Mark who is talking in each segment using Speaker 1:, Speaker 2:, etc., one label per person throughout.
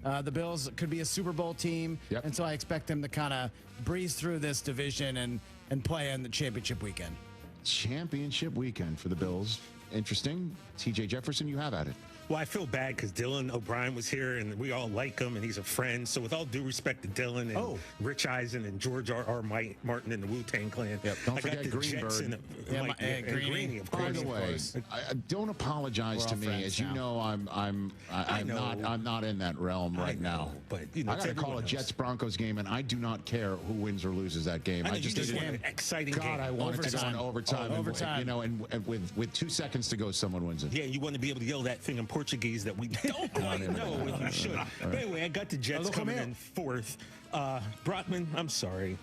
Speaker 1: The Bills could be a Super Bowl team, and so I expect them to kind of breeze through this division and play in the championship weekend.
Speaker 2: Championship weekend for the Bills. Interesting. TJ Jefferson, you have at it.
Speaker 3: Well, I feel bad because Dylan O'Brien was here, and we all like him, and he's a friend. So with all due respect to Dylan and Rich Eisen and George R. Martin and the Wu-Tang Clan,
Speaker 2: don't forget Greenberg.
Speaker 3: Greeny, of course.
Speaker 2: By the way, I don't apologize to me. As you know, I'm not in that realm right now.
Speaker 3: But
Speaker 2: I got to call a Jets-Broncos game, and I do not care who wins or loses that game.
Speaker 3: I just want an exciting game.
Speaker 2: God, I want it to go in overtime.
Speaker 1: Overtime.
Speaker 2: And with 2 seconds to go, someone wins it.
Speaker 3: Yeah, you want to be able to yell that thing in Portuguese that we don't quite know if you should. But anyway, I got the Jets coming in fourth. Brotman, I'm sorry.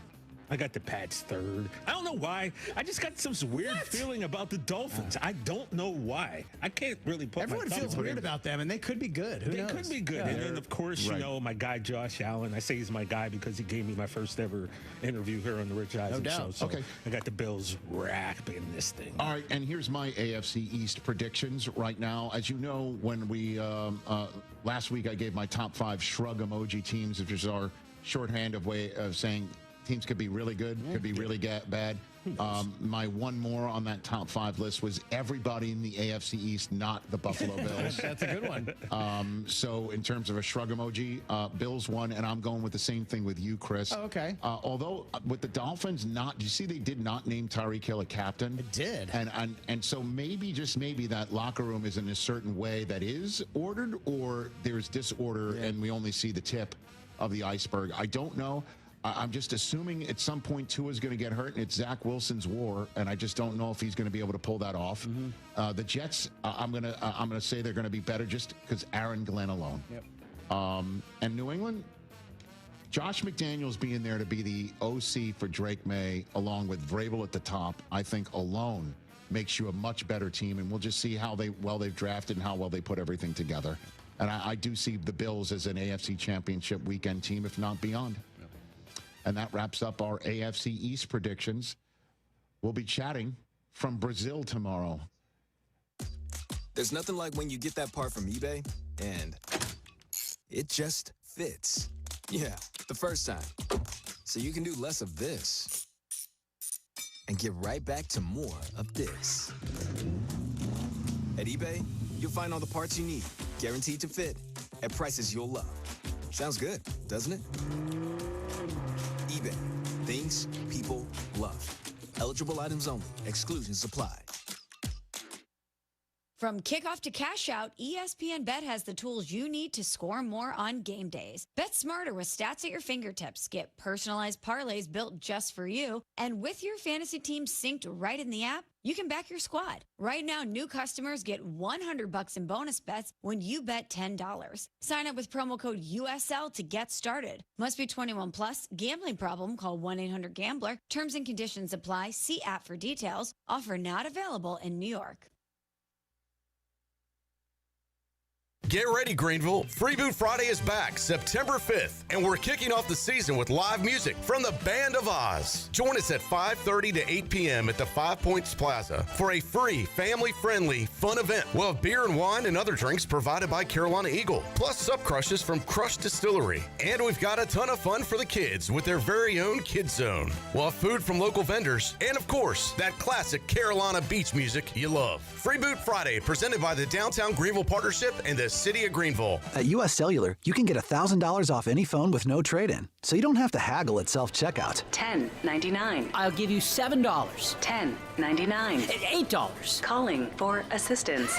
Speaker 3: I got the Pats third. I don't know why. I just got some weird feeling about the Dolphins. I don't know why. I can't really put
Speaker 1: Everyone
Speaker 3: my
Speaker 1: feels weird about them, and they could be good. Who knows?
Speaker 3: They could be good. And then, of course, you know, my guy Josh Allen. I say he's my guy because he gave me my first ever interview here on the Rich Eisen show. So I got the Bills wrapping this thing.
Speaker 2: All right, and here's my AFC East predictions right now. As you know, when we last week I gave my top 5 shrug emoji teams, which is our shorthand way of saying teams could be really good, could be really bad. My one more on that top 5 list was everybody in the AFC East, not the Buffalo Bills.
Speaker 1: That's a good one.
Speaker 2: So in terms of a shrug emoji, Bills won, and I'm going with the same thing with you, Chris.
Speaker 1: Oh, okay.
Speaker 2: Although with the Dolphins, you see they did not name Tyreek Hill a captain.
Speaker 1: It did.
Speaker 2: And so maybe, just maybe, that locker room is in a certain way that is ordered, or there's disorder and we only see the tip of the iceberg. I don't know. I'm just assuming at some point Tua is going to get hurt, and it's Zach Wilson's war, and I just don't know if he's going to be able to pull that off. The Jets, I'm gonna say they're going to be better just because Aaron Glenn alone. And New England, Josh McDaniels being there to be the OC for Drake May, along with Vrabel at the top, I think alone makes you a much better team, and we'll just see how they've drafted and how well they put everything together. And I do see the Bills as an AFC Championship weekend team, if not beyond. And that wraps up our AFC East predictions. We'll be chatting from Brazil tomorrow.
Speaker 4: There's nothing like when you get that part from eBay and it just fits. Yeah, the first time. So you can do less of this and get right back to more of this. At eBay, you'll find all the parts you need, guaranteed to fit, at prices you'll love. Sounds good, doesn't it? eBay. Things people love. Eligible items only. Exclusions apply.
Speaker 5: From kickoff to cash out, ESPN Bet has the tools you need to score more on game days. Bet smarter with stats at your fingertips. Get personalized parlays built just for you. And with your fantasy team synced right in the app, you can back your squad. Right now, new customers get $100 in bonus bets when you bet $10. Sign up with promo code USL to get started. Must be 21 plus. Gambling problem? Call 1-800-GAMBLER. Terms and conditions apply. See app for details. Offer not available in New York.
Speaker 6: Get ready, Greenville. Free Boot Friday is back September 5th, and we're kicking off the season with live music from the Band of Oz. Join us at 5:30 to 8 p.m. at the 5 Points Plaza for a free, family-friendly, fun event. We'll have beer and wine and other drinks provided by Carolina Eagle, plus Sup Crushes from Crush Distillery. And we've got a ton of fun for the kids with their very own Kids Zone. We'll have food from local vendors, and of course, that classic Carolina beach music you love. Free Boot Friday, presented by the Downtown Greenville Partnership and the City of Greenville.
Speaker 7: At U.S. Cellular, you can get $1,000 off any phone with no trade-in, so you don't have to haggle at self-checkout.
Speaker 8: $10.99.
Speaker 9: I'll give you $7.
Speaker 8: $10.99.
Speaker 9: $8.
Speaker 8: Calling for assistance.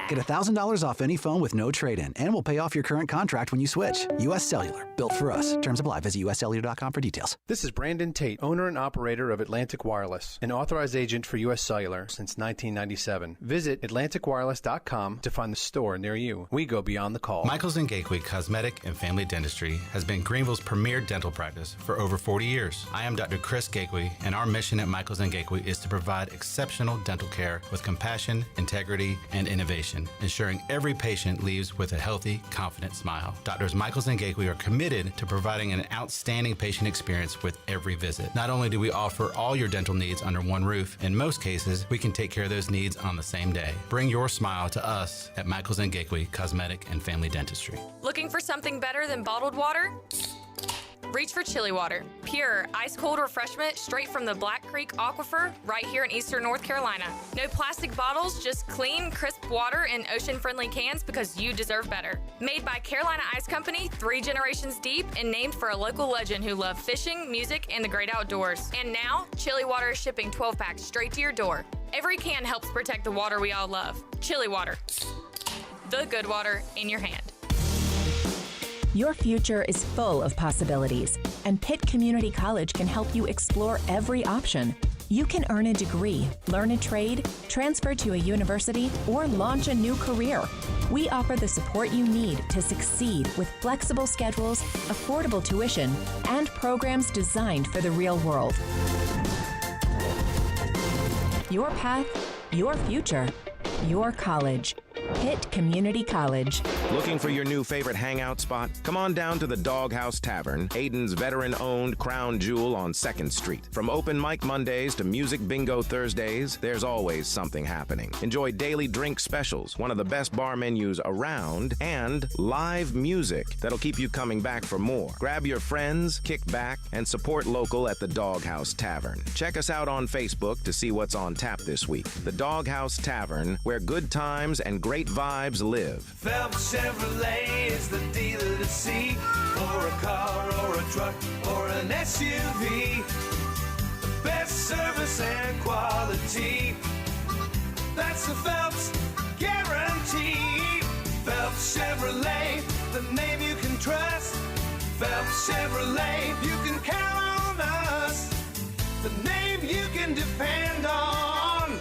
Speaker 7: Get $1,000 off any phone with no trade-in, and we'll pay off your current contract when you switch. U.S. Cellular, built for us. Terms apply. Visit uscellular.com for details.
Speaker 10: This is Brandon Tate, owner and operator of Atlantic Wireless, an authorized agent for U.S. Cellular since 1997. Visit atlanticwireless.com to find the store near you. We go beyond the call.
Speaker 11: Michaels & Gateway Cosmetic and Family Dentistry has been Greenville's premier dental practice for over 40 years. I am Dr. Chris Gateway, and our mission at Michaels & Gateway is to provide exceptional dental care with compassion, integrity, and innovation. dedication, ensuring every patient leaves with a healthy, confident smile. Doctors Michaels and Gateway are committed to providing an outstanding patient experience with every visit. Not only do we offer all your dental needs under one roof, in most cases, we can take care of those needs on the same day. Bring your smile to us at Michaels and Gateway Cosmetic and Family Dentistry.
Speaker 12: Looking for something better than bottled water? Reach for Chili Water. Pure, ice-cold refreshment straight from the Black Creek Aquifer right here in eastern North Carolina. No plastic bottles, just clean, crisp water in ocean-friendly cans because you deserve better. Made by Carolina Ice Company, 3 generations deep, and named for a local legend who loved fishing, music, and the great outdoors. And now, Chili Water is shipping 12-packs straight to your door. Every can helps protect the water we all love. Chili Water. The good water in your hand.
Speaker 13: Your future is full of possibilities, and Pitt Community College can help you explore every option. You can earn a degree, learn a trade, transfer to a university, or launch a new career. We offer the support you need to succeed with flexible schedules, affordable tuition, and programs designed for the real world. Your path, your future, your college. Pitt Community College.
Speaker 14: Looking for your new favorite hangout spot? Come on down to the Doghouse Tavern, Aiden's veteran-owned crown jewel on 2nd Street. From open mic Mondays to music bingo Thursdays, there's always something happening. Enjoy daily drink specials, one of the best bar menus around, and live music that'll keep you coming back for more. Grab your friends, kick back, and support local at the Doghouse Tavern. Check us out on Facebook to see what's on tap this week. The Doghouse Tavern, where good times and great vibes live.
Speaker 15: Phelps Chevrolet is the dealer to see for a car or a truck or an SUV. The best service and quality. That's the Phelps guarantee. Phelps Chevrolet, the name you can trust. Phelps Chevrolet, you can count on us. The name you can depend on.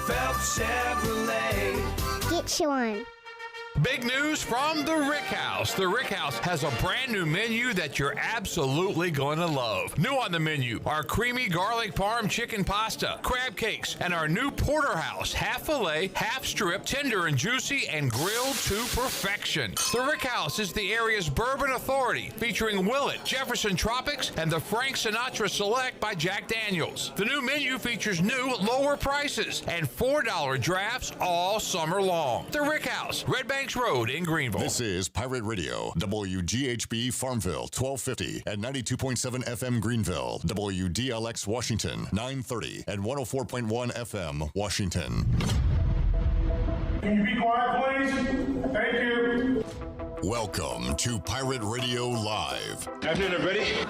Speaker 15: Phelps Chevrolet.
Speaker 16: Get you one.
Speaker 17: Big news from the Rick House. The Rick House has a brand new menu that you're absolutely going to love. New on the menu are creamy garlic parm chicken pasta, crab cakes, and our new porterhouse, half filet, half strip, tender and juicy, and grilled to perfection. The Rick House is the area's bourbon authority, featuring Willet, Jefferson Tropics, and the Frank Sinatra Select by Jack Daniels. The new menu features new, lower prices and $4 drafts all summer long. The Rick House, Red Bank Road in Greenville.
Speaker 18: This is Pirate Radio, WGHB Farmville, 1250 and 92.7 FM Greenville, WDLX Washington, 930 and 104.1 FM Washington.
Speaker 19: Can you be quiet, please? Thank you.
Speaker 18: Welcome to Pirate Radio Live.
Speaker 19: Afternoon, everybody.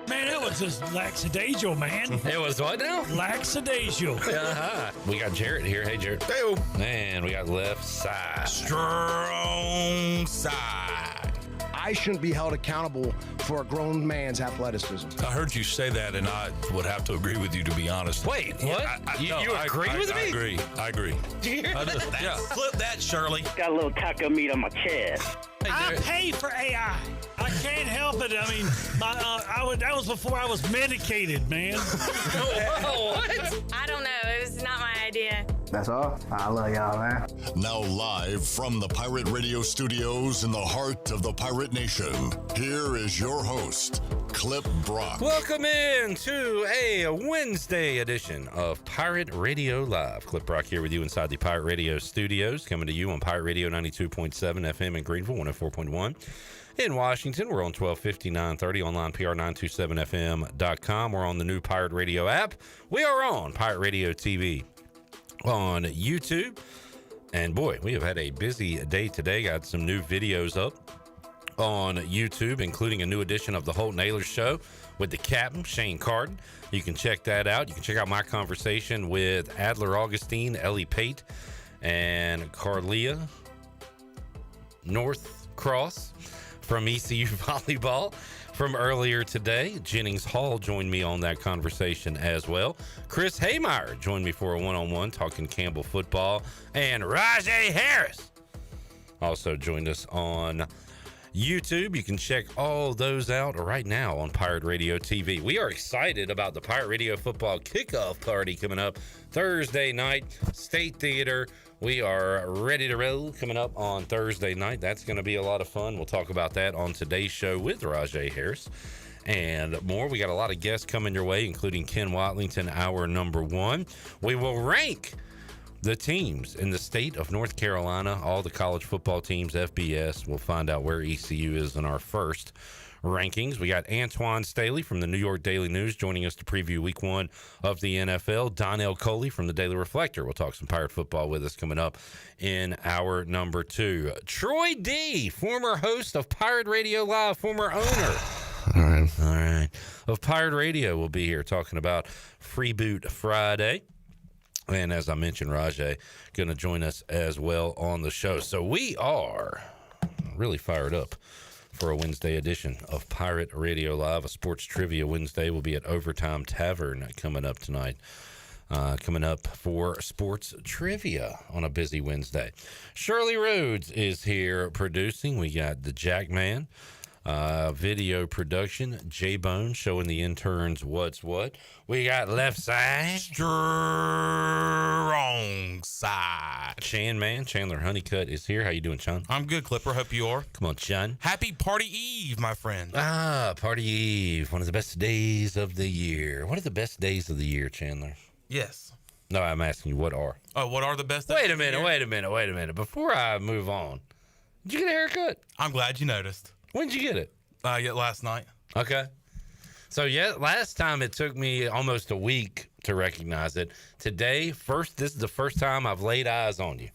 Speaker 20: Man, that was just lackadaisical, man.
Speaker 21: It was what now?
Speaker 20: Lackadaisical.
Speaker 21: We got Jarrett here. Hey, Jarrett. Hey. And we got left side.
Speaker 22: Strong side. I shouldn't be held accountable for a grown man's athleticism.
Speaker 23: I heard you say that, and I would have to agree with you, to be honest.
Speaker 21: Wait, what? You agree with me?
Speaker 23: I agree.
Speaker 21: Do you hear that?
Speaker 23: Flip that, Shirley.
Speaker 24: Got a little taco meat on my chest.
Speaker 20: I pay for AI. I can't help it. I mean, that was before I was medicated, man.
Speaker 12: What? I don't know. It was not my idea.
Speaker 22: That's all. I love y'all, man.
Speaker 18: Now live from the Pirate Radio studios in the heart of the Pirate Nation, here is your host, Clip Brock.
Speaker 21: Welcome in to a Wednesday edition of Pirate Radio Live. Clip Brock here with you inside the Pirate Radio studios, coming to you on Pirate Radio 92.7 FM in Greenville, 104.1. In Washington, we're on 1250, 930, online pr927fm.com. We're on the new Pirate Radio app. We are on Pirate Radio TV on YouTube. And boy, we have had a busy day today. Got some new videos up on YouTube, including a new edition of the Holt Naylor Show with the captain, Shane Carden. You can check that out. You can check out my conversation with Adler Augustine, Ellie Pate, and Carlia Northcross from ECU Volleyball from earlier today. Jennings Hall joined me on that conversation as well. Chris Haymeyer joined me for a one-on-one talking Campbell football. And Rahjai Harris also joined us on YouTube. You can check all those out right now on Pirate Radio TV. We are excited about the Pirate Radio football kickoff party coming up Thursday night, State Theater. We are ready to roll coming up on Thursday night. That's going to be a lot of fun. We'll talk about that on today's show with Rahjai Harris and more. We got a lot of guests coming your way, including Ken Watlington, hour number 1. We will rank the teams in the state of North Carolina, all the college football teams, FBS. We'll find out where ECU is in our first rankings. We got Antwan Staley from the New York Daily News joining us to preview week 1 of the NFL. Donnell Coley from the Daily Reflector will talk some Pirate football with us coming up in hour number 2. Troy D., former host of Pirate Radio Live, former owner. All right. Of Pirate Radio will be here talking about Freeboot Friday. And as I mentioned, Rahjai going to join us as well on the show. So we are really fired up for a Wednesday edition of Pirate Radio Live. A sports trivia Wednesday will be at Overtime Tavern coming up tonight. Coming up for sports trivia on a busy Wednesday. Shirley Rhodes is here producing. We got the Jackman. Video production, J-Bone showing the interns what's what. We got left side,
Speaker 1: strong side.
Speaker 21: Chandler Honeycutt is here. How you doing, Sean?
Speaker 1: I'm good, Clipper. Hope you are.
Speaker 21: Come on, Sean.
Speaker 1: Happy Party Eve, my friend.
Speaker 21: Party Eve, one of the best days of the year. What are the best days of the year, Chandler?
Speaker 1: Yes.
Speaker 21: No, I'm asking you, what are?
Speaker 1: Oh, what are the best days?
Speaker 21: Wait a minute. Before I move on, did you get a haircut?
Speaker 1: I'm glad you noticed.
Speaker 21: When did you get it?
Speaker 1: Last night.
Speaker 21: Okay. So, last time it took me almost a week to recognize it. Today, this is the first time I've laid eyes on you.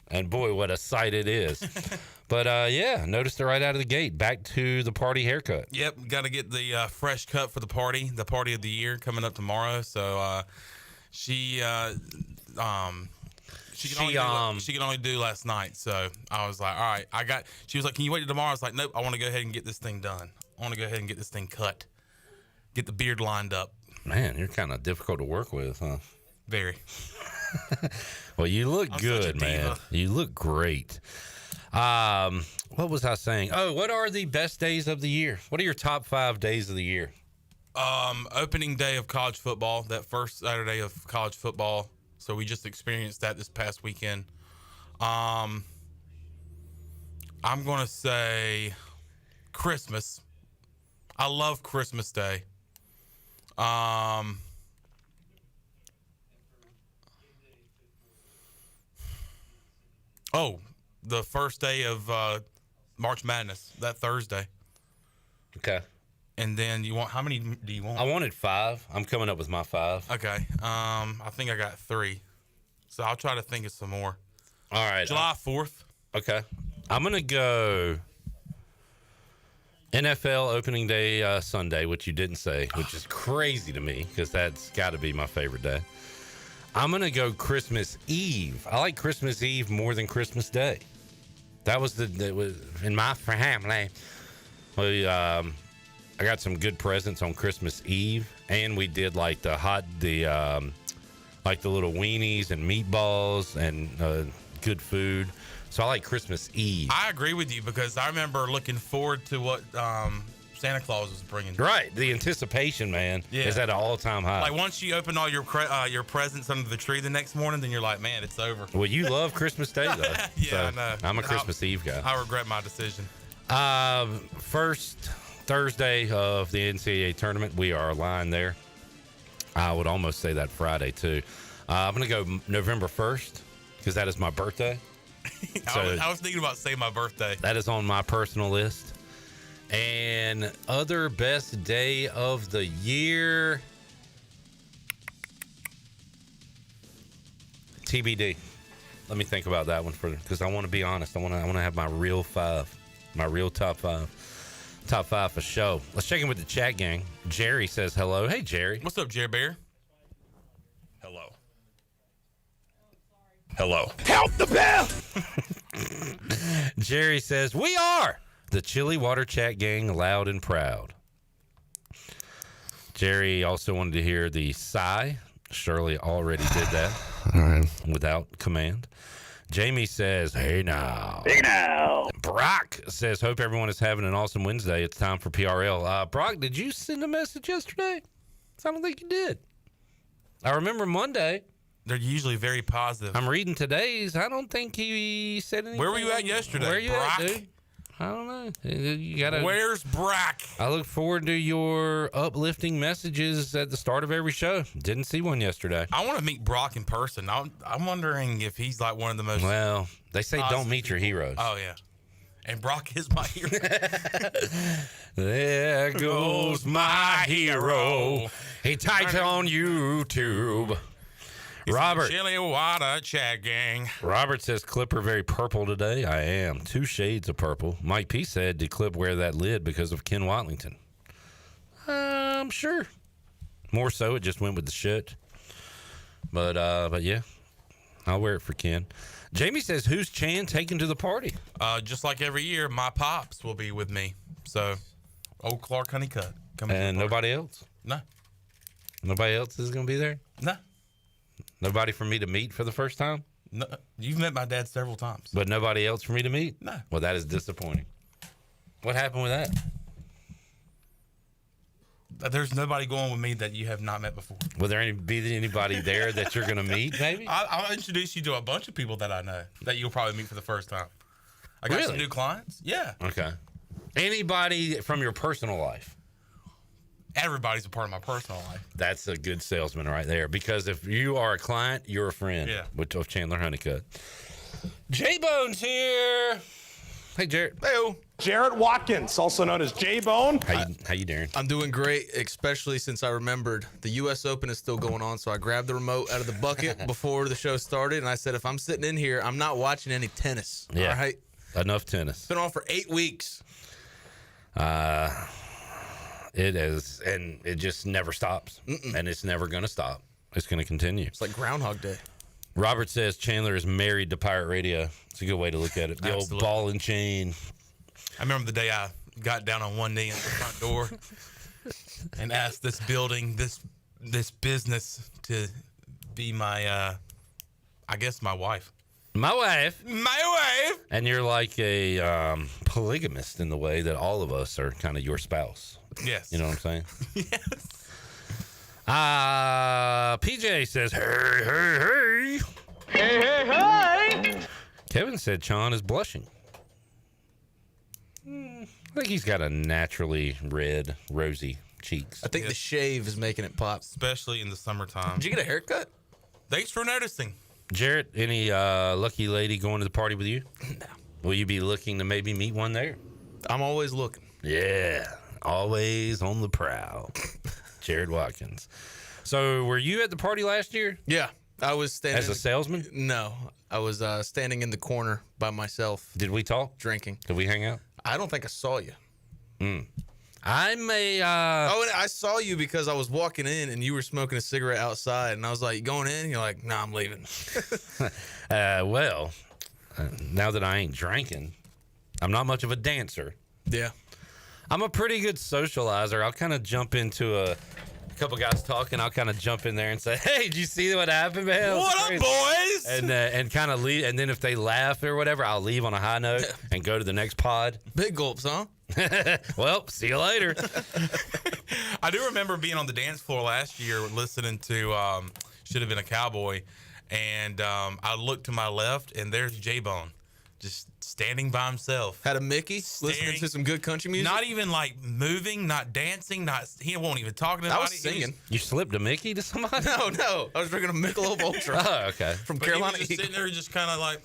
Speaker 21: And boy, what a sight it is. But, noticed it right out of the gate. Back to the party haircut.
Speaker 1: Yep, got to get the fresh cut for the party of the year coming up tomorrow. So, she could only do last night, so I was like, all right, she was like, can you wait till tomorrow? I was like, nope, I want to go ahead and get this thing done. I want to go ahead and get this thing cut, get the beard lined up.
Speaker 21: Man, you're kind of difficult to work with, huh?
Speaker 1: Very.
Speaker 21: Well, you look good, man. You look great. What was I saying? Oh, what are the best days of the year? What are your top 5 days of the year?
Speaker 1: Opening day of college football, that first Saturday of college football. So we just experienced that this past weekend. I'm going to say Christmas. I love Christmas Day. The first day of March Madness, that Thursday.
Speaker 21: Okay.
Speaker 1: And then how many do you want?
Speaker 21: I wanted 5. I'm coming up with my 5.
Speaker 1: Okay. I think I got 3. So I'll try to think of some more.
Speaker 21: All right.
Speaker 1: July 4th.
Speaker 21: Okay. I'm going to go NFL opening day Sunday, which you didn't say, which is crazy to me because that's got to be my favorite day. I'm going to go Christmas Eve. I like Christmas Eve more than Christmas Day. That was in my family. I got some good presents on Christmas Eve, and we did like the little weenies and meatballs and good food. So I like Christmas Eve.
Speaker 1: I agree with you because I remember looking forward to what Santa Claus was bringing.
Speaker 21: Right, the anticipation, man, is at an all-time high.
Speaker 1: Like once you open all your presents under the tree the next morning, then you're like, man, it's over.
Speaker 21: Well, you love Christmas Day though.
Speaker 1: Yeah,
Speaker 21: so
Speaker 1: I know.
Speaker 21: I'm a Christmas Eve guy.
Speaker 1: I regret my decision.
Speaker 21: First Thursday of the NCAA tournament, we are aligned there. I would almost say that Friday too. I'm going to go November 1st because that is my birthday.
Speaker 1: I was thinking about saying my birthday.
Speaker 21: That is on my personal list. And other best day of the year, TBD. Let me think about that one because I want to be honest. I want to have my real 5, my real top 5. Top 5 for show. Let's check in with the chat gang. Jerry says hello. Hey, Jerry.
Speaker 1: What's up, Jerry Bear?
Speaker 23: Hello. Hello.
Speaker 1: Help the bear!
Speaker 21: Jerry says, we are the Chili Water Chat gang, loud and proud. Jerry also wanted to hear the sigh. Shirley already did that. All right. Without command. Jamie says, hey now.
Speaker 24: Hey now.
Speaker 21: Brock says, hope everyone is having an awesome Wednesday. It's time for PRL. Brock, did you send a message yesterday? I don't think you did. I remember Monday.
Speaker 1: They're usually very positive.
Speaker 21: I'm reading today's. I don't think he said anything.
Speaker 1: Where were you at yesterday,
Speaker 21: Where you
Speaker 1: Brock?
Speaker 21: at, dude? I don't know. You gotta.
Speaker 1: Where's Brock?
Speaker 21: I look forward to your uplifting messages at the start of every show. Didn't see one yesterday.
Speaker 1: I want to meet Brock in person. I'm wondering if he's like one of the most.
Speaker 21: Well, they say don't meet your heroes.
Speaker 1: Oh yeah, and Brock is my hero.
Speaker 21: There goes my hero. He types on YouTube. Robert.
Speaker 1: Chili water chat gang.
Speaker 21: Robert says, Clipper very purple today. I am. 2 shades of purple. Mike P said, did Clip wear that lid because of Ken Watlington? I'm sure. More so, it just went with the shit. But yeah, I'll wear it for Ken. Jamie says, who's Chan taking to the party?
Speaker 1: Just like every year, my pops will be with me. So, old Clark Honeycutt.
Speaker 21: And nobody else?
Speaker 1: No.
Speaker 21: Nobody else is going to be there?
Speaker 1: No.
Speaker 21: Nobody for me to meet for the first time?
Speaker 1: No, you've met my dad several times.
Speaker 21: But nobody else for me to meet?
Speaker 1: No.
Speaker 21: Well, that is disappointing. What happened with that?
Speaker 1: There's nobody going with me that you have not met before.
Speaker 21: Will there be anybody there that you're going to meet, maybe?
Speaker 1: I'll introduce you to a bunch of people that I know that you'll probably meet for the first time. I got some new clients. Yeah.
Speaker 21: Okay. Anybody from your personal life?
Speaker 1: Everybody's a part of my personal life.
Speaker 21: That's a good salesman right there. Because if you are a client, you're a friend.
Speaker 1: Yeah.
Speaker 21: Of Chandler Honeycutt. J-Bone's here. Hey, Jarrett.
Speaker 2: Hey, Jarrett Watkins, also known as J-Bone.
Speaker 21: How you doing?
Speaker 3: I'm doing great, especially since I remembered the U.S. Open is still going on, so I grabbed the remote out of the bucket before the show started, and I said, if I'm sitting in here, I'm not watching any tennis.
Speaker 21: Yeah.
Speaker 3: All right?
Speaker 21: Enough tennis.
Speaker 3: It's been on for 8 weeks.
Speaker 21: It is, and it just never stops. And it's never going to stop. It's going to continue.
Speaker 3: It's like Groundhog Day.
Speaker 21: Robert says Chandler is married to Pirate Radio. It's a good way to look at it. The old ball and chain.
Speaker 1: I remember the day I got down on one knee at the front door and asked this building, this business to be my, I guess my wife.
Speaker 21: My wife.
Speaker 1: My wife.
Speaker 21: And you're like a polygamist in the way that all of us are kind of your spouse.
Speaker 1: Yes.
Speaker 21: You know what I'm saying?
Speaker 1: Yes.
Speaker 21: PJ says, hey, hey, hey.
Speaker 15: Hey, hey, hey.
Speaker 21: Kevin said Sean is blushing. I think he's got a naturally red, rosy cheeks.
Speaker 3: I think the shave is making it pop.
Speaker 1: Especially in the summertime.
Speaker 3: Did you get a haircut?
Speaker 1: Thanks for noticing.
Speaker 21: Jarrett, any lucky lady going to the party with you?
Speaker 3: No.
Speaker 21: Will you be looking to maybe meet one there?
Speaker 3: I'm always looking.
Speaker 21: Yeah. Always on the prowl. Jared Watkins. So, were you at the party last year?
Speaker 3: Yeah. I was standing.
Speaker 21: As a salesman?
Speaker 3: No. I was standing in the corner by myself.
Speaker 21: Did we talk?
Speaker 3: Drinking.
Speaker 21: Did we hang out?
Speaker 3: I don't think I saw you.
Speaker 21: I may.
Speaker 3: Oh, and I saw you because I was walking in and you were smoking a cigarette outside. And I was like, you going in? And you're like, nah, I'm leaving.
Speaker 21: Well, now that I ain't drinking, I'm not much of a dancer.
Speaker 3: Yeah.
Speaker 21: I'm a pretty good socializer. I'll kind of jump into a couple guys talking. I'll kind of jump in there and say, "Hey, did you see what happened, man?
Speaker 1: What up, boys?"
Speaker 21: And kind of leave. And then if they laugh or whatever, I'll leave on a high note and go to the next pod.
Speaker 3: Big gulps, huh?
Speaker 21: Well, see you later.
Speaker 1: I do remember being on the dance floor last year listening to Should Have Been a Cowboy, and I looked to my left, and there's J-Bone. Just standing by himself.
Speaker 3: Had a Mickey, listening to some good country music.
Speaker 1: Not even like moving, not dancing, he won't even talk to anybody.
Speaker 3: I was singing.
Speaker 21: You slipped a Mickey to somebody?
Speaker 3: No. I was drinking a Michelob Ultra.
Speaker 21: Oh, okay.
Speaker 3: From
Speaker 1: but
Speaker 3: Carolina.
Speaker 1: He was just sitting there just kind of like,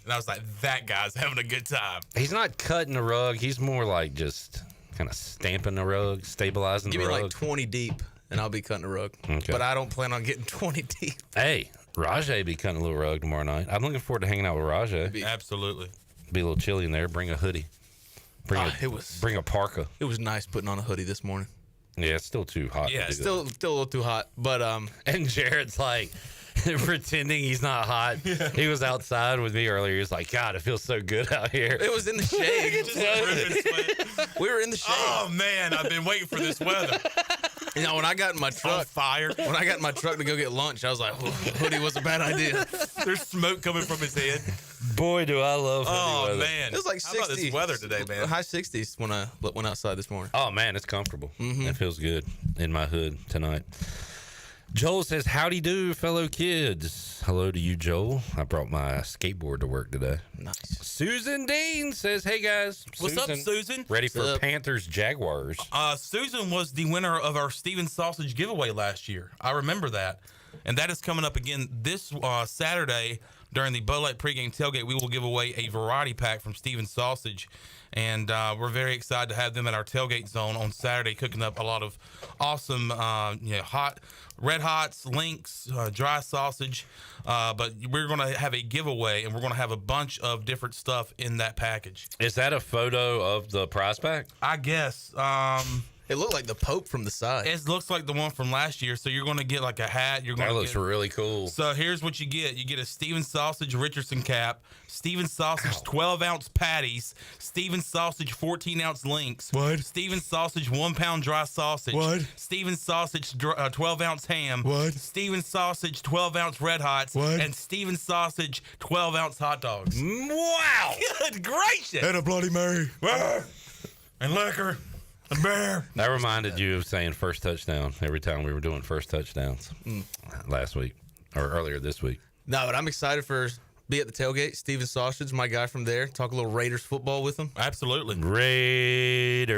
Speaker 1: and I was like, that guy's having a good time.
Speaker 21: He's not cutting the rug. He's more like just kind of stamping the rug, stabilizing the rug.
Speaker 3: Give me like 20 deep, and I'll be cutting the rug.
Speaker 21: Okay.
Speaker 3: But I don't plan on getting 20 deep.
Speaker 21: Hey. Rahjai be cutting a little rug tomorrow night. I'm looking forward to hanging out with Rahjai.
Speaker 1: Absolutely.
Speaker 21: Be a little chilly in there. Bring a hoodie. Bring a parka.
Speaker 3: It was nice putting on a hoodie this morning.
Speaker 21: Yeah, it's still too hot.
Speaker 3: Yeah, still a little too hot. But
Speaker 21: and Jared's like pretending he's not hot. Yeah. He was outside with me earlier. He was like, God, it feels so good out here.
Speaker 3: It was in the shade. We were in the shade.
Speaker 1: Oh man, I've been waiting for this weather.
Speaker 3: You know, when I got in my truck, when I got in my truck to go get lunch, I was like, hoodie was a bad idea.
Speaker 1: There's smoke coming from his head.
Speaker 21: Boy, do I love hoodie weather.
Speaker 1: Man.
Speaker 3: It was like 60.
Speaker 1: How about this weather today, man?
Speaker 3: High 60s when I went outside this morning.
Speaker 21: Oh, man, it's comfortable. It feels good in my hood tonight. Joel says, howdy do, fellow kids. Hello to you, Joel. I brought my skateboard to work today.
Speaker 3: Nice.
Speaker 21: Susan Dean says, hey, guys.
Speaker 1: What's up, Susan?
Speaker 21: Ready for Panthers Jaguars.
Speaker 1: Susan was the winner of our Steven Sausage giveaway last year. I remember that. And that is coming up again this Saturday during the Bud Light pregame tailgate. We will give away a variety pack from Steven Sausage. And we're very excited to have them at our tailgate zone on Saturday, cooking up a lot of awesome, hot Red Hots, links, dry sausage. But we're going to have a giveaway, and we're going to have a bunch of different stuff in that package.
Speaker 21: Is that a photo of the prize pack?
Speaker 1: I guess.
Speaker 3: It looked like the Pope from the side.
Speaker 1: It looks like the one from last year. So you're going to get like a hat.
Speaker 21: That looks really cool.
Speaker 1: So here's what you get. You get a Steven Sausage Richardson cap, Steven Sausage 12-ounce patties, Steven Sausage 14-ounce links, Steven Sausage 1-pound dry sausage, Steven Sausage 12-ounce ham, Steven Sausage 12-ounce Red Hots, and Steven Sausage 12-ounce hot dogs.
Speaker 21: Wow.
Speaker 1: Good gracious.
Speaker 23: And a Bloody Mary.
Speaker 1: And liquor. A bear.
Speaker 21: That reminded you of saying first touchdown every time we were doing first touchdowns last week or earlier this week.
Speaker 3: No, but I'm excited for be at the tailgate. Steven Sausage, my guy from there. Talk a little Raiders football with him.
Speaker 1: Absolutely.
Speaker 23: Raider.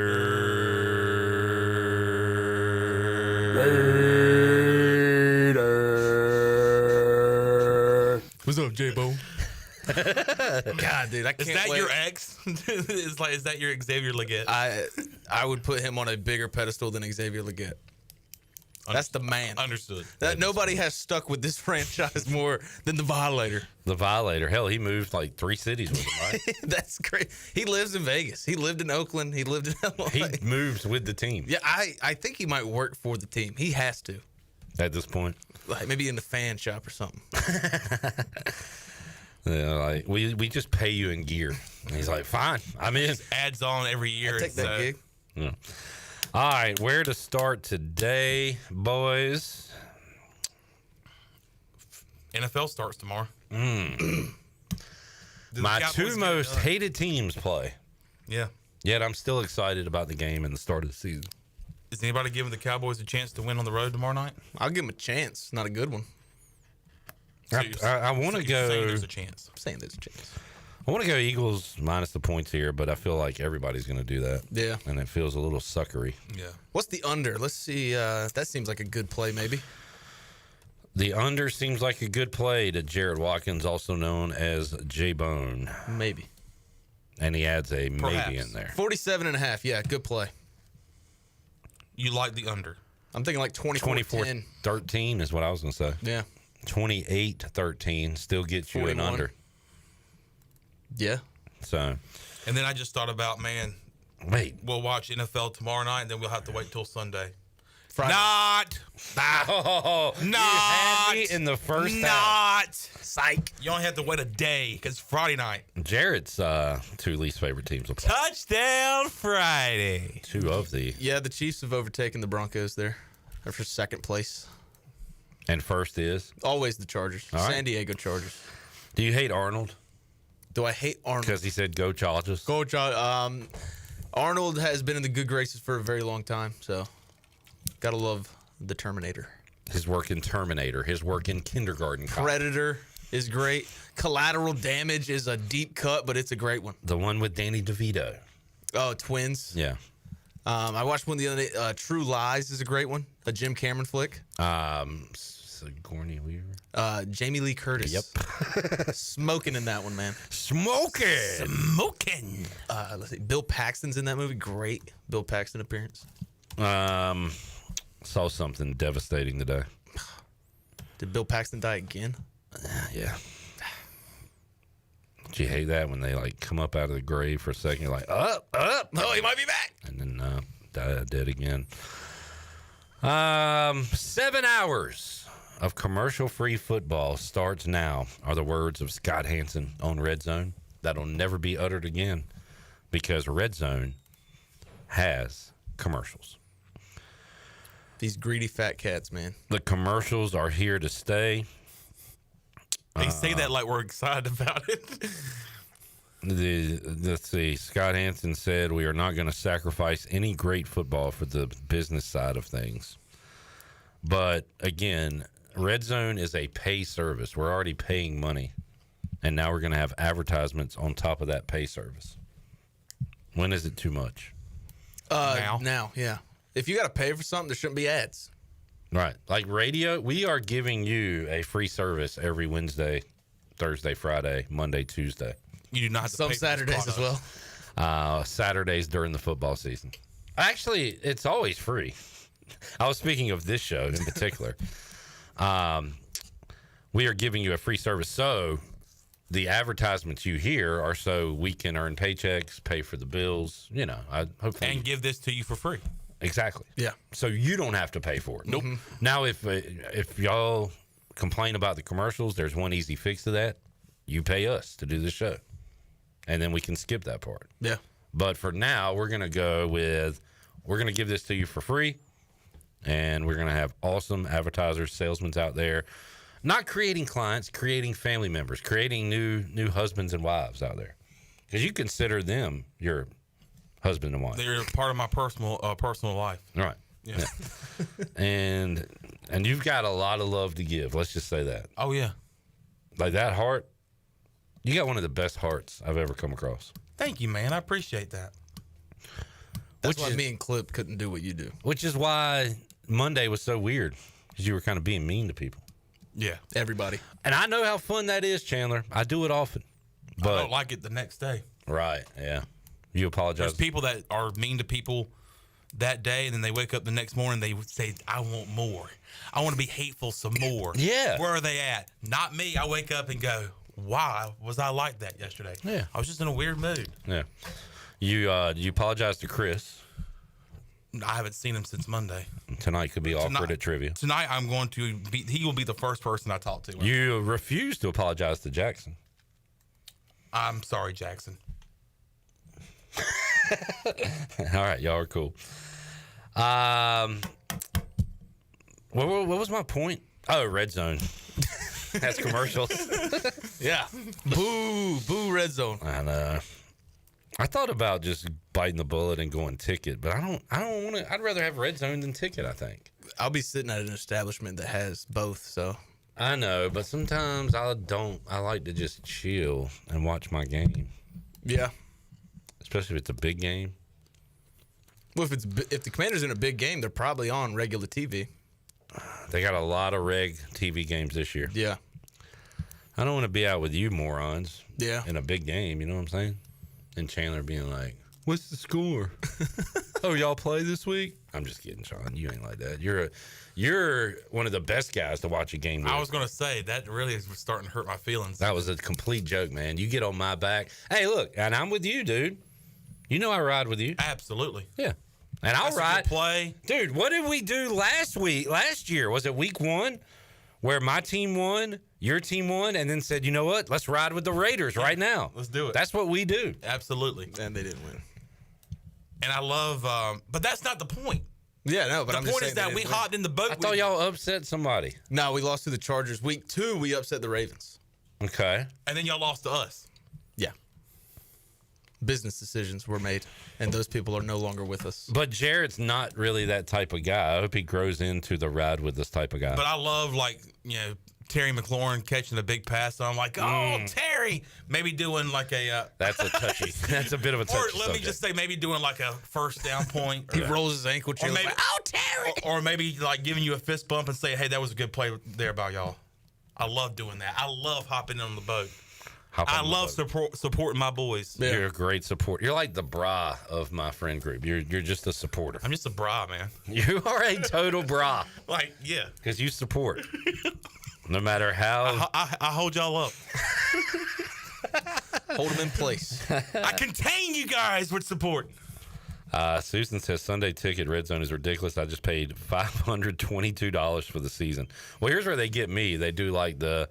Speaker 23: What's up, J-Bo?
Speaker 3: God, dude, I can't
Speaker 1: Is that
Speaker 3: wait.
Speaker 1: your ex? Is that your Xavier Leggett?
Speaker 3: I would put him on a bigger pedestal than Xavier Leggett. That's the man.
Speaker 1: Understood.
Speaker 3: Nobody has stuck with this franchise more than the Violator.
Speaker 21: The Violator. Hell, he moved like 3 cities with him, right?
Speaker 3: That's great. He lives in Vegas. He lived in Oakland. He lived in LA.
Speaker 21: He moves with the team.
Speaker 3: Yeah, I think he might work for the team. He has to.
Speaker 21: At this point.
Speaker 3: Like maybe in the fan shop or something.
Speaker 21: Yeah, like we just pay you in gear. And he's like, fine, I'm in.
Speaker 1: Adds on every year.
Speaker 3: I take that gig.
Speaker 21: Yeah. All right, where to start today, boys?
Speaker 1: NFL starts tomorrow.
Speaker 21: My two most hated teams play.
Speaker 1: Yeah.
Speaker 21: Yet I'm still excited about the game and the start of the season.
Speaker 1: Is anybody giving the Cowboys a chance to win on the road tomorrow night?
Speaker 3: I'll give him a chance. Not a good one.
Speaker 21: I want to go.
Speaker 1: There's a chance.
Speaker 3: I'm saying there's a chance.
Speaker 21: I want to go Eagles minus the points here, but I feel like everybody's going to do that.
Speaker 3: Yeah.
Speaker 21: And it feels a little suckery.
Speaker 1: Yeah.
Speaker 3: What's the under? Let's see. That seems like a good play, maybe.
Speaker 21: The under seems like a good play to Jared Watkins, also known as J-Bone.
Speaker 3: Maybe.
Speaker 21: And he adds a
Speaker 1: Perhaps.
Speaker 21: maybe in there.
Speaker 3: 47.5. Yeah, good play.
Speaker 1: You like the under?
Speaker 3: I'm thinking like 24-10.
Speaker 21: 24-13 is what I was going to say.
Speaker 3: Yeah.
Speaker 21: 28-13 still gets you
Speaker 3: 41.
Speaker 21: an under.
Speaker 3: Yeah.
Speaker 21: So.
Speaker 1: And then I just thought about, man,
Speaker 21: wait.
Speaker 1: We'll watch NFL tomorrow night, and then we'll have to wait till Sunday.
Speaker 21: Friday.
Speaker 1: Not.
Speaker 21: Oh,
Speaker 1: not.
Speaker 21: You had me in the first half.
Speaker 1: Not. Psych. You only have to wait a day because Friday night.
Speaker 21: Jared's two least favorite teams will play.
Speaker 1: Touchdown Friday.
Speaker 21: Two of the.
Speaker 3: Yeah, the Chiefs have overtaken the Broncos there. They're for second place.
Speaker 21: And first is?
Speaker 3: Always the Chargers.
Speaker 21: All right.
Speaker 3: San Diego Chargers.
Speaker 21: Do you hate Arnold?
Speaker 3: Do I hate Arnold?
Speaker 21: Because he said go Chargers.
Speaker 3: Go Chargers. Arnold has been in the good graces for a very long time, so gotta love the Terminator.
Speaker 21: His work in Terminator. His work in Kindergarten Cop.
Speaker 3: Predator is great. Collateral Damage is a deep cut, but it's a great one.
Speaker 21: The one with Danny DeVito.
Speaker 3: Oh, Twins.
Speaker 21: Yeah.
Speaker 3: I watched one the other day. True Lies is a great one. A Jim Cameron flick.
Speaker 21: Sigourney Weaver.
Speaker 3: Jamie Lee Curtis.
Speaker 21: Yep.
Speaker 3: Smoking in that one, man.
Speaker 21: Smoking.
Speaker 3: Let's see. Bill Paxton's in that movie. Great Bill Paxton appearance.
Speaker 21: Saw something devastating today.
Speaker 3: Did Bill Paxton die again?
Speaker 21: Yeah. Do you hate that when they like come up out of the grave for a second? You're like, up.
Speaker 3: Oh, he might be back.
Speaker 21: And then dead again. 7 hours of commercial-free football starts now, are the words of Scott Hansen on Red Zone. That'll never be uttered again because Red Zone has commercials.
Speaker 3: These greedy fat cats, man.
Speaker 21: The commercials are here to stay.
Speaker 1: They say that like we're excited about it.
Speaker 21: Let's see. Scott Hansen said we are not going to sacrifice any great football for the business side of things. But again, Red Zone is a pay service. We're already paying money, and now we're going to have advertisements on top of that pay service. When is it too much?
Speaker 3: Now, yeah. If you got to pay for something, there shouldn't be ads.
Speaker 21: Right. Like radio, we are giving you a free service every Wednesday, Thursday, Friday, Monday, Tuesday.
Speaker 1: You do not have to
Speaker 3: Some
Speaker 1: pay for
Speaker 3: Saturdays
Speaker 1: this
Speaker 3: as well.
Speaker 21: Saturdays during the football season. Actually, it's always free. I was speaking of this show in particular. We are giving you a free service. So the advertisements you hear are so we can earn paychecks, pay for the bills, hopefully.
Speaker 1: And give this to you for free.
Speaker 21: Exactly.
Speaker 3: Yeah.
Speaker 21: So you don't have to pay for it.
Speaker 1: Nope.
Speaker 21: Now, if y'all complain about the commercials, there's one easy fix to that. You pay us to do the show. And then we can skip that part.
Speaker 3: Yeah.
Speaker 21: But for now, we're going to give this to you for free. And we're going to have awesome advertisers, salesmen out there, not creating clients, creating family members, creating new husbands and wives out there. Because you consider them your husband and wife.
Speaker 1: They're part of my personal life.
Speaker 21: Right.
Speaker 1: Yeah.
Speaker 21: And you've got a lot of love to give. Let's just say that.
Speaker 1: Oh, yeah.
Speaker 21: Like that heart, you got one of the best hearts I've ever come across.
Speaker 1: Thank you, man. I appreciate that.
Speaker 3: That's why me and Clip couldn't do what you do.
Speaker 21: Which is why Monday was so weird, because you were kind of being mean to people.
Speaker 1: Yeah.
Speaker 3: Everybody.
Speaker 21: And I know how fun that is, Chandler. I do it often. But
Speaker 1: I don't like it the next day.
Speaker 21: Right, yeah. You apologize.
Speaker 1: There's people that are mean to people that day, and then they wake up the next morning, they would say, I want more. I want to be hateful some more.
Speaker 21: Yeah.
Speaker 1: Where are they at? Not me. I wake up and go, why was I like that yesterday?
Speaker 21: Yeah.
Speaker 1: I was just in a weird mood.
Speaker 21: Yeah. You apologize to Chris.
Speaker 1: I haven't seen him since Monday.
Speaker 21: Tonight could be awkward at trivia.
Speaker 1: Tonight I'm going to be, he will be the first person I talk to.
Speaker 21: You refuse to apologize to Jackson.
Speaker 1: I'm sorry, Jackson.
Speaker 21: All right, y'all are cool. What was my point? Oh, Red Zone. That's commercials.
Speaker 3: Yeah. Boo, Red Zone.
Speaker 21: I know. I thought about just biting the bullet and going ticket, but I don't want to. I'd rather have Red Zone than ticket, I think.
Speaker 3: I'll be sitting at an establishment that has both, so.
Speaker 21: I know, but sometimes I like to just chill and watch my game.
Speaker 3: Yeah.
Speaker 21: Especially if it's a big game.
Speaker 3: Well, if the Commanders in a big game, they're probably on regular TV.
Speaker 21: They got a lot of reg TV games this year.
Speaker 3: Yeah.
Speaker 21: I don't want to be out with you morons.
Speaker 3: Yeah.
Speaker 21: In a big game, you know what I'm saying? And Chandler being like, "What's the score?" Oh, y'all play this week? I'm just kidding, Sean. You ain't like that. You're one of the best guys to watch a game with.
Speaker 1: I was going to say, that really is starting to hurt my feelings.
Speaker 21: That was a complete joke, man. You get on my back. Hey, look, and I'm with you, dude. You know I ride with you.
Speaker 1: Absolutely.
Speaker 21: Yeah. And I'll ride.
Speaker 1: Play.
Speaker 21: Dude, what did we do last year? Was it week 1 where my team won, your team won, and then said, you know what? Let's ride with the Raiders right now.
Speaker 1: Let's do it.
Speaker 21: That's what we do.
Speaker 1: Absolutely.
Speaker 3: And they didn't win.
Speaker 1: And I love, but that's not the point.
Speaker 3: Yeah, no, but
Speaker 1: the point is that we hopped in the boat.
Speaker 21: I thought y'all upset somebody.
Speaker 3: No, we lost to the Chargers. Week 2, we upset the Ravens.
Speaker 21: Okay.
Speaker 1: And then y'all lost to us.
Speaker 3: Yeah. Business decisions were made, and those people are no longer with us.
Speaker 21: But Jared's not really that type of guy. I hope he grows into the ride with this type of guy.
Speaker 1: But I love, Terry McLaurin catching a big pass. So I'm like, oh, Terry. Maybe doing like a...
Speaker 21: that's a touchy. That's a bit of a touchy
Speaker 1: Or let
Speaker 21: subject.
Speaker 1: me just say, maybe doing like a first down point.
Speaker 3: He rolls his ankle.
Speaker 1: Or maybe,
Speaker 3: oh, Terry!
Speaker 1: Or maybe like giving you a fist bump and say, hey, that was a good play there by y'all. I love doing that. I love hopping on the boat. I love supporting my boys.
Speaker 21: Yeah. You're a great support. You're like the bra of my friend group. You're just a supporter.
Speaker 1: I'm just a bra, man.
Speaker 21: You are a total bra.
Speaker 1: Yeah.
Speaker 21: Because you support. No matter how.
Speaker 1: I hold y'all up.
Speaker 3: Hold them in place.
Speaker 1: I contain you guys with support.
Speaker 21: Susan says, Sunday ticket, Red Zone is ridiculous. I just paid $522 for the season. Well, here's where they get me. They do like the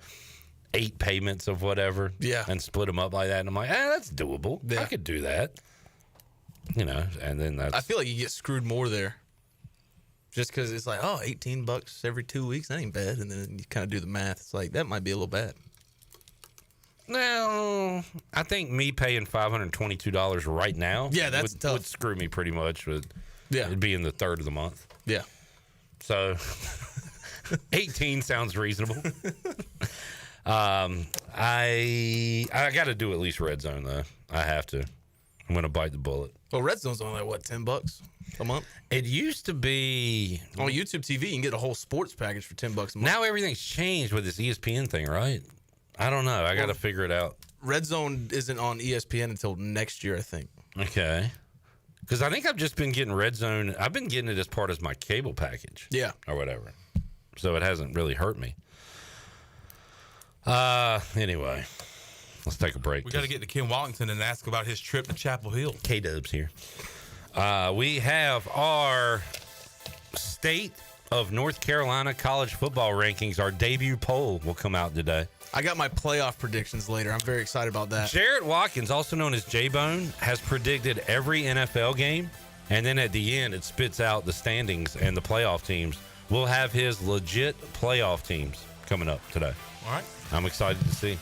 Speaker 21: 8 payments of whatever.
Speaker 3: Yeah.
Speaker 21: And split them up like that. And I'm like, that's doable.
Speaker 3: Yeah.
Speaker 21: I could do that. And then that's.
Speaker 3: I feel like you get screwed more there. Just because it's like, $18 every 2 weeks, that ain't bad. And then you kind of do the math. It's like, that might be a little bad.
Speaker 21: No, I think me paying $522 right now would screw me pretty much with it being the third of the month.
Speaker 3: Yeah.
Speaker 21: So 18 sounds reasonable. I got to do at least Red Zone, though. I have to. I'm going to bite the bullet.
Speaker 3: Well, Red Zone's only like, $10 a month?
Speaker 21: It used to be
Speaker 3: on YouTube TV. You can get a whole sports package for $10 a month.
Speaker 21: Now everything's changed with this ESPN thing, right? I don't know. I got to figure it out.
Speaker 3: Red Zone isn't on ESPN until next year, I think.
Speaker 21: Okay. Because I think I've just been getting Red Zone. I've been getting it as part of my cable package.
Speaker 3: Yeah.
Speaker 21: Or whatever. So it hasn't really hurt me. Anyway, let's take a break.
Speaker 1: We got to get to Ken Watlington and ask about his trip to Chapel Hill.
Speaker 21: K-Dub's here. We have our state of North Carolina college football rankings. Our debut poll will come out today.
Speaker 3: I got my playoff predictions later. I'm very excited about that.
Speaker 21: Jarrett Watkins, also known as J-Bone, has predicted every NFL game, and then at the end it spits out the standings and the playoff teams. We'll have his legit playoff teams coming up today.
Speaker 1: All right.
Speaker 21: I'm excited to see.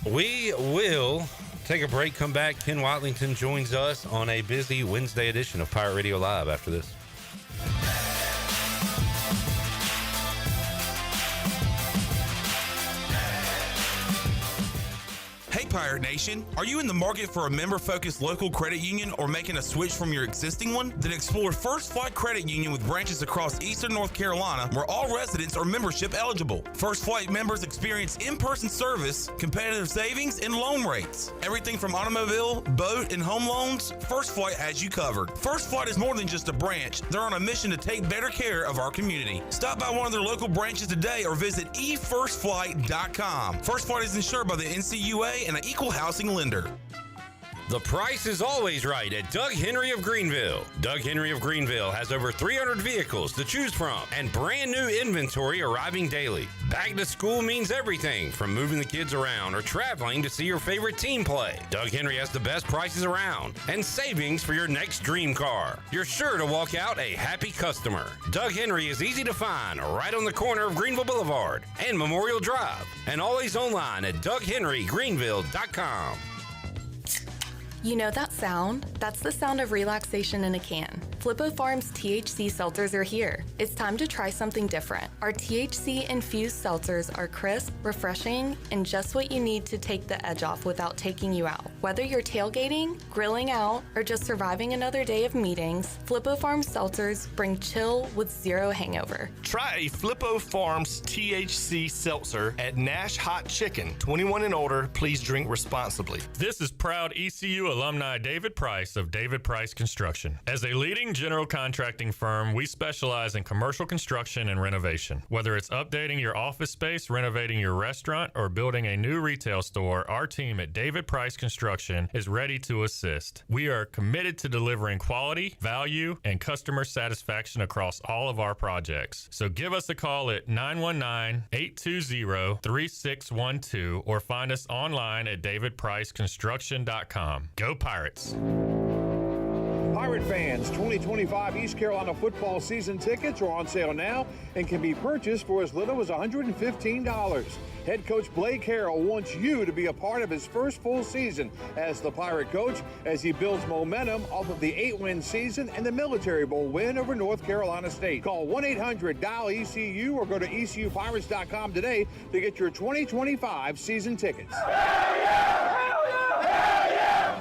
Speaker 21: We will take a break, come back. Ken Watlington joins us on a busy Wednesday edition of Pirate Radio Live after this.
Speaker 1: Hey, Pirate Nation. Are you in the market for a member-focused local credit union or making a switch from your existing one? Then explore First Flight Credit Union with branches across eastern North Carolina where all residents are membership eligible. First Flight members experience in-person service, competitive savings, and loan rates. Everything from automobile, boat, and home loans, First Flight has you covered. First Flight is more than just a branch. They're on a mission to take better care of our community. Stop by one of their local branches today or visit efirstflight.com. First Flight is insured by the NCUA and an equal housing lender.
Speaker 21: The price is always right at Doug Henry of Greenville. Doug Henry of Greenville has over 300 vehicles to choose from and brand new inventory arriving daily. Back to school means everything from moving the kids around or traveling to see your favorite team play. Doug Henry has the best prices around and savings for your next dream car. You're sure to walk out a happy customer. Doug Henry is easy to find right on the corner of Greenville Boulevard and Memorial Drive, and always online at DougHenryGreenville.com.
Speaker 12: You know that sound? That's the sound of relaxation in a can. Flippo Farms THC seltzers are here. It's time to try something different. Our THC-infused seltzers are crisp, refreshing, and just what you need to take the edge off without taking you out. Whether you're tailgating, grilling out, or just surviving another day of meetings, Flippo Farms seltzers bring chill with zero hangover.
Speaker 2: Try a Flippo Farms THC seltzer at Nash Hot Chicken. 21 and older, please drink responsibly.
Speaker 4: This is proud ECU alumni David Price of David Price Construction. As a leading general contracting firm, we specialize in commercial construction and renovation. Whether it's updating your office space, renovating your restaurant, or building a new retail store, our team at David Price Construction is ready to assist. We are committed to delivering quality, value, and customer satisfaction across all of our projects. So give us a call at 919-820-3612 or find us online at davidpriceconstruction.com. Go Pirates!
Speaker 19: Pirate fans, 2025 East Carolina football season tickets are on sale now and can be purchased for as little as $115. Head coach Blake Harrell wants you to be a part of his first full season as the Pirate coach as he builds momentum off of the 8-win season and the Military Bowl win over North Carolina State. Call 1-800-DIAL-ECU or go to ECUPirates.com today to get your 2025 season tickets.
Speaker 5: Hell yeah! Hell yeah! Hell yeah!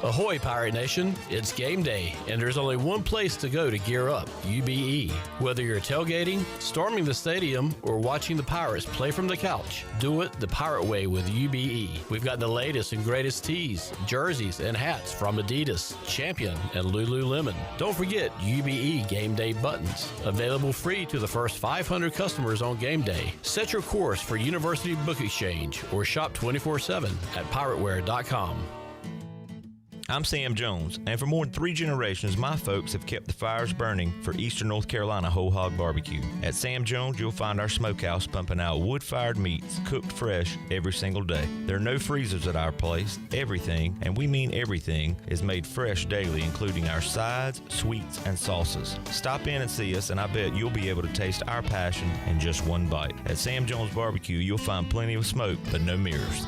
Speaker 6: Ahoy, Pirate Nation. It's game day, and there's only one place to go to gear up, UBE. Whether you're tailgating, storming the stadium, or watching the Pirates play from the couch, do it the Pirate way with UBE. We've got the latest and greatest tees, jerseys, and hats from Adidas, Champion, and Lululemon. Don't forget UBE game day buttons, available free to the first 500 customers on game day. Set your course for University Book Exchange or shop 24/7 at pirateware.com.
Speaker 7: I'm Sam Jones, and for more than 3 generations, my folks have kept the fires burning for Eastern North Carolina Whole Hog Barbecue. At Sam Jones, you'll find our smokehouse pumping out wood-fired meats, cooked fresh every single day. There are no freezers at our place. Everything, and we mean everything, is made fresh daily, including our sides, sweets, and sauces. Stop in and see us, and I bet you'll be able to taste our passion in just one bite. At Sam Jones Barbecue, you'll find plenty of smoke, but no mirrors.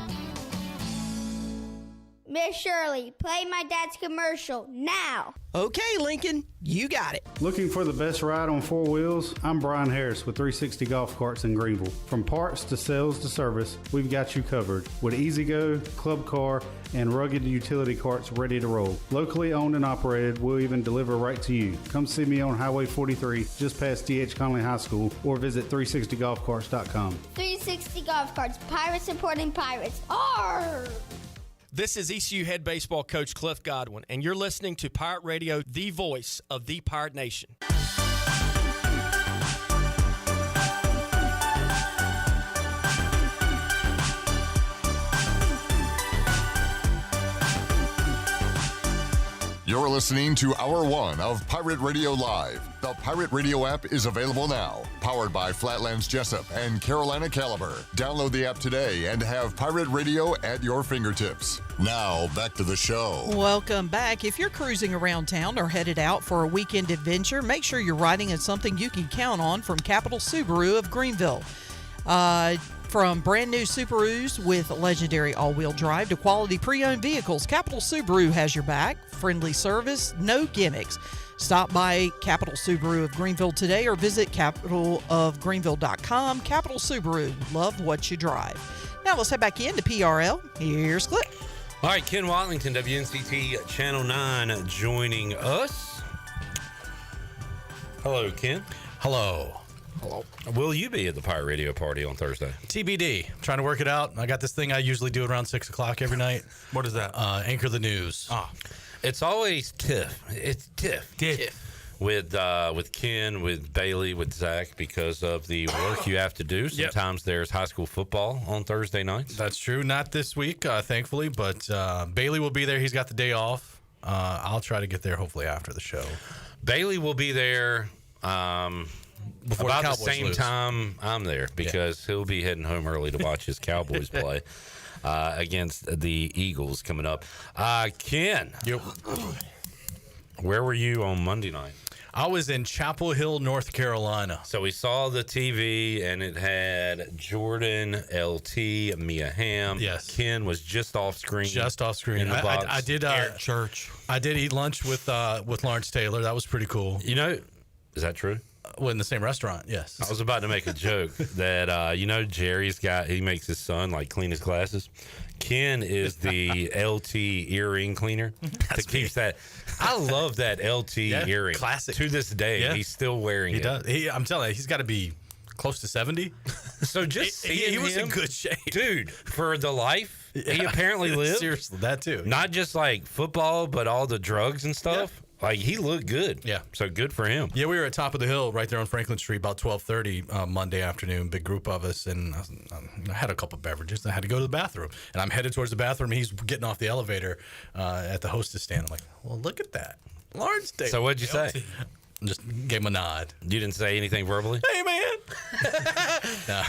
Speaker 8: Miss Shirley, play my dad's commercial now.
Speaker 9: Okay, Lincoln, you got it.
Speaker 16: Looking for the best ride on 4 wheels? I'm Brian Harris with 360 Golf Carts in Greenville. From parts to sales to service, we've got you covered with E-Z-Go, Club Car, and rugged utility carts ready to roll. Locally owned and operated, we'll even deliver right to you. Come see me on Highway 43, just past D.H. Conley High School, or visit 360golfcarts.com.
Speaker 8: 360 Golf Carts, pirates supporting pirates. Arr!
Speaker 25: This is ECU head baseball coach Cliff Godwin, and you're listening to Pirate Radio, the voice of the Pirate Nation.
Speaker 18: You're listening to Hour 1 of Pirate Radio Live. The Pirate Radio app is available now. Powered by Flatlands Jessup and Carolina Caliber. Download the app today and have Pirate Radio at your fingertips. Now, back to the show.
Speaker 26: Welcome back. If you're cruising around town or headed out for a weekend adventure, make sure you're riding in something you can count on from Capital Subaru of Greenville. From brand new Subarus with legendary all-wheel drive to quality pre-owned vehicles, Capital Subaru has your back. Friendly service, no gimmicks. Stop by Capital Subaru of Greenville today or visit capitalofgreenville.com. Capital Subaru, love what you drive. Now let's head back into PRL. Here's Cliff.
Speaker 21: All right, Ken Watlington, WNCT Channel 9, joining us. Hello, Ken.
Speaker 27: Hello.
Speaker 21: Hello. Will you be at the Pirate Radio party on Thursday?
Speaker 27: TBD. I'm trying to work it out. I got this thing I usually do around 6 o'clock every night.
Speaker 1: What is that?
Speaker 27: Anchor the news.
Speaker 21: It's always tiff. It's tiff. With Ken, with Bailey, with Zach, because of the work you have to do. Sometimes there's high school football on Thursday nights.
Speaker 27: That's true. Not this week, thankfully, but Bailey will be there. He's got the day off. I'll try to get there hopefully after the show.
Speaker 21: Bailey will be there
Speaker 27: before
Speaker 21: about
Speaker 27: the
Speaker 21: the same
Speaker 27: lose.
Speaker 21: time I'm there, because he'll be heading home early to watch his Cowboys play against the Eagles coming up. Ken, where were you on Monday night?
Speaker 27: I was in Chapel Hill, North Carolina.
Speaker 21: So we saw the TV, and it had Jordan, LT, Mia Hamm.
Speaker 27: Yes.
Speaker 21: Ken was just off screen.
Speaker 27: Just off screen.
Speaker 21: In the box.
Speaker 27: I did
Speaker 1: church.
Speaker 27: I did eat lunch with Lawrence Taylor. That was pretty cool.
Speaker 21: You know, is that true?
Speaker 27: Well, in the same restaurant, yes.
Speaker 21: I was about to make a joke that, Jerry's got, he makes his son, clean his glasses. Ken is the LT earring cleaner that keeps that. I love that LT earring.
Speaker 27: Classic.
Speaker 21: To this day, he's still wearing it.
Speaker 27: He does. I'm telling you, he's got to be close to 70.
Speaker 21: So just seeing
Speaker 27: he was
Speaker 21: him,
Speaker 27: in good shape.
Speaker 21: Dude, for the life he apparently lived.
Speaker 27: Seriously, that too.
Speaker 21: Not just football, but all the drugs and stuff. He looked good.
Speaker 27: Yeah.
Speaker 21: So good for him.
Speaker 27: Yeah, we were at Top of the Hill right there on Franklin Street about 12:30 Monday afternoon, big group of us, and I had a couple of beverages. I had to go to the bathroom, and I'm headed towards the bathroom, and he's getting off the elevator at the hostess stand. I'm like, well, look at that. Lawrence Taylor.
Speaker 21: So what'd you say?
Speaker 27: Just gave him a nod.
Speaker 21: You didn't say anything verbally?
Speaker 27: Hey, man.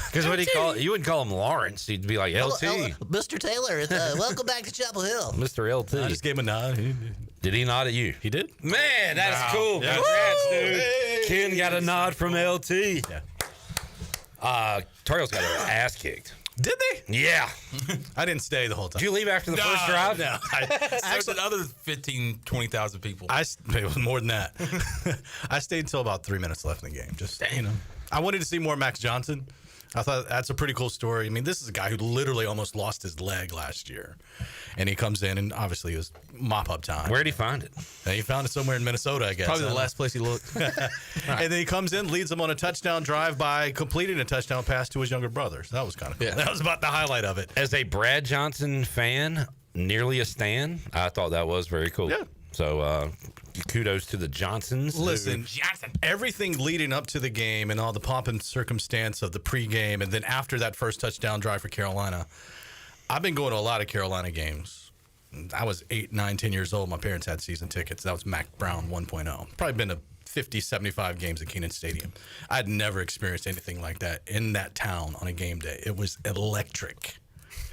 Speaker 21: Because what do you call? You wouldn't call him Lawrence. You'd be like LT.
Speaker 9: Mr. Taylor, welcome back to Chapel Hill.
Speaker 21: Mr. LT.
Speaker 27: I just gave him a nod.
Speaker 21: Did he nod at you?
Speaker 27: He did.
Speaker 21: Man, that's
Speaker 27: Wow.
Speaker 21: cool.
Speaker 27: Yeah.
Speaker 21: Congrats,
Speaker 27: Woo!
Speaker 21: dude.
Speaker 27: Hey.
Speaker 21: Ken got a nod from LT.
Speaker 27: Yeah.
Speaker 21: Tar Heels got their ass kicked.
Speaker 27: Did they?
Speaker 21: Yeah.
Speaker 27: I didn't stay the whole time.
Speaker 21: Did you leave after the first drive?
Speaker 27: No.
Speaker 1: So did other 20,000 people.
Speaker 27: It was more than that. I stayed until about 3 minutes left in the game. Just, I wanted to see more Max Johnson. I thought that's a pretty cool story. I mean, this is a guy who literally almost lost his leg last year. And he comes in, and obviously it was mop-up time.
Speaker 21: Where'd he find it?
Speaker 27: And he found it somewhere in Minnesota, I guess.
Speaker 3: Probably the last place he looked.
Speaker 27: And then he comes in, leads them on a touchdown drive by completing a touchdown pass to his younger brother. So that was kind of cool.
Speaker 21: Yeah.
Speaker 27: That was about the highlight of it.
Speaker 21: As a Brad Johnson fan, nearly a stan, I thought that was very cool.
Speaker 27: Yeah.
Speaker 21: So kudos to the Johnsons.
Speaker 27: Listen, everything leading up to the game and all the pomp and circumstance of the pregame, and then after that first touchdown drive for Carolina, I've been going to a lot of Carolina games. I was 8, 9, 10 years old. My parents had season tickets. That was Mac Brown 1.0. Probably been to 50, 75 games at Kenan Stadium. I'd never experienced anything like that in that town on a game day. It was electric.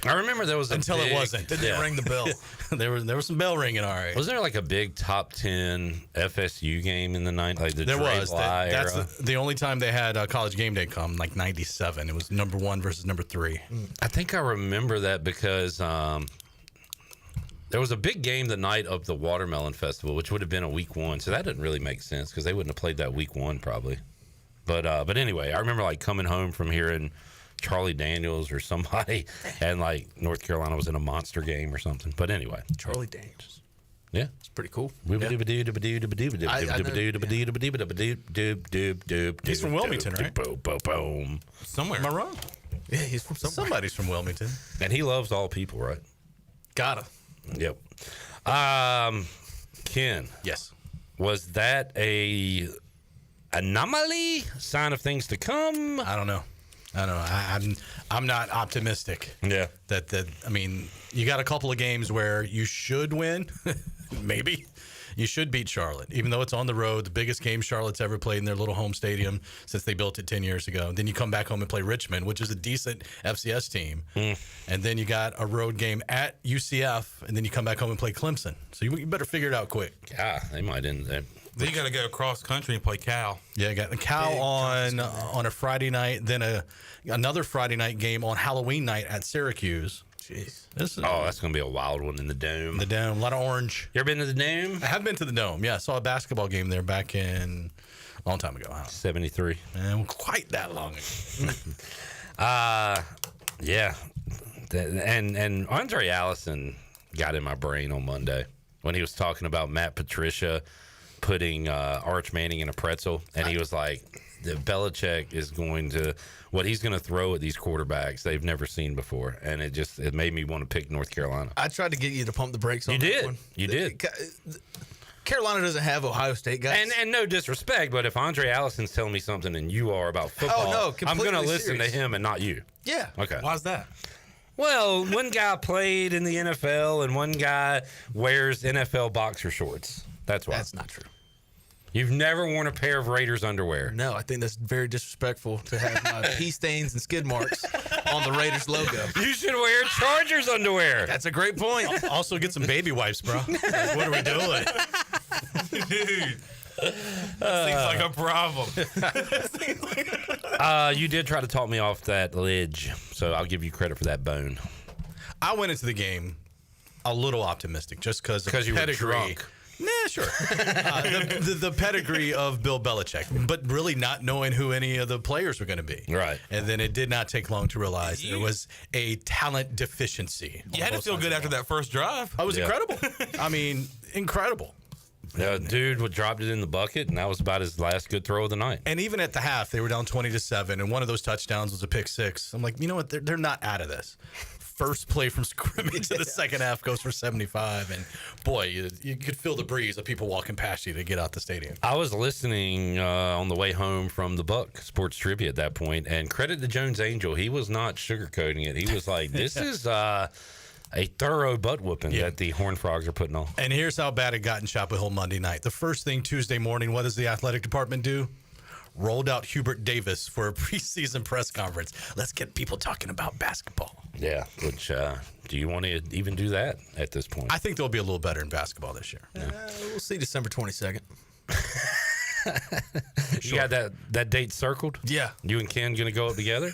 Speaker 21: I remember there was
Speaker 27: until it wasn't. Did they ring the bell? there was some bell ringing. All right.
Speaker 21: Wasn't there like a big top 10 FSU game in the night? Like
Speaker 27: there was. That's the only time they had college game day come, like 97. It was number 1 versus number 3.
Speaker 21: I think I remember that because there was a big game the night of the Watermelon Festival, which would have been a week 1. So that didn't really make sense because they wouldn't have played that week 1 probably. But anyway, I remember like coming home from hearing Charlie Daniels or somebody, and like North Carolina was in a monster game or something. But anyway,
Speaker 3: Charlie Daniels.
Speaker 21: Yeah,
Speaker 3: it's pretty cool.
Speaker 27: He's from Wilmington, right?
Speaker 21: Boom.
Speaker 27: Somewhere. Am I wrong?
Speaker 3: Yeah, he's from somewhere.
Speaker 27: Somebody's from Wilmington.
Speaker 21: And he loves all people, right?
Speaker 27: Gotta.
Speaker 21: Yep. Ken.
Speaker 27: Yes.
Speaker 21: Was that a anomaly? Sign of things to come?
Speaker 27: I don't know. I'm not optimistic.
Speaker 21: Yeah.
Speaker 27: That I mean, you got a couple of games where you should win. Maybe. You should beat Charlotte, even though it's on the road, the biggest game Charlotte's ever played in their little home stadium since they built it 10 years ago. Then you come back home and play Richmond, which is a decent FCS team. And then you got a road game at UCF, and then you come back home and play Clemson. So you better figure it out quick.
Speaker 21: Yeah, they might end there.
Speaker 1: Then you got to go across country and play Cal.
Speaker 27: Yeah, you got the Cal on a Friday night, then another Friday night game on Halloween night at Syracuse.
Speaker 3: Jeez.
Speaker 21: That's going to be a wild one in the Dome.
Speaker 27: The Dome, a lot of orange.
Speaker 21: You ever been to the Dome?
Speaker 27: I have been to the Dome, yeah. I saw a basketball game there back in a long time ago.
Speaker 21: 73.
Speaker 27: Quite that long ago.
Speaker 21: Yeah. And Andre Allison got in my brain on Monday when he was talking about Matt Patricia putting Arch Manning in a pretzel, and he was like, Belichick is going to what he's going to throw at these quarterbacks they've never seen before, and it made me want to pick North Carolina.
Speaker 3: I tried to get you to pump the brakes on
Speaker 21: you
Speaker 3: that
Speaker 21: did.
Speaker 3: one.
Speaker 21: You did.
Speaker 3: Carolina doesn't have Ohio State guys.
Speaker 21: And no disrespect, but if Andre Allison's telling me something and you are about football, I'm going to listen to him and not you.
Speaker 3: Yeah.
Speaker 21: Okay.
Speaker 1: Why's that?
Speaker 21: Well, one guy played in the NFL and one guy wears NFL boxer shorts. That's why.
Speaker 3: That's not true.
Speaker 21: You've never worn a pair of Raiders underwear.
Speaker 3: No, I think that's very disrespectful to have my pee stains and skid marks on the Raiders logo.
Speaker 21: You should wear Chargers underwear.
Speaker 3: That's a great point.
Speaker 27: Also, get some baby wipes, bro. Like, what are we doing?
Speaker 1: Dude. Seems like a problem.
Speaker 21: You did try to talk me off that ledge, so I'll give you credit for that bone.
Speaker 27: I went into the game a little optimistic just because
Speaker 21: you were
Speaker 27: pedigree.
Speaker 21: drunk.
Speaker 27: Nah, sure. The pedigree of Bill Belichick, but really not knowing who any of the players were going to be.
Speaker 21: Right.
Speaker 27: And then it did not take long to realize there was a talent deficiency.
Speaker 1: You had to feel good after that first drive.
Speaker 27: It was incredible. I mean, incredible.
Speaker 21: Yeah, dude dropped it in the bucket, and that was about his last good throw of the night.
Speaker 27: And even at the half, they were down 20-7, and one of those touchdowns was a pick six. I'm like, you know what? They're not out of this. First play from scrimmage in the second half goes for 75, and boy, you could feel the breeze of people walking past you to get out the stadium.
Speaker 21: I was listening on the way home from the Buck Sports Trivia at that point, and credit to Jones Angel, he was not sugarcoating it. He was like, "This is a thorough butt whooping that the Horned Frogs are putting on."
Speaker 27: And here's how bad it got in Chapel Hill Monday night. The first thing Tuesday morning, what does the athletic department do? Rolled out Hubert Davis for a preseason press conference. Let's get people talking about basketball.
Speaker 21: Yeah, which do you want to even do that at this point?
Speaker 27: I think they'll be a little better in basketball this year.
Speaker 3: We'll see December 22nd.
Speaker 21: You got that date circled?
Speaker 3: Yeah.
Speaker 21: You and Ken going to go up together?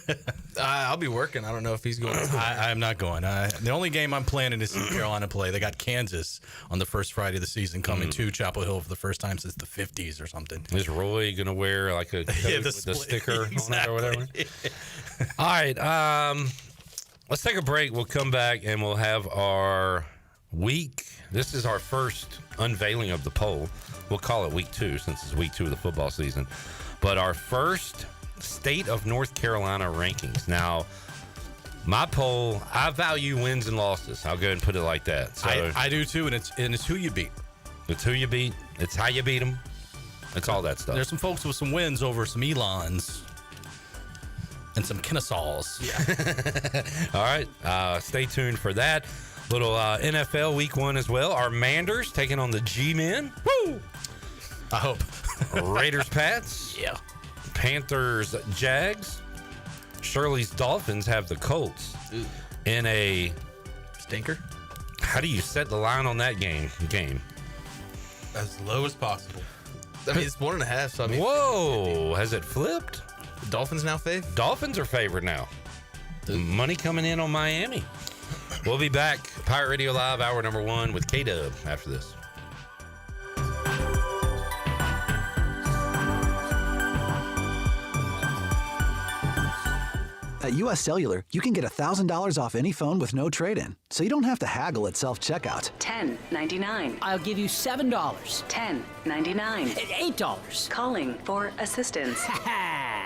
Speaker 3: I'll be working. I don't know if he's going.
Speaker 27: I'm not going. The only game I'm planning to see Carolina play, they got Kansas on the first Friday of the season coming to Chapel Hill for the first time since the 50s or something.
Speaker 21: Is Roy going to wear like a coat with the sticker on it or whatever? All right. Let's take a break. We'll come back and we'll have our week. This is our first unveiling of the poll. We'll call it week 2 since it's week 2 of the football season. But our first state of North Carolina rankings. Now, my poll, I value wins and losses. I'll go ahead and put it like that. So
Speaker 27: I do too, and it's who you beat.
Speaker 21: It's who you beat. It's how you beat them. It's all that stuff.
Speaker 27: There's some folks with some wins over some Elons and some Kennesaws.
Speaker 21: Yeah. All right. Stay tuned for that. Little NFL Week 1 as well. Our Manders taking on the G-Men.
Speaker 27: Woo! I hope.
Speaker 21: Raiders Pats.
Speaker 27: Yeah.
Speaker 21: Panthers Jags. Shirley's Dolphins have the Colts. In a
Speaker 3: stinker.
Speaker 21: How do you set the line on that game?
Speaker 1: As low as possible.
Speaker 3: I mean, it's 1.5. So I mean,
Speaker 21: whoa, has it flipped?
Speaker 3: The Dolphins now favored.
Speaker 21: Dolphins are favored now. Money coming in on Miami. We'll be back. Pirate Radio Live, hour number 1 with K-Dub after this.
Speaker 10: At U.S. Cellular, you can get $1,000 off any phone with no trade-in, so you don't have to haggle at self-checkout.
Speaker 11: $10.99. I'll give you $7. $10.99. $8. Calling for assistance.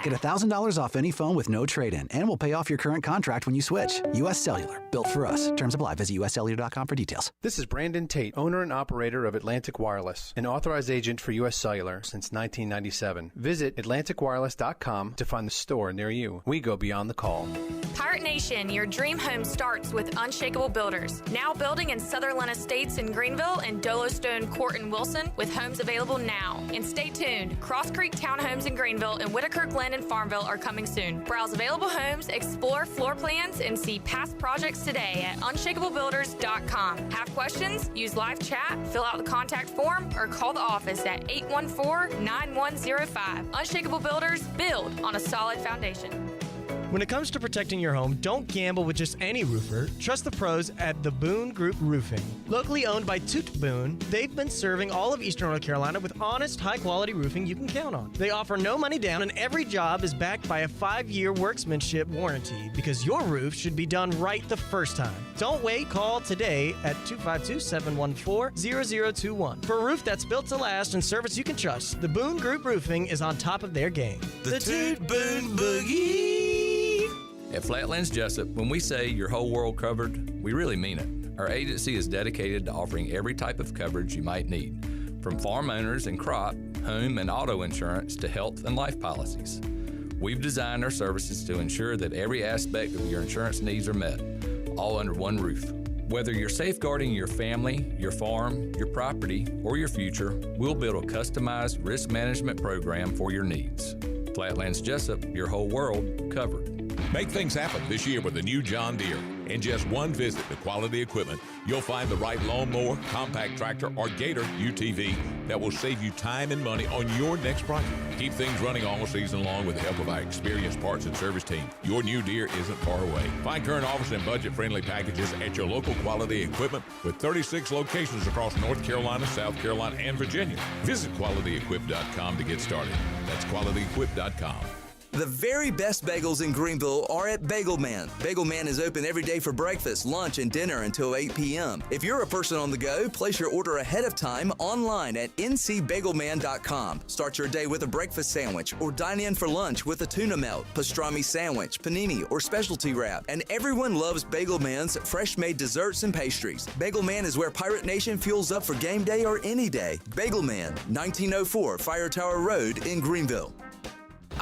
Speaker 10: Get $1,000 off any phone with no trade-in, and we'll pay off your current contract when you switch. U.S. Cellular, built for us. Terms apply. Visit uscellular.com for details.
Speaker 13: This is Brandon Tate, owner and operator of Atlantic Wireless, an authorized agent for U.S. Cellular since 1997. Visit atlanticwireless.com to find the store near you. We go beyond the call.
Speaker 12: Pirate Nation, your dream home starts with Unshakable Builders. Now building in Sutherland Estates in Greenville and Dolostone Court in Wilson, with homes available now. And stay tuned, Cross Creek Townhomes in Greenville and Whitaker Glen in Farmville are coming soon. Browse available homes, explore floor plans, and see past projects today at unshakablebuilders.com. Have questions? Use live chat, fill out the contact form, or call the office at 814-9105. Unshakable Builders, build on a solid foundation.
Speaker 25: When it comes to protecting your home, don't gamble with just any roofer. Trust the pros at the Boone Group Roofing. Locally owned by Toot Boone, they've been serving all of Eastern North Carolina with honest, high-quality roofing you can count on. They offer no money down, and every job is backed by a 5-year workmanship warranty, because your roof should be done right the first time. Don't wait. Call today at 252-714-0021 for a roof that's built to last and service you can trust. The Boone Group Roofing is on top of their game.
Speaker 14: The Toot Boone Boogie. At Flatlands Jessup, when we say your whole world covered, we really mean it. Our agency is dedicated to offering every type of coverage you might need, from farm owners and crop, home and auto insurance to health and life policies. We've designed our services to ensure that every aspect of your insurance needs are met, all under one roof. Whether you're safeguarding your family, your farm, your property, or your future, we'll build a customized risk management program for your needs. Flatlands Jessup, your whole world covered.
Speaker 17: Make things happen this year with the new John Deere. In just one visit to Quality Equipment, you'll find the right lawnmower, compact tractor, or Gator UTV that will save you time and money on your next project. Keep things running all season long with the help of our experienced parts and service team. Your new Deere isn't far away. Find current offers and budget-friendly packages at your local Quality Equipment with 36 locations across North Carolina, South Carolina, and Virginia. Visit QualityEquip.com to get started. That's QualityEquip.com.
Speaker 20: The very best bagels in Greenville are at Bagel Man. Bagel Man is open every day for breakfast, lunch, and dinner until 8 p.m. If you're a person on the go, place your order ahead of time online at ncbagelman.com. Start your day with a breakfast sandwich or dine in for lunch with a tuna melt, pastrami sandwich, panini, or specialty wrap. And everyone loves Bagel Man's fresh-made desserts and pastries. Bagel Man is where Pirate Nation fuels up for game day or any day. Bagel Man, 1904 Fire Tower Road in Greenville.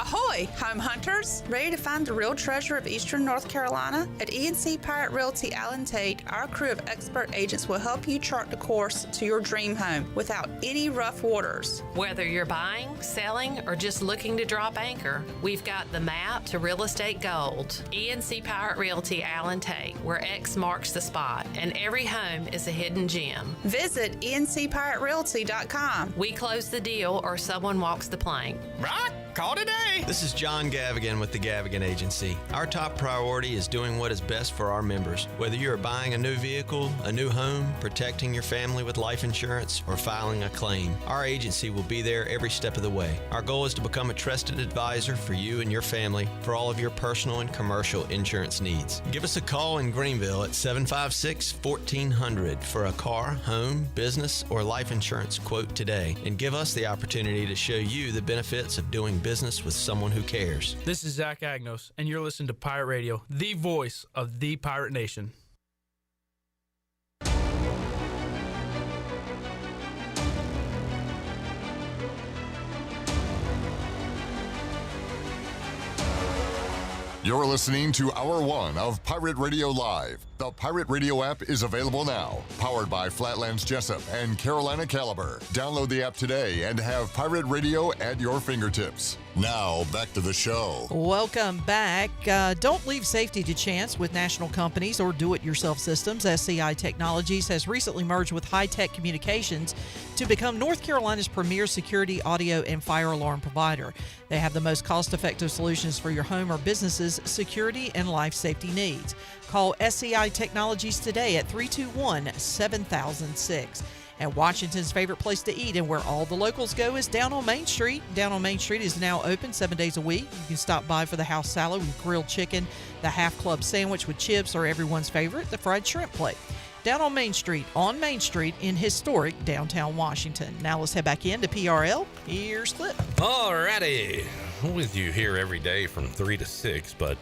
Speaker 22: Ahoy, home hunters! Ready to find the real treasure of Eastern North Carolina? At ENC Pirate Realty Allen Tate, our crew of expert agents will help you chart the course to your dream home without any rough waters.
Speaker 28: Whether you're buying, selling, or just looking to drop anchor, we've got the map to real estate gold. ENC Pirate Realty Allen Tate, where X marks the spot, and every home is a hidden gem.
Speaker 22: Visit encpiraterealty.com.
Speaker 28: We close the deal or someone walks the plank.
Speaker 22: Right? Call today!
Speaker 29: This is John Gavigan with the Gavigan Agency. Our top priority is doing what is best for our members. Whether you are buying a new vehicle, a new home, protecting your family with life insurance, or filing a claim, our agency will be there every step of the way. Our goal is to become a trusted advisor for you and your family for all of your personal and commercial insurance needs. Give us a call in Greenville at 756-1400 for a car, home, business, or life insurance quote today, and give us the opportunity to show you the benefits of doing business with someone who cares.
Speaker 30: This is Zach Agnos, and you're listening to Pirate Radio, the voice of the Pirate Nation.
Speaker 18: You're listening to Hour 1 of Pirate Radio Live. The Pirate Radio app is available now. Powered by Flatlands Jessup and Carolina Caliber. Download the app today and have Pirate Radio at your fingertips. Now, back to the show.
Speaker 26: Welcome back. Don't leave safety to chance with national companies or do-it-yourself systems. SCI Technologies has recently merged with High-Tech Communications to become North Carolina's premier security, audio, and fire alarm provider. They have the most cost-effective solutions for your home or business's security and life safety needs. Call SCI Technologies today at 321-7006. And Washington's favorite place to eat and where all the locals go is down on Main Street. Down on Main Street is now open 7 days a week. You can stop by for the house salad with grilled chicken, the half club sandwich with chips, or everyone's favorite, the fried shrimp plate. Down on Main Street in historic downtown Washington. Now let's head back into PRL. Here's Clip.
Speaker 21: Alrighty. With you here every day from 3 to 6, but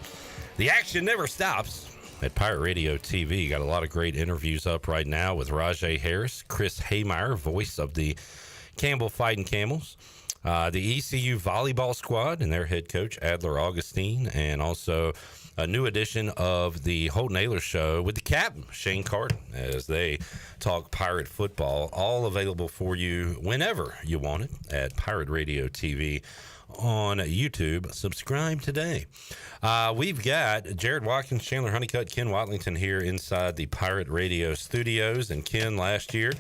Speaker 21: the action never stops. At Pirate Radio TV, got a lot of great interviews up right now with Rahjai Harris, Chris Haymeyer, voice of the Campbell Fighting Camels, the ECU volleyball squad and their head coach, Adler Augustine, and also a new edition of the Holt Naylor Show with the captain, Shane Carden, as they talk Pirate football. All available for you whenever you want it at Pirate Radio TV on YouTube. Subscribe today. We've got Jared Watkins, Chandler Honeycutt, Ken Watlington here inside the Pirate Radio studios. And Ken, last year,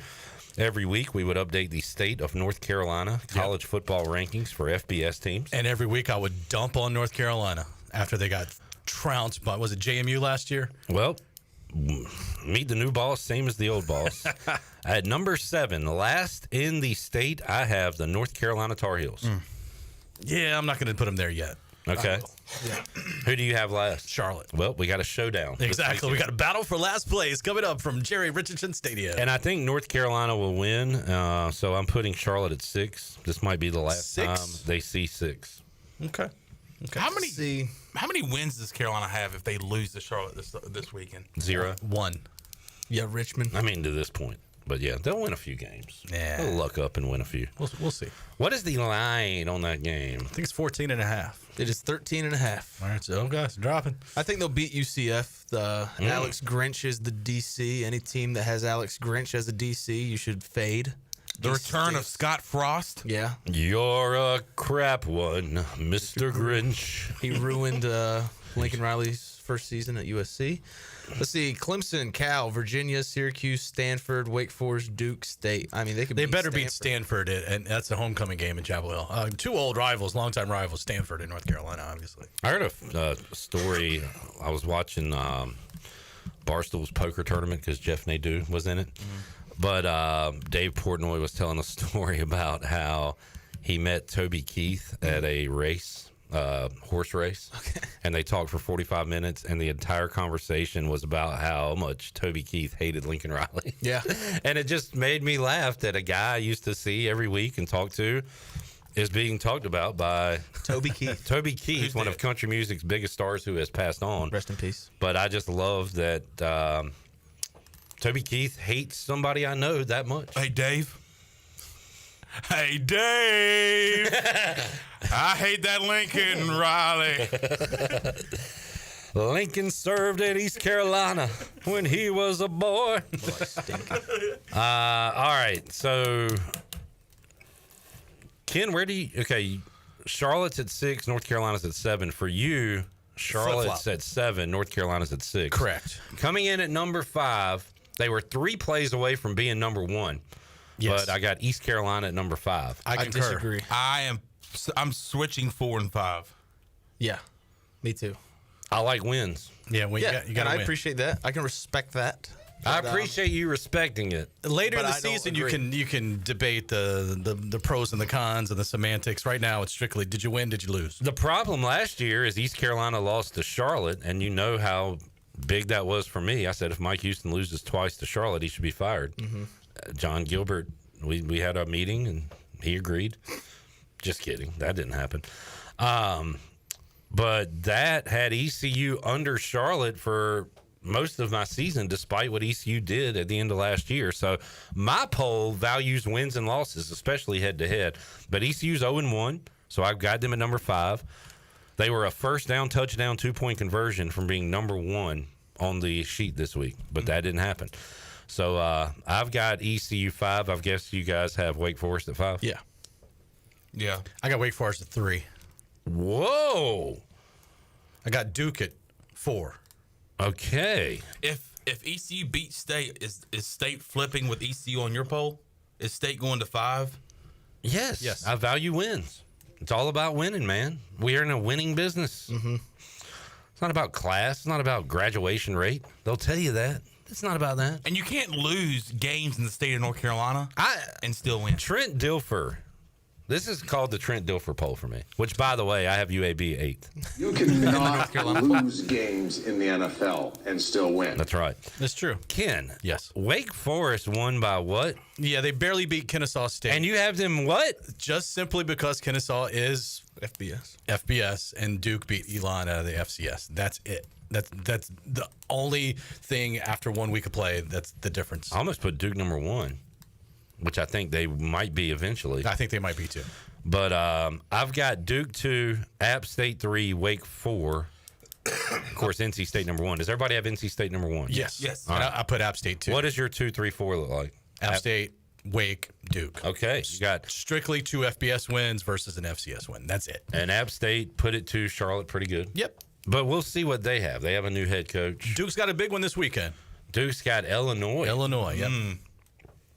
Speaker 21: every week we would update the state of North Carolina college football rankings for FBS teams.
Speaker 27: And every week I would dump on North Carolina after they got trounced by, was it JMU last year?
Speaker 21: Well, meet the new boss, same as the old boss. At number 7, last in the state, I have the North Carolina Tar Heels.
Speaker 27: Yeah, I'm not going to put them there yet.
Speaker 21: Okay. Who do you have last?
Speaker 27: Charlotte.
Speaker 21: Well, we got a showdown.
Speaker 27: Exactly. We got a battle for last place coming up from Jerry Richardson Stadium.
Speaker 21: And I think North Carolina will win, so I'm putting Charlotte at 6. This might be the last time they see 6.
Speaker 27: Okay.
Speaker 1: How many wins does Carolina have if they lose to Charlotte this weekend?
Speaker 21: 0.
Speaker 27: 1. Yeah, Richmond.
Speaker 21: I mean, to this point. But, yeah, they'll win a few games.
Speaker 27: Yeah.
Speaker 21: They'll luck up and win a few.
Speaker 27: We'll see.
Speaker 21: What is the line on that game?
Speaker 27: I think it's 14.5.
Speaker 3: It is 13.5.
Speaker 27: All right, so guys, dropping.
Speaker 3: I think they'll beat UCF. Alex Grinch is the DC. Any team that has Alex Grinch as a DC, you should fade.
Speaker 1: The return of Scott Frost.
Speaker 3: Yeah.
Speaker 21: You're a crap one, Mr. Grinch.
Speaker 3: He ruined Lincoln Riley's first season at USC. Let's see, Clemson, Cal, Virginia, Syracuse, Stanford, Wake Forest, Duke, State. I mean, they
Speaker 27: better beat Stanford, and that's a homecoming game in Chapel Hill. Two old rivals, longtime rivals, Stanford and North Carolina, obviously.
Speaker 21: I heard a story. I was watching Barstool's poker tournament because Jeff Nadeau was in it. But Dave Portnoy was telling a story about how he met Toby Keith at a race. Horse race, and they talked for 45 minutes, and the entire conversation was about how much Toby Keith hated Lincoln Riley.
Speaker 3: Yeah.
Speaker 21: And it just made me laugh that a guy I used to see every week and talk to is being talked about by
Speaker 3: Toby Keith.
Speaker 21: Toby Keith, one of country music's biggest stars who has passed on.
Speaker 3: Rest in peace.
Speaker 21: But I just love that Toby Keith hates somebody I know that much.
Speaker 1: Hey, Dave. Hey, Dave. I hate that Lincoln Riley.
Speaker 21: Lincoln served at East Carolina when he was a boy. All right. So, Ken, where do you... Okay, Charlotte's at 6, North Carolina's at 7. For you, Charlotte's
Speaker 27: Flip-flop.
Speaker 21: at 7, North Carolina's at 6.
Speaker 27: Correct.
Speaker 21: Coming in at number 5, they were 3 plays away from being number 1.
Speaker 27: Yes.
Speaker 21: But I got East Carolina at number 5.
Speaker 27: I concur.
Speaker 3: disagree.
Speaker 1: I'm switching 4 and 5.
Speaker 3: Yeah, me too.
Speaker 21: I like wins.
Speaker 27: Yeah, you got
Speaker 3: and
Speaker 27: to
Speaker 3: I
Speaker 27: win.
Speaker 3: appreciate that. I can respect that.
Speaker 21: I
Speaker 3: But,
Speaker 21: appreciate you respecting it.
Speaker 27: Later in
Speaker 3: But
Speaker 27: the
Speaker 3: I don't
Speaker 27: season,
Speaker 3: agree.
Speaker 27: you can debate the pros and the cons and the semantics. Right now, it's strictly did you win, did you lose?
Speaker 21: The problem last year is East Carolina lost to Charlotte, and you know how big that was for me. I said if Mike Houston loses twice to Charlotte, he should be fired. John Gilbert, we had a meeting, and he agreed. Just kidding. That didn't happen. But that had ECU under Charlotte for most of my season, despite what ECU did at the end of last year. So my poll values wins and losses, especially head-to-head. But ECU's 0-1, so I've got them at number 5. They were a first down, touchdown, 2-point conversion from being number 1 on the sheet this week, but that didn't happen. So I've got ECU 5. I guess you guys have Wake Forest at 5.
Speaker 27: Yeah.
Speaker 1: Yeah.
Speaker 27: I got Wake Forest at 3.
Speaker 21: Whoa.
Speaker 27: I got Duke at 4.
Speaker 21: Okay.
Speaker 1: If ECU beats State, is State flipping with ECU on your poll? Is State going to 5?
Speaker 21: Yes. I value wins. It's all about winning, man. We are in a winning business.
Speaker 27: Mm-hmm.
Speaker 21: It's not about class. It's not about graduation rate. They'll tell you that. It's not about that.
Speaker 1: And you can't lose games in the state of North Carolina and still win.
Speaker 21: Trent Dilfer. This is called the Trent Dilfer poll for me, which, by the way, I have UAB 8th.
Speaker 2: You cannot lose games in the NFL and still win.
Speaker 21: That's right.
Speaker 27: That's true.
Speaker 21: Ken.
Speaker 27: Yes.
Speaker 21: Wake Forest won by what?
Speaker 27: Yeah, they barely beat Kennesaw State.
Speaker 21: And you have them what?
Speaker 27: Just simply because Kennesaw is FBS, and Duke beat Elon out of the FCS. That's it. That's the only thing after 1 week of play that's the difference.
Speaker 21: I almost put Duke number 1, which I think they might be eventually.
Speaker 27: I think they might be too.
Speaker 21: But I've got Duke 2, App State 3, Wake 4. Of course, NC State number 1. Does everybody have NC State number 1?
Speaker 27: Yes.
Speaker 21: All right.
Speaker 27: I put App State 2.
Speaker 21: What does your 2, 3, 4 look like?
Speaker 27: App State, Wake, Duke.
Speaker 21: Okay, you got
Speaker 27: strictly 2 FBS wins versus an FCS win. That's it.
Speaker 21: And App State put it to Charlotte pretty good.
Speaker 27: Yep.
Speaker 21: But we'll see what they have. They have a new head coach.
Speaker 27: Duke's got a big one this weekend.
Speaker 21: Duke's got Illinois.
Speaker 27: Yep.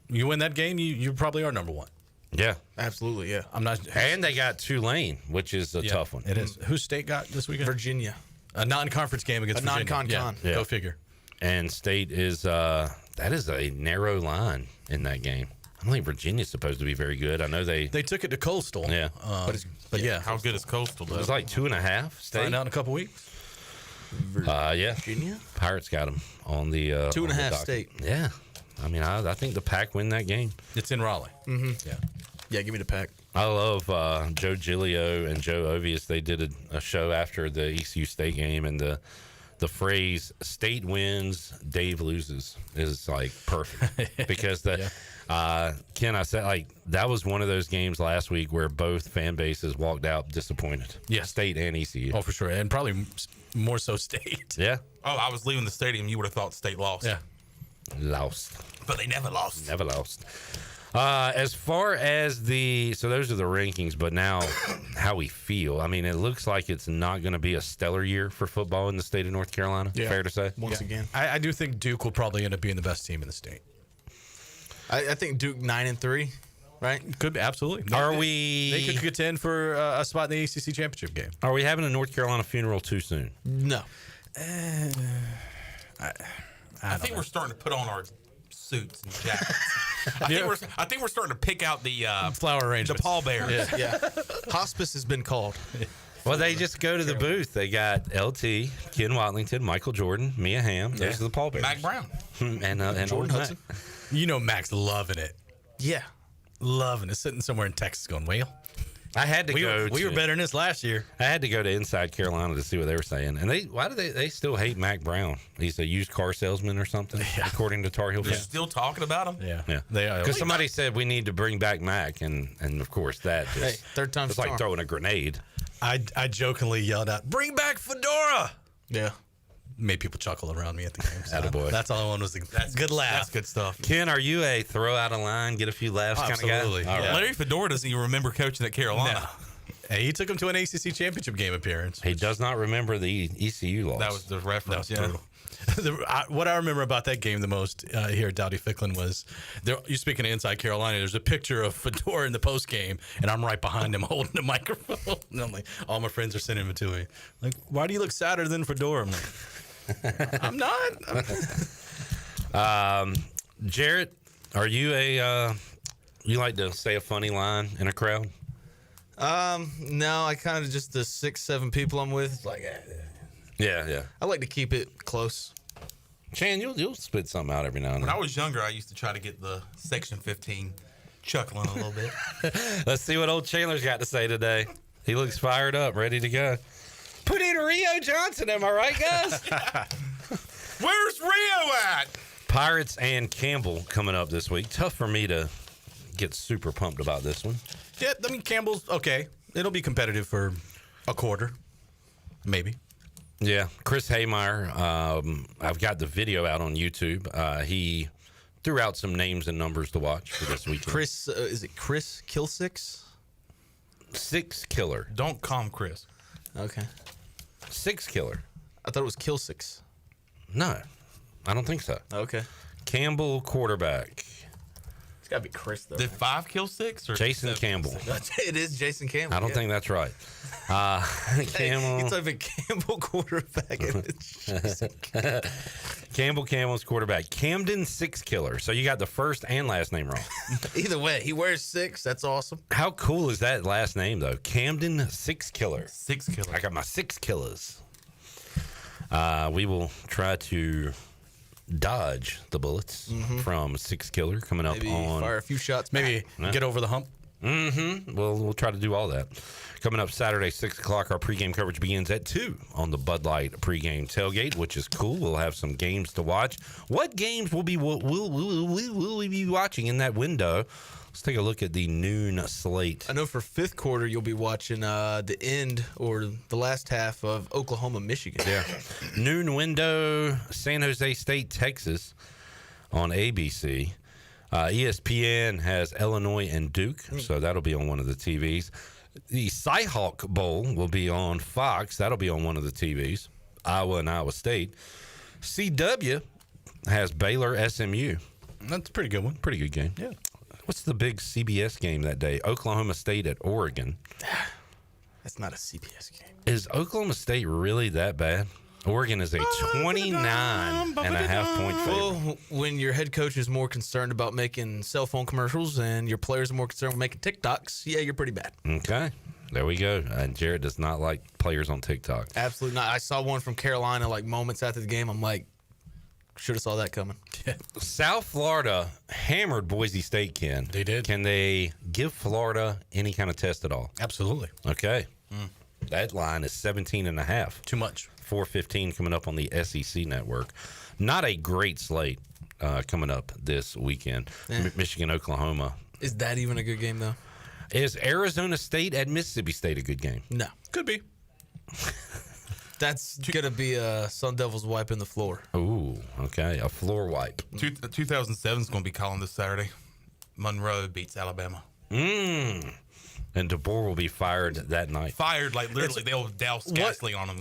Speaker 27: You win that game, you probably are number 1.
Speaker 21: Yeah.
Speaker 3: Absolutely, yeah.
Speaker 27: I'm not.
Speaker 21: And they got Tulane, which is a tough one.
Speaker 27: It is. Who's State got this weekend?
Speaker 3: Virginia.
Speaker 27: A non-conference game against Virginia.
Speaker 3: non-con-con.
Speaker 27: Yeah. Go figure.
Speaker 21: And State is that is a narrow line in that game. I don't think Virginia's supposed to be very good. I know they
Speaker 27: took it to Coastal.
Speaker 21: Yeah.
Speaker 27: But yeah.
Speaker 1: How good is Coastal, though?
Speaker 21: It was like 2.5. State.
Speaker 27: Find out in a couple weeks.
Speaker 21: Yeah.
Speaker 3: Virginia?
Speaker 21: Pirates got them on the
Speaker 3: 2.5 State.
Speaker 21: Yeah. I mean, I think the Pack win that game.
Speaker 27: It's in Raleigh.
Speaker 3: Mm-hmm.
Speaker 27: Yeah.
Speaker 3: Yeah, give me the Pack.
Speaker 21: I love Joe Giglio and Joe Ovius. They did a show after the ECU State game, and the phrase "State wins, Dave loses" is like perfect because Ken, I said like that was one of those games last week where both fan bases walked out disappointed.
Speaker 27: Yeah,
Speaker 21: State and ECU.
Speaker 27: Oh, for sure, and probably more so State.
Speaker 21: Yeah.
Speaker 1: Oh, I was leaving the stadium. You would have thought State lost.
Speaker 27: Yeah.
Speaker 21: Lost.
Speaker 1: But they never lost.
Speaker 21: Never lost. As far as so those are the rankings, but now how we feel. I mean, it looks like it's not going to be a stellar year for football in the state of North Carolina.
Speaker 27: Yeah.
Speaker 21: Fair to say?
Speaker 3: Once again.
Speaker 27: I do think Duke will probably end up being the best team in the state.
Speaker 3: I think Duke 9-3, right?
Speaker 27: Could be, absolutely. They could contend for a spot in the ACC championship game.
Speaker 21: Are we having a North Carolina funeral too soon?
Speaker 3: No.
Speaker 1: I think we're starting to put on our suits and jackets. I think we're starting to pick out the
Speaker 27: flower arrangements,
Speaker 1: the pallbearers.
Speaker 3: Yeah. Hospice has been called.
Speaker 21: Well, they just go to the booth. They got LT, Ken Watlington, Michael Jordan, Mia Hamm. Those are the pallbearers.
Speaker 1: Mac Brown.
Speaker 21: and
Speaker 27: Jordan Hudson. You know Mac's loving it.
Speaker 3: Yeah.
Speaker 27: Loving it. Sitting somewhere in Texas going, well,
Speaker 21: I had to go.
Speaker 27: We were better than this last year.
Speaker 21: I had to go to Inside Carolina to see what they were saying. And why do they still hate Mac Brown? He's a used car salesman or something, according to Tar Heel
Speaker 1: They're
Speaker 21: fans.
Speaker 1: still talking about him?
Speaker 27: Yeah. They are.
Speaker 21: Because somebody said we need to bring back Mac, and of course that just,
Speaker 3: third time's
Speaker 21: it's like
Speaker 3: charm.
Speaker 21: throwing a grenade.
Speaker 27: I jokingly yelled out, "Bring back Fedora!"
Speaker 3: Yeah.
Speaker 27: Made people chuckle around me at the game. So
Speaker 21: Attaboy.
Speaker 27: that's all I wanted was a good laugh.
Speaker 1: That's good stuff.
Speaker 21: Ken, are you a throw out a line, get a few laughs kind of guy?
Speaker 27: Absolutely.
Speaker 21: All right.
Speaker 1: Larry Fedora doesn't even remember coaching at Carolina.
Speaker 27: No. Hey, he took him to an ACC championship game appearance.
Speaker 21: He does not remember the ECU loss.
Speaker 1: That was the reference.
Speaker 27: That was brutal. What I remember about that game the most here at Dowdy Ficklin was, you speaking of Inside Carolina, there's a picture of Fedora in the post game, and I'm right behind him holding the microphone. And I'm like, all my friends are sending it to me. Like, why do you look sadder than Fedora? I'm like, I'm not.
Speaker 21: Jarrett, are you you like to say a funny line in a crowd?
Speaker 3: No, I kind of just the 6-7 people I'm with. Like,
Speaker 21: Yeah.
Speaker 3: I like to keep it close.
Speaker 21: Chan, you'll spit something out every now and
Speaker 1: When
Speaker 21: then.
Speaker 1: I was younger, I used to try to get the Section 15 chuckling a little bit.
Speaker 21: Let's see what old Chandler's got to say today. He looks fired up, ready to go. Put in Rio Johnson, am I right, guys?
Speaker 1: Where's Rio at?
Speaker 21: Pirates and Campbell coming up this week. Tough for me to get super pumped about this one.
Speaker 27: Yeah, I mean, Campbell's okay. It'll be competitive for a quarter. Maybe.
Speaker 21: Yeah, Chris Haymeyer. I've got the video out on YouTube. He threw out some names and numbers to watch for this weekend.
Speaker 3: Chris, is it Chris Kill6?
Speaker 21: Six Killer.
Speaker 27: Don't call him Chris.
Speaker 3: Okay.
Speaker 21: Six Killer.
Speaker 3: I thought it was Kill6.
Speaker 21: No, I don't think so.
Speaker 3: Okay.
Speaker 21: Campbell, quarterback.
Speaker 3: It's got to be Chris, though.
Speaker 27: Did 5 kill 6? Or
Speaker 21: Jason Campbell.
Speaker 3: It is Jason Campbell.
Speaker 21: I don't think that's right. Campbell.
Speaker 3: It's like Campbell quarterback.
Speaker 21: Campbell's quarterback. Camden Six Killer. So you got the first and last name wrong.
Speaker 3: Either way, he wears 6. That's awesome.
Speaker 21: How cool is that last name, though? Camden Six Killer.
Speaker 27: Six Killer.
Speaker 21: I got my 6 killers. We will try to dodge the bullets from Six Killer coming up
Speaker 3: Maybe
Speaker 21: on.
Speaker 3: fire a few shots.
Speaker 27: Maybe get over the hump.
Speaker 21: We'll try to do all that. Coming up Saturday, 6 o'clock, our pregame coverage begins at 2 on the Bud Light pregame tailgate, which is cool. We'll have some games to watch. What games will we be watching in that window? Let's take a look at the noon slate.
Speaker 3: I know for fifth quarter, you'll be watching the end or the last half of Oklahoma, Michigan.
Speaker 21: Yeah. Noon window, San Jose State, Texas on ABC. ESPN has Illinois and Duke, so that'll be on one of the TVs. The Cyhawk Bowl will be on Fox. That'll be on one of the TVs. Iowa and Iowa State. CW has Baylor SMU.
Speaker 27: That's a pretty good one.
Speaker 21: Pretty good game.
Speaker 27: Yeah.
Speaker 21: What's the big CBS game that day? Oklahoma State at Oregon.
Speaker 3: That's not a CBS game.
Speaker 21: Is Oklahoma State really that bad? Oregon is a 29.5 point favorite.
Speaker 3: Well, when your head coach is more concerned about making cell phone commercials and your players are more concerned with making TikToks, yeah, you're pretty bad.
Speaker 21: Okay. There we go. And Jared does not like players on TikTok.
Speaker 3: Absolutely not. I saw one from Carolina like moments after the game. I'm like, should have saw that coming.
Speaker 21: South Florida hammered Boise State, Ken.
Speaker 27: They did.
Speaker 21: Can they give Florida any kind of test at all?
Speaker 27: Absolutely.
Speaker 21: Okay. That line is 17.5.
Speaker 27: Too much.
Speaker 21: 4:15 coming up on the SEC network. Not a great slate coming up this weekend. Michigan, Oklahoma.
Speaker 3: Is that even a good game, though?
Speaker 21: Is Arizona State at Mississippi State a good game?
Speaker 3: No.
Speaker 27: Could be.
Speaker 3: That's going to be Sun Devils wiping the floor.
Speaker 21: Ooh, okay. A floor wipe.
Speaker 27: 2007 is going to be calling this Saturday. Monroe beats Alabama.
Speaker 21: And DeBoer will be fired that night.
Speaker 27: Fired, like literally, they'll douse gasoline on him.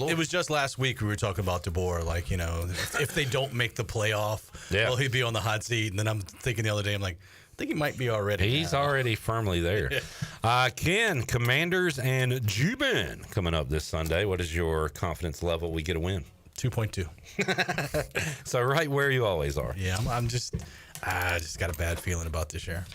Speaker 27: It was just last week we were talking about DeBoer. Like, you know, if they don't make the playoff, will he be on the hot seat? And then I'm thinking the other day, I'm like, I think he might be already.
Speaker 21: He's already firmly there. Ken, Commanders and Jubin coming up this Sunday. What is your confidence level we get a win?
Speaker 27: 2.2.
Speaker 21: So right where you always are.
Speaker 27: Yeah, I just got a bad feeling about this year.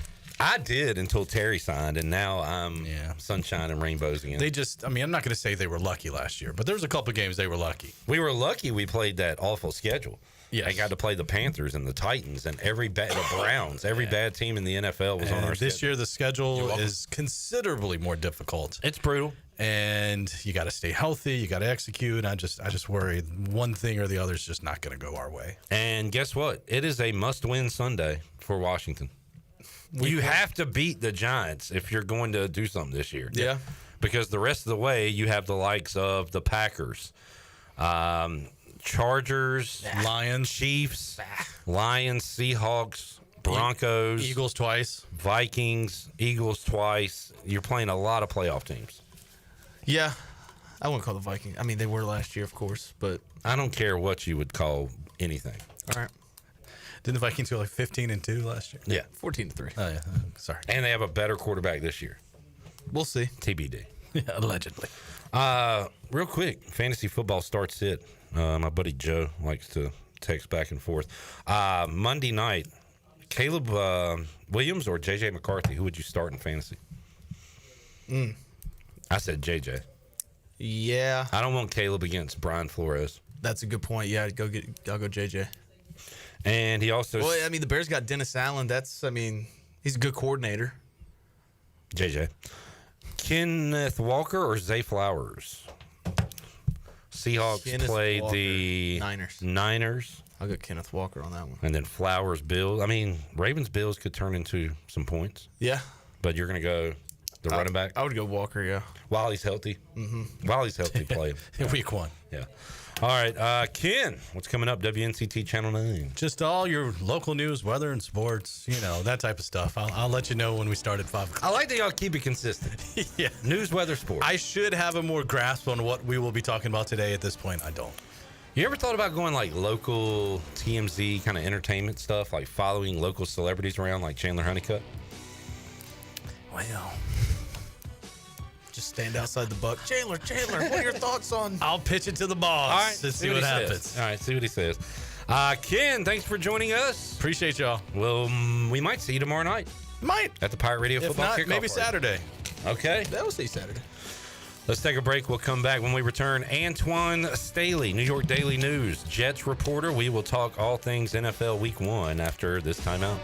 Speaker 21: I did until Terry signed, and now I'm sunshine and rainbows again.
Speaker 27: I'm not going to say they were lucky last year, but there was a couple of games they were lucky.
Speaker 21: We were lucky we played that awful schedule.
Speaker 27: Yes.
Speaker 21: I got to play the Panthers and the Titans and the Browns. Every bad team in the NFL was on our schedule.
Speaker 27: This year, the schedule is considerably more difficult.
Speaker 21: It's brutal.
Speaker 27: And you got to stay healthy. You got to execute. I just worry one thing or the other is just not going to go our way.
Speaker 21: And guess what? It is a must-win Sunday for Washington. You have to beat the Giants if you're going to do something this year.
Speaker 3: Yeah.
Speaker 21: Because the rest of the way, you have the likes of the Packers, Chargers,
Speaker 27: Lions,
Speaker 21: Chiefs, Lions, Seahawks, Broncos,
Speaker 27: Eagles twice,
Speaker 21: Vikings, Eagles twice. You're playing a lot of playoff teams.
Speaker 3: Yeah. I wouldn't call the Vikings. I mean, they were last year, of course, but
Speaker 21: I don't care what you would call anything.
Speaker 3: All right.
Speaker 27: Didn't the Vikings go like 15-2 last year?
Speaker 21: Yeah.
Speaker 3: 14-3.
Speaker 27: Oh, yeah. Sorry.
Speaker 21: And they have a better quarterback this year.
Speaker 3: We'll see.
Speaker 21: TBD.
Speaker 27: Yeah, allegedly.
Speaker 21: Real quick, fantasy football starts it. My buddy Joe likes to text back and forth. Monday night, Caleb Williams or J.J. McCarthy, who would you start in fantasy? I said J.J.
Speaker 3: Yeah.
Speaker 21: I don't want Caleb against Brian Flores.
Speaker 3: That's a good point. Yeah, I'll go J.J.
Speaker 21: And he also...
Speaker 3: Well, I mean, the Bears got Dennis Allen. He's a good coordinator.
Speaker 21: J.J. Kenneth Walker or Zay Flowers? Seahawks played the Niners.
Speaker 3: I'll go Kenneth Walker on that one.
Speaker 21: And then Flowers, Bills. I mean, Ravens, Bills could turn into some points.
Speaker 3: Yeah.
Speaker 21: But you're going to go the running back.
Speaker 3: I would go Walker, yeah.
Speaker 21: While he's healthy.
Speaker 3: Mm-hmm.
Speaker 21: While he's healthy, play him.
Speaker 27: In week 1.
Speaker 21: Yeah. All right, Ken, what's coming up? WNCT Channel 9.
Speaker 27: Just all your local news, weather and sports, that type of stuff. I'll let you know when we start at 5 o'clock.
Speaker 21: I like that y'all keep it consistent.
Speaker 27: Yeah.
Speaker 21: News, weather, sports.
Speaker 27: I should have a more grasp on what we will be talking about today. At this point, I don't.
Speaker 21: You ever thought about going like local TMZ kind of entertainment stuff, like following local celebrities around like Chandler Honeycutt?
Speaker 27: Well,
Speaker 3: just stand outside the buck. Chandler, what are your thoughts on?
Speaker 27: I'll pitch it to the boss.
Speaker 21: All right,
Speaker 27: let's see what happens.
Speaker 21: All right, see what he says. Ken, thanks for joining us.
Speaker 27: Appreciate y'all.
Speaker 21: Well, we might see you tomorrow night.
Speaker 27: Might.
Speaker 21: At the Pirate Radio football
Speaker 27: If not,
Speaker 21: kickoff
Speaker 27: maybe
Speaker 21: party.
Speaker 27: Saturday.
Speaker 21: Okay.
Speaker 3: That will see Saturday.
Speaker 21: Let's take a break. We'll come back when we return. Antwan Staley, New York Daily News, Jets reporter. We will talk all things NFL Week 1 after this timeout.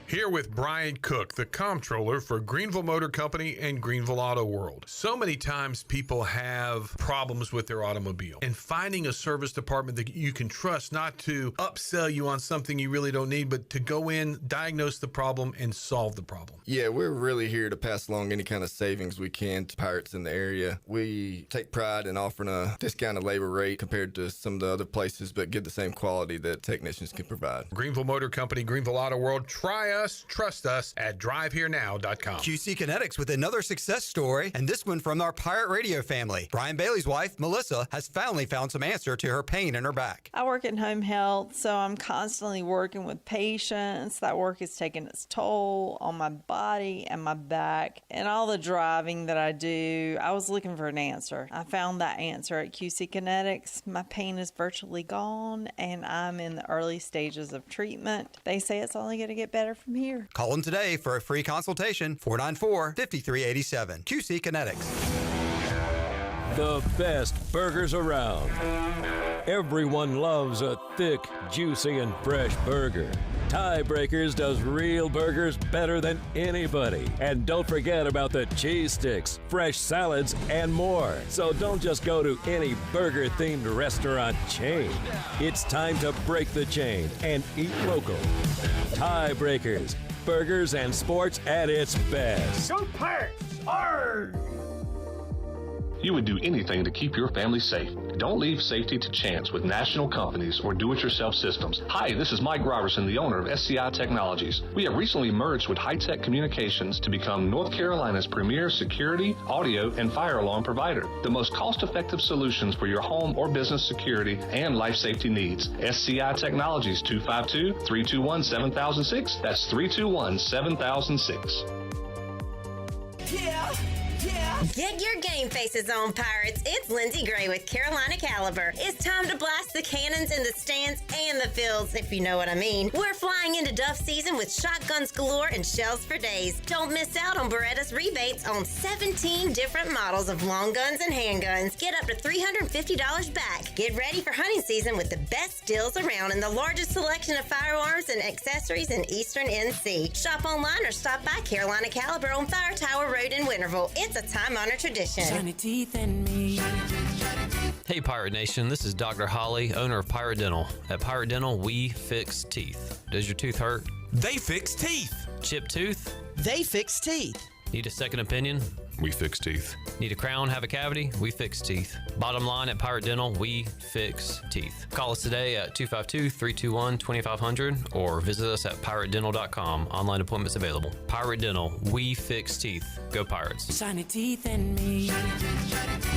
Speaker 4: Here with Brian Cook, the comptroller for Greenville Motor Company and Greenville Auto World. So many times people have problems with their automobile, and finding a service department that you can trust not to upsell you on something you really don't need, but to go in, diagnose the problem, and solve the problem.
Speaker 5: Yeah, we're really here to pass along any kind of savings we can to pirates in the area. We take pride in offering a discounted labor rate compared to some of the other places, but give the same quality that technicians can provide.
Speaker 4: Greenville Motor Company, Greenville Auto World. Try us, trust us at driveherenow.com.
Speaker 6: QC Kinetics with another success story, and this one from our Pirate Radio family. Brian Bailey's wife, Melissa, has finally found some answer to her pain in her back.
Speaker 7: I work in home health, so I'm constantly working with patients. That work is taking its toll on my body and my back, and all the driving that I do. I was looking for an answer. I found that answer at QC Kinetics. My pain is virtually gone, and I'm in the early stages of treatment. They say it's only going to get better from here.
Speaker 6: Call them today for a free consultation, 494-5387. QC Kinetics.
Speaker 8: The best burgers around. Everyone loves a thick, juicy, and fresh burger. Tiebreakers does real burgers better than anybody. And don't forget about the cheese sticks, fresh salads, and more. So don't just go to any burger-themed restaurant chain. It's time to break the chain and eat local. Tiebreakers, burgers and sports at its best.
Speaker 15: Go Pirates! Arr!
Speaker 16: You would do anything to keep your family safe. Don't leave safety to chance with national companies or do-it-yourself systems. Hi, this is Mike Robertson, the owner of SCI Technologies. We have recently merged with High-Tech Communications to become North Carolina's premier security, audio, and fire alarm provider. The most cost-effective solutions for your home or business security and life safety needs. SCI Technologies, 252-321-7006. That's 321-7006.
Speaker 19: Yeah. Get your game faces on, Pirates. It's Lindsey Gray with Carolina Caliber. It's time to blast the cannons in the stands and the fields, if you know what I mean. We're flying into Duff season with shotguns galore and shells for days. Don't miss out on Beretta's rebates on 17 different models of long guns and handguns. Get up to $350 back. Get ready for hunting season with the best deals around and the largest selection of firearms and accessories in Eastern NC. Shop online or stop by Carolina Caliber on Fire Tower Road in Winterville. It's a time-honored tradition.
Speaker 23: Shiny teeth in me. Hey Pirate Nation, this is Dr. Holly, owner of Pirate Dental. At Pirate Dental, we fix teeth. Does your tooth hurt?
Speaker 24: They fix teeth.
Speaker 23: Chipped tooth?
Speaker 26: They fix teeth.
Speaker 23: Need a second opinion?
Speaker 24: We fix teeth.
Speaker 23: Need a crown, have a cavity? We fix teeth. Bottom line at Pirate Dental, we fix teeth. Call us today at 252-321-2500 or visit us at piratedental.com. Online appointments available. Pirate Dental, we fix teeth. Go Pirates. Shiny teeth in me.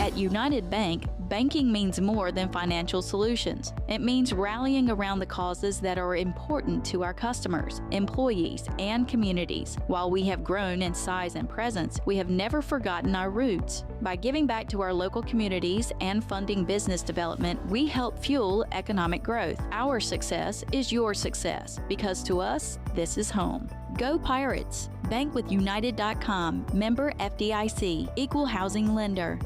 Speaker 31: At United Bank, banking means more than financial solutions. It means rallying around the causes that are important to our customers, employees, and communities. While we have grown in size and presence, we have never forgotten our roots. By giving back to our local communities and funding business development, we help fuel economic growth. Our success is your success, because to us, this is home. Go Pirates! Bank with United.com, member FDIC, equal housing lender.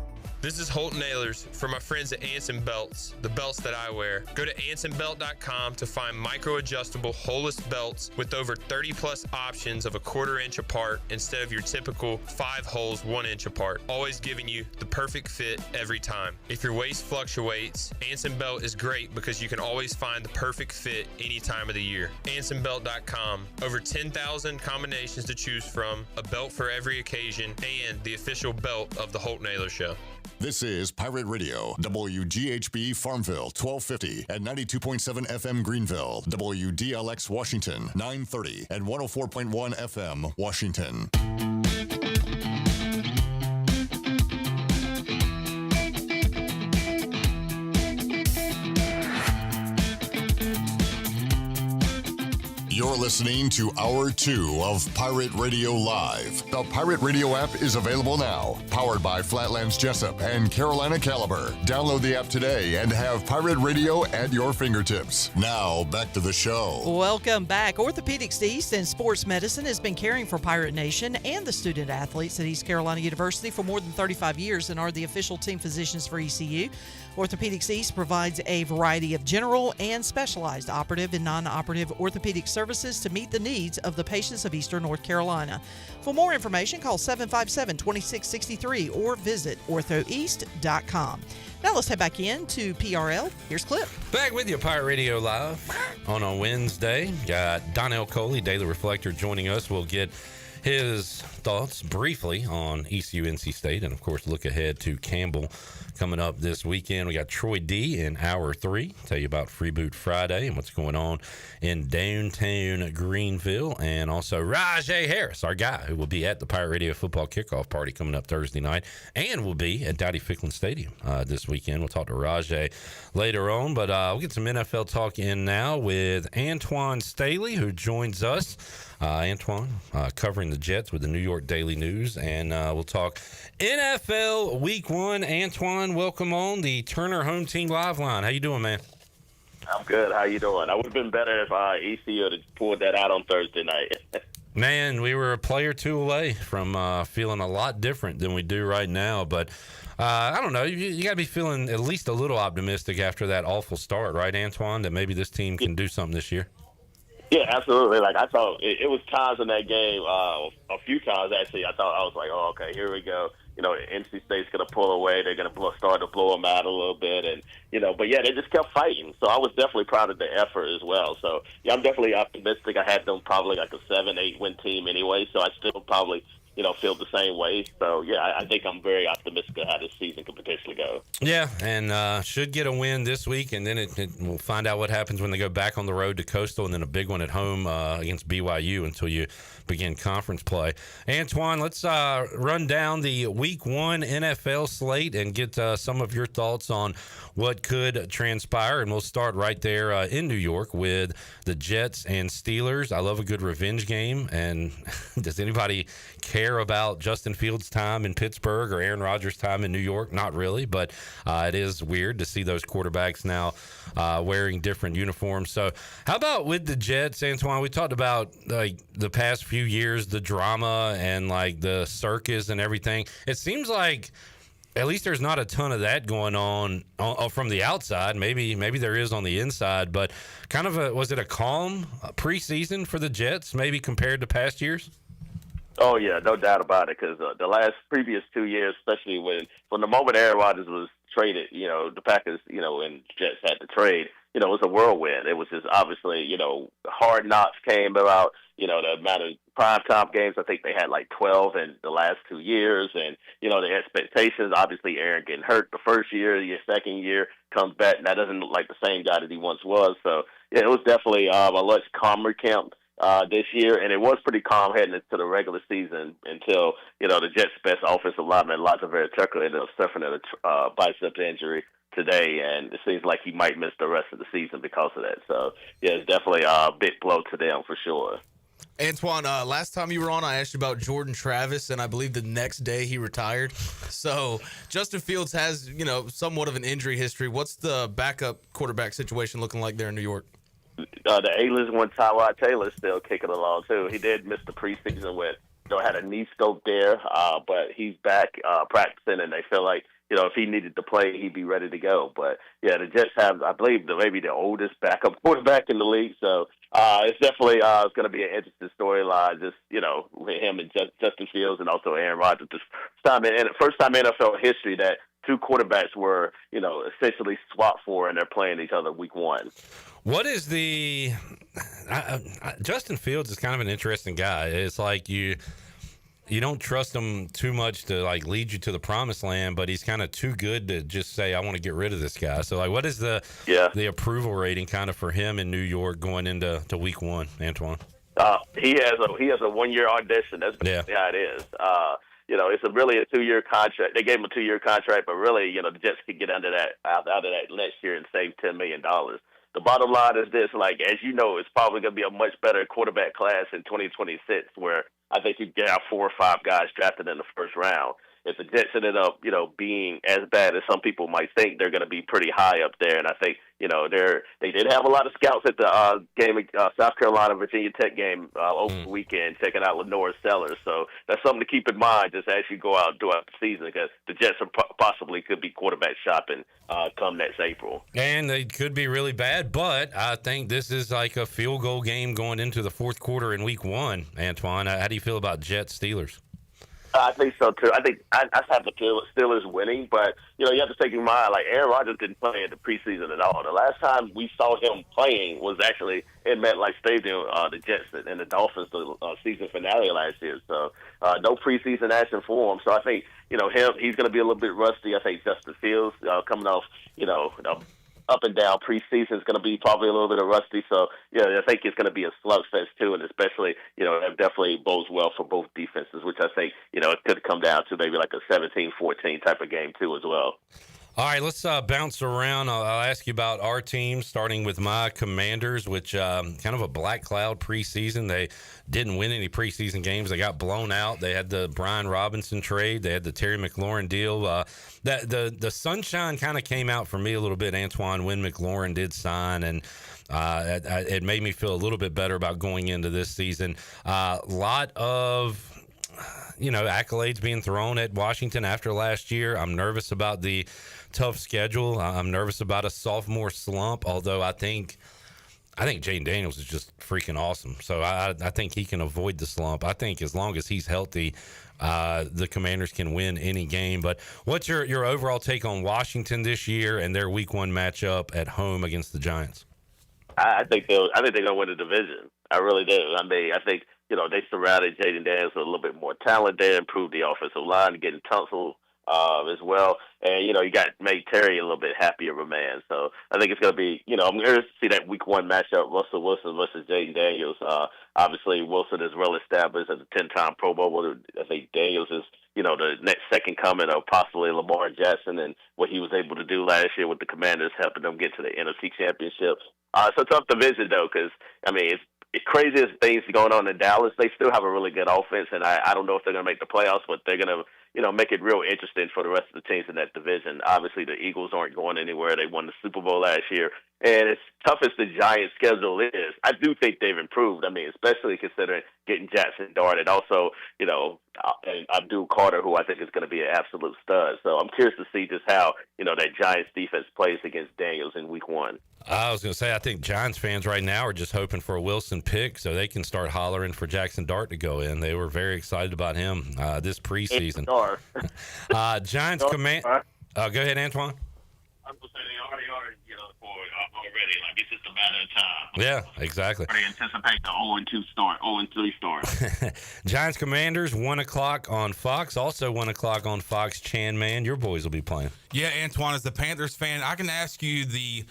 Speaker 9: This is Holt Nailers for my friends at Anson Belts, the belts that I wear. Go to ansonbelt.com to find micro-adjustable holeless belts with over 30-plus options of a 1/4 inch apart instead of your typical 5 holes 1 inch apart, always giving you the perfect fit every time. If your waist fluctuates, Anson Belt is great because you can always find the perfect fit any time of the year. AnsonBelt.com. Over 10,000 combinations to choose from, a belt for every occasion, and the official belt of the Holt Naylor Show.
Speaker 18: This is Pirate Radio, WGHB Farmville, 1250 at 92.7 FM Greenville, WDLX Washington, 930 and 104.1 FM Washington. You're listening to Hour 2 of Pirate Radio Live. The Pirate Radio app is available now. Powered by Flatlands Jessup and Carolina Caliber. Download the app today and have Pirate Radio at your fingertips. Now, back to the show.
Speaker 26: Welcome back. Orthopedics East and Sports Medicine has been caring for Pirate Nation and the student athletes at East Carolina University for more than 35 years and are the official team physicians for ECU. Orthopedics East provides a variety of general and specialized operative and non-operative orthopedic services to meet the needs of the patients of Eastern North Carolina. For more information, call 757-2663 or visit orthoeast.com. Now let's head back in to PRL. Here's Clip.
Speaker 21: Back with you, Pirate Radio Live on a Wednesday. Got Donnell Coley, Daily Reflector, joining us. We'll get his thoughts briefly on ECU NC State and, of course, look ahead to Campbell coming up this weekend. We got Troy D in Hour 3. Tell you about Free Boot Friday and what's going on in downtown Greenville. And also Rahjai Harris, our guy, who will be at the Pirate Radio football kickoff party coming up Thursday night and will be at Dowdy-Ficklin Stadium this weekend. We'll talk to Rahjai later on. But we'll get some NFL talk in now with Antwan Staley, who joins us. Antwan covering the Jets with the New York Daily News. And we'll talk NFL Week 1. Antwan, welcome on the Turner Home Team Live line. How you doing, man?
Speaker 10: I'm good. How you doing? I would have been better if ECU had pulled that out on Thursday night.
Speaker 21: Man, we were a play or two away from feeling a lot different than we do right now. But I don't know. You got to be feeling at least a little optimistic after that awful start, right, Antwan, that maybe this team can do something this year?
Speaker 10: Yeah, absolutely. Like, I thought it was times in that game, a few times actually, I was like, oh, okay, here we go. You know, NC State's going to pull away. They're going to start to blow them out a little bit. And, you know, but yeah, they just kept fighting. So I was definitely proud of the effort as well. So, yeah, I'm definitely optimistic. I had them probably like a 7-8 win team anyway. So I still probably, you know, feel the same way. So, yeah, I think I'm very optimistic of how this season could potentially go.
Speaker 21: Yeah, and should get a win this week, and then we'll find out what happens when they go back on the road to Coastal and then a big one at home against BYU until you begin conference play. Antwan, let's run down the Week 1 NFL slate and get some of your thoughts on what could transpire, and we'll start right there in New York with the Jets and Steelers. I love a good revenge game, and does anybody care about Justin Fields' time in Pittsburgh or Aaron Rodgers' time in New York? Not really, but it is weird to see those quarterbacks now wearing different uniforms. So how about with the Jets, Antwan? We talked about like the past few years, the drama and like the circus and everything. It seems like at least there's not a ton of that going on from the outside. Maybe there is on the inside, but kind of was it a calm preseason for the Jets, maybe compared to past years?
Speaker 10: Oh, yeah, no doubt about it, because the previous 2 years, especially from the moment Aaron Rodgers was traded, you know, the Packers, you know, and Jets had to trade, you know, it was a whirlwind. It was just obviously, you know, Hard Knocks came about, you know, the amount of primetime games, I think they had like 12 in the last 2 years. And, you know, the expectations, obviously Aaron getting hurt the first year, the second year comes back, and that doesn't look like the same guy that he once was. So, yeah, it was definitely a much calmer camp this year, and it was pretty calm heading into the regular season until, you know, the Jets' best offensive lineman, Latavius Tucker, ended up suffering a bicep injury today, and it seems like he might miss the rest of the season because of that. So, yeah, it's definitely a big blow to them for sure.
Speaker 3: Antwan, last time you were on, I asked you about Jordan Travis, and I believe the next day he retired. So Justin Fields has, you know, somewhat of an injury history. What's the backup quarterback situation looking like there in New York?
Speaker 10: The A-list one, Tyrod Taylor, is still kicking along, too. He did miss the preseason with, you know, had a knee scope there, but he's back practicing, and they feel like, if he needed to play, he'd be ready to go. But yeah, the Jets have, I believe, maybe the oldest backup quarterback in the league. So it's definitely it's going to be an interesting storyline. Just with him and Justin Fields and also Aaron Rodgers. First time in NFL history that two quarterbacks were essentially swapped for, and they're playing each other week one.
Speaker 21: What is the Justin Fields is kind of an interesting guy. It's like you don't trust him too much to like lead you to the promised land, but he's kind of too good to just say, I want to get rid of this guy. So like, what is the approval rating kind of for him in New York going into week one, Antwan?
Speaker 10: He has a 1 year audition. That's how it is. It's really a 2-year contract. They gave him a 2-year contract, but really, the Jets could get out of that next year and save $10 million. The bottom line is this, like, as you know, it's probably going to be a much better quarterback class in 2026, where I think you get out 4 or 5 guys drafted in the first round. If the Jets ended up, being as bad as some people might think, they're going to be pretty high up there. And I think, they did have a lot of scouts at the game, South Carolina Virginia Tech game over the weekend, checking out Lenore Sellers. So that's something to keep in mind just as you go out throughout the season, because the Jets possibly could be quarterback shopping come next April.
Speaker 21: And they could be really bad, but I think this is like a field goal game going into the fourth quarter in week one. Antwan, how do you feel about Jets Steelers?
Speaker 10: I think so too. I think I have the Steelers winning, but you have to take in mind, like, Aaron Rodgers didn't play in the preseason at all. The last time we saw him playing was actually in MetLife Stadium, the Jets and the Dolphins, the season finale last year. So no preseason action for him. So I think he's going to be a little bit rusty. I think Justin Fields coming off up and down preseason is going to be probably a little bit of rusty. So, I think it's going to be a slugfest too, and especially, that definitely bodes well for both defenses, which I think, it could come down to maybe like a 17-14 type of game too as well.
Speaker 21: All right, let's bounce around. I'll ask you about our team, starting with my Commanders, which kind of a black cloud preseason. They didn't win any preseason games. They got blown out. They had the Brian Robinson trade. They had the Terry McLaurin deal. The sunshine kind of came out for me a little bit, Antwan, when McLaurin did sign, and it made me feel a little bit better about going into this season. A lot of accolades being thrown at Washington after last year. I'm nervous about the tough schedule. I'm nervous about a sophomore slump, although I think Jaden Daniels is just freaking awesome. So I think he can avoid the slump. I think as long as he's healthy, the Commanders can win any game. But what's your overall take on Washington this year and their week one matchup at home against the Giants?
Speaker 10: I think they're going to win the division. I really do. I mean, I think, they surrounded Jaden Daniels with a little bit more talent there, improved the offensive line, getting Tunsil as well. And, you made Terry a little bit happier of a man. So I think it's going to be, I'm going to see that week one matchup, Russell Wilson versus Jaden Daniels. Obviously, Wilson is well established as a 10-time Pro Bowler. I think Daniels is, the next second coming of possibly Lamar Jackson and what he was able to do last year with the Commanders, helping them get to the NFC Championship. It's a tough division, though, because, it's crazy as things going on in Dallas. They still have a really good offense, and I don't know if they're going to make the playoffs, but they're going to, make it real interesting for the rest of the teams in that division. Obviously, the Eagles aren't going anywhere. They won the Super Bowl last year. And as tough as the Giants' schedule is, I do think they've improved. Especially considering getting Jackson Dart and also, and Abdul Carter, who I think is going to be an absolute stud. So I'm curious to see just how, that Giants defense plays against Daniels in week one.
Speaker 21: I was going to say, I think Giants fans right now are just hoping for a Wilson pick so they can start hollering for Jackson Dart to go in. They were very excited about him this preseason. Giants command. Go ahead, Antwan.
Speaker 10: I'm going to say they already are, already. Like, it's just a matter of time.
Speaker 21: Yeah, exactly.
Speaker 10: I anticipate the 0-2 start, 0-3 start.
Speaker 21: Giants Commanders, 1 o'clock on Fox. Also 1 o'clock on Fox. Chan Man, your boys will be playing.
Speaker 1: Yeah, Antwan, as a Panthers fan, I can ask you the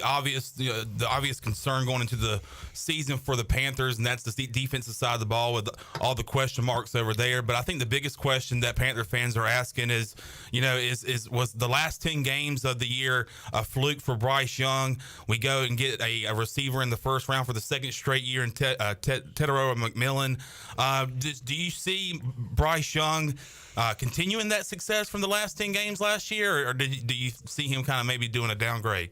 Speaker 1: obvious concern going into the season for the Panthers, and that's the defensive side of the ball with all the question marks over there. But I think the biggest question that Panther fans are asking is, was the last 10 games of the year a fluke for Bryce Young? We go and get a receiver in the first round for the second straight year in Tetairoa McMillan. Do you see Bryce Young continuing that success from the last 10 games last year, or do you see him kind of maybe doing a downgrade?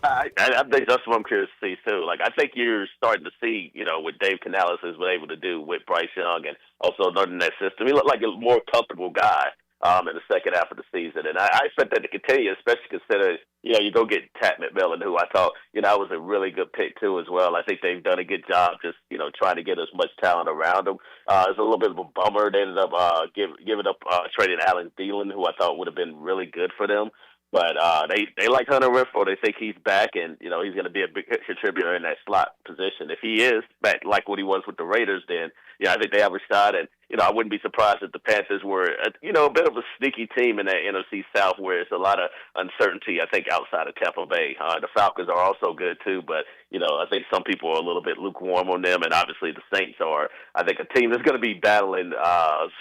Speaker 10: I think that's what I'm curious to see, too. Like, I think you're starting to see, what Dave Canales has been able to do with Bryce Young and also learning that system. He looked like a more comfortable guy. in the second half of the season. And I expect that to continue, especially considering, you go get Tat McMillan, who I thought, was a really good pick too as well. I think they've done a good job just, trying to get as much talent around them. It's a little bit of a bummer. They ended up giving up trading Alan Thielen, who I thought would have been really good for them. But they like Hunter Renfrow. They think he's back, and he's going to be a big contributor in that slot position. If he is back like what he was with the Raiders, then I think they have a shot. And I wouldn't be surprised if the Panthers were a bit of a sneaky team in that NFC South, where it's a lot of uncertainty. I think outside of Tampa Bay, the Falcons are also good too. But I think some people are a little bit lukewarm on them, and obviously the Saints are. I think a team that's going to be battling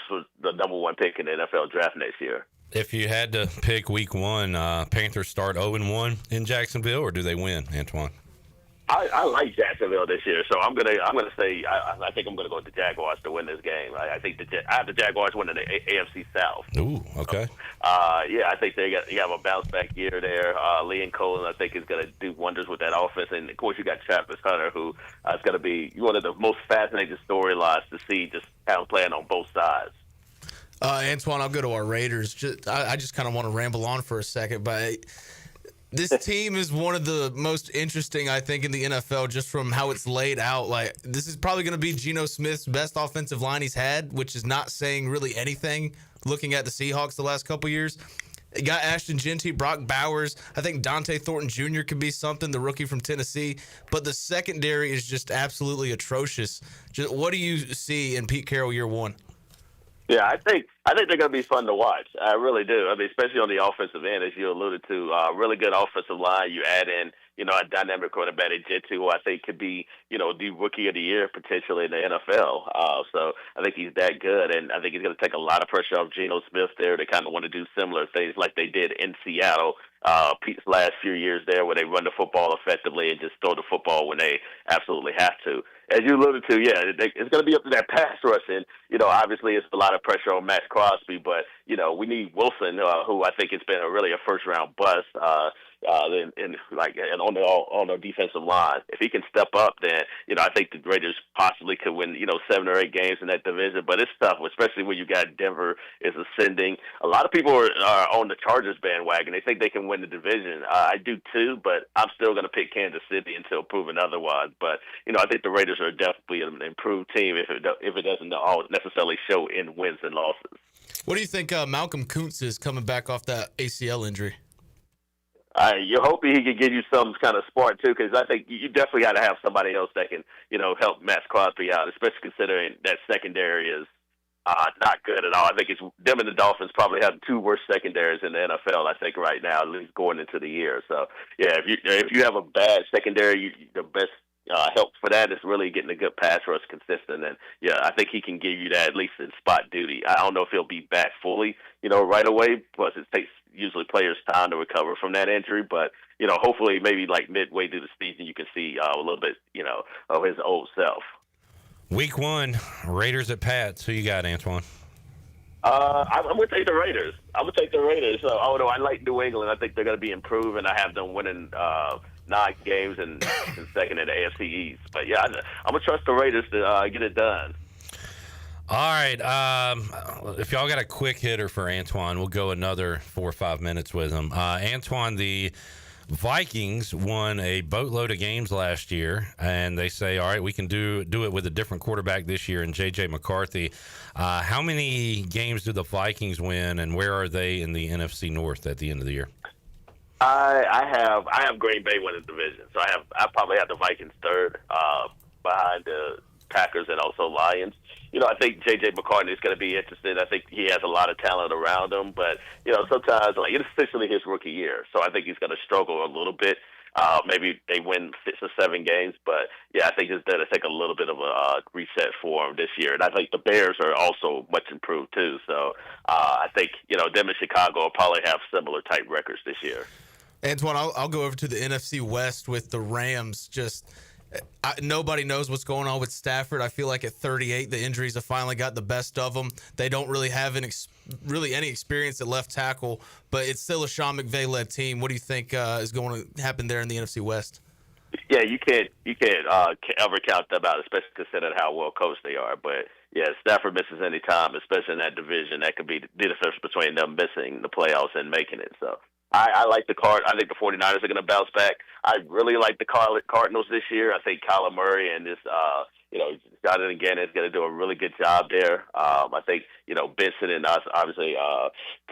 Speaker 10: for the number one pick in the NFL draft next year.
Speaker 21: If you had to pick week one, Panthers start 0-1 in Jacksonville, or do they win, Antwan?
Speaker 10: I like Jacksonville this year, so I'm gonna say I think I'm gonna go with the Jaguars to win this game. I think I have the Jaguars winning the AFC South.
Speaker 21: Ooh, okay.
Speaker 10: I think you have a bounce back year there. Liam Cohen, I think, is gonna do wonders with that offense, and of course you got Travis Hunter, who is gonna be one of the most fascinating storylines to see, just how him playing on both sides.
Speaker 3: Antwan, I'll go to our Raiders. I just kind of want to ramble on for a second, but this team is one of the most interesting, I think, in the NFL, just from how it's laid out. Like, this is probably going to be Geno Smith's best offensive line he's had, which is not saying really anything looking at the Seahawks the last couple years. You got Ashton Genty, Brock Bowers. I think Dante Thornton Jr. could be something, the rookie from Tennessee. But the secondary is just absolutely atrocious. What do you see in Pete Carroll year one?
Speaker 10: Yeah, I think they're going to be fun to watch. I really do. I mean, especially on the offensive end, as you alluded to, really good offensive line. You add in, a dynamic quarterback in Genty, who I think could be, the rookie of the year potentially in the NFL. So I think he's that good, and I think he's going to take a lot of pressure off Geno Smith there. They kind of want to do similar things like they did in Seattle. Pete's last few years there, where they run the football effectively and just throw the football when they absolutely have to. As you alluded to, it's going to be up to that pass rush, and obviously it's a lot of pressure on Max Crosby, but we need Wilson, who I think has been really a first round bust, and on the defensive line. If he can step up, then I think the Raiders possibly could win 7 or 8 games in that division. But it's tough, especially when you got Denver is ascending. A lot of people are on the Chargers bandwagon. They think they can win the division. I do too, but I'm still going to pick Kansas City until proven otherwise. But I think the Raiders are definitely an improved team if it doesn't necessarily show in wins and losses.
Speaker 3: What do you think Malcolm Kuntz is coming back off that ACL injury?
Speaker 10: You're hoping he can give you some kind of spark too, because I think you definitely got to have somebody else that can, help Max Crosby out, especially considering that secondary is not good at all. I think it's them and the Dolphins probably have the 2 worst secondaries in the NFL. I think right now, at least going into the year. So if you have a bad secondary, the best help for that is really getting a good pass rush consistent. And I think he can give you that at least in spot duty. I don't know if he'll be back fully, right away. Plus, it takes usually players time to recover from that injury. But hopefully, maybe like midway through the season, you can see a little bit, of his old self.
Speaker 21: Week 1, Raiders at Pats. Who you got, Antwan?
Speaker 10: I'm going to take the Raiders. Although I like New England, I think they're going to be improved, and I have them winning 9 games and second in the AFC East. But I'm going to trust the Raiders to get it done.
Speaker 21: All right. If y'all got a quick hitter for Antwan, we'll go another 4 or 5 minutes with him. Antwan, the Vikings won a boatload of games last year, and they say, all right, we can do it with a different quarterback this year in J.J. McCarthy. How many games do the Vikings win, and where are they in the NFC North at the end of the year?
Speaker 10: I have Green Bay winning the division, so I probably have the Vikings third, behind the Packers and also Lions. I think J.J. McCartney is going to be interesting. I think he has a lot of talent around him, but sometimes it's essentially his rookie year, so I think he's going to struggle a little bit. Maybe they win 6 or 7 games, but I think it's going to take a little bit of a reset for him this year. And I think the Bears are also much improved too. So I think them and Chicago will probably have similar type records this year.
Speaker 3: Antwan, I'll go over to the NFC West with the Rams. Nobody knows what's going on with Stafford. I feel like at 38, the injuries have finally got the best of them. They don't really have any experience at left tackle, but it's still a Sean McVay-led team. What do you think is going to happen there in the NFC West?
Speaker 10: Yeah, you can't ever count them out, especially considering how well coached they are. But yeah, Stafford misses any time, especially in that division, that could be the difference between them missing the playoffs and making it. So I like the Card. I think the 49ers are going to bounce back. I really like the Cardinals this year. I think Kyler Murray and this, Jonathan Gannon is going to do a really good job there. I think, Benson and obviously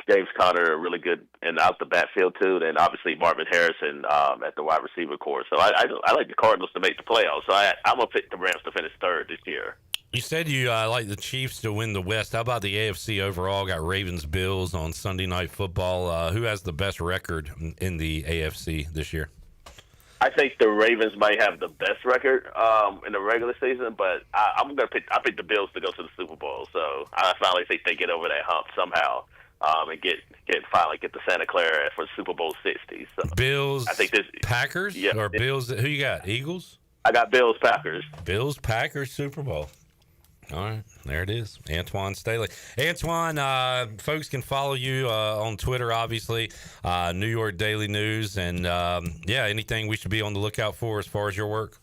Speaker 10: James Conner are really good and out the backfield too. And obviously Marvin Harrison at the wide receiver core. So I like the Cardinals to make the playoffs. So I'm going to pick the Rams to finish third this year.
Speaker 21: You said you like the Chiefs to win the West. How about the AFC overall? Got Ravens-Bills on Sunday Night Football. Who has the best record in the AFC this year?
Speaker 10: I think the Ravens might have the best record in the regular season, but I pick the Bills to go to the Super Bowl. So I finally think they get over that hump somehow and finally get to Santa Clara for Super Bowl 60. So
Speaker 21: Bills,
Speaker 10: I think this
Speaker 21: Packers, or Bills? Who you got? Eagles?
Speaker 10: I got Bills, Packers.
Speaker 21: Bills, Packers, Super Bowl. All right, there it is. Antwan Staley. Antwan, folks can follow you on Twitter, obviously, New York Daily News, and anything we should be on the lookout for as far as your work?